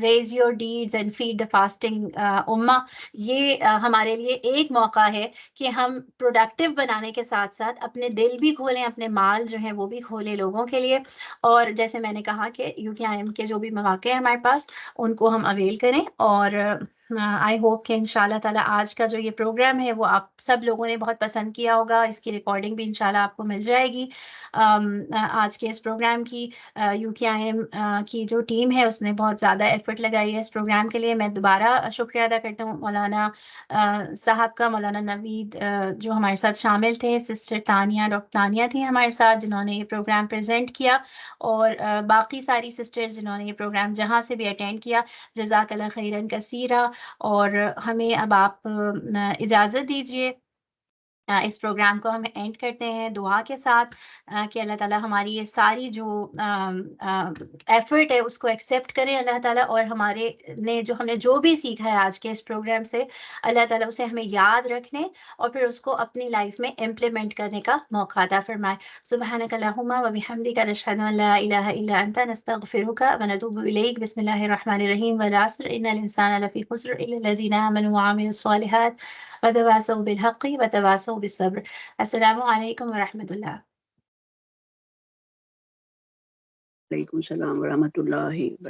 Raise your deeds and feed the fasting امہ. یہ ہمارے لیے ایک موقع ہے کہ ہم پروڈکٹیو بنانے کے ساتھ ساتھ اپنے دل بھی کھولیں اپنے مال جو ہیں وہ بھی کھولیں لوگوں کے لیے. اور جیسے میں نے کہا کہ UKIM کے جو بھی مواقع ہیں ہمارے پاس ان کو ہم اویل کریں. اور آئی ہوپ کہ انشاءاللہ تعالیٰ آج کا جو یہ پروگرام ہے وہ آپ سب لوگوں نے بہت پسند کیا ہوگا. اس کی ریکارڈنگ بھی انشاءاللہ آپ کو مل جائے گی. آج کے اس پروگرام کی UKIM کی جو ٹیم ہے اس نے بہت زیادہ ایفرٹ لگائی ہے اس پروگرام کے لیے. میں دوبارہ شکریہ ادا کرتا ہوں مولانا صاحب کا, مولانا نوید جو ہمارے ساتھ شامل تھے, سسٹر تانیہ ڈاکٹر تانیہ تھیں ہمارے ساتھ جنہوں نے یہ پروگرام پریزنٹ کیا, اور باقی ساری سسٹرز جنہوں نے یہ پروگرام جہاں سے بھی اٹینڈ کیا. جزاک اللہ خیرن کثیرہ. اور ہمیں اب آپ اجازت دیجیے اس پروگرام کو ہم اینڈ کرتے ہیں دعا کے ساتھ کہ اللہ تعالیٰ ہماری یہ ساری جو ایفرٹ ہے اس کو ایکسیپٹ کریں اللہ تعالیٰ, اور ہمارے نے جو ہم نے جو بھی سیکھا ہے آج کے اس پروگرام سے اللہ تعالیٰ اسے ہمیں یاد رکھنے اور پھر اس کو اپنی لائف میں امپلیمنٹ کرنے کا موقع عطا فرمائے. سبحانک اللہم و بحمدک نشہد ان لا الہ الا انت نستغفرک و نتوب الیک. بسم اللہ الرحمن الرحیم. والعصر ان الانسان لفی خسر الا الذین آمنوا وعملوا الصالحات وتواصوا بالحق وتواصوا بالصبر. السلام علیکم ورحمۃ اللہ. وعلیکم السلام ورحمۃ اللہ وبرکاتہ.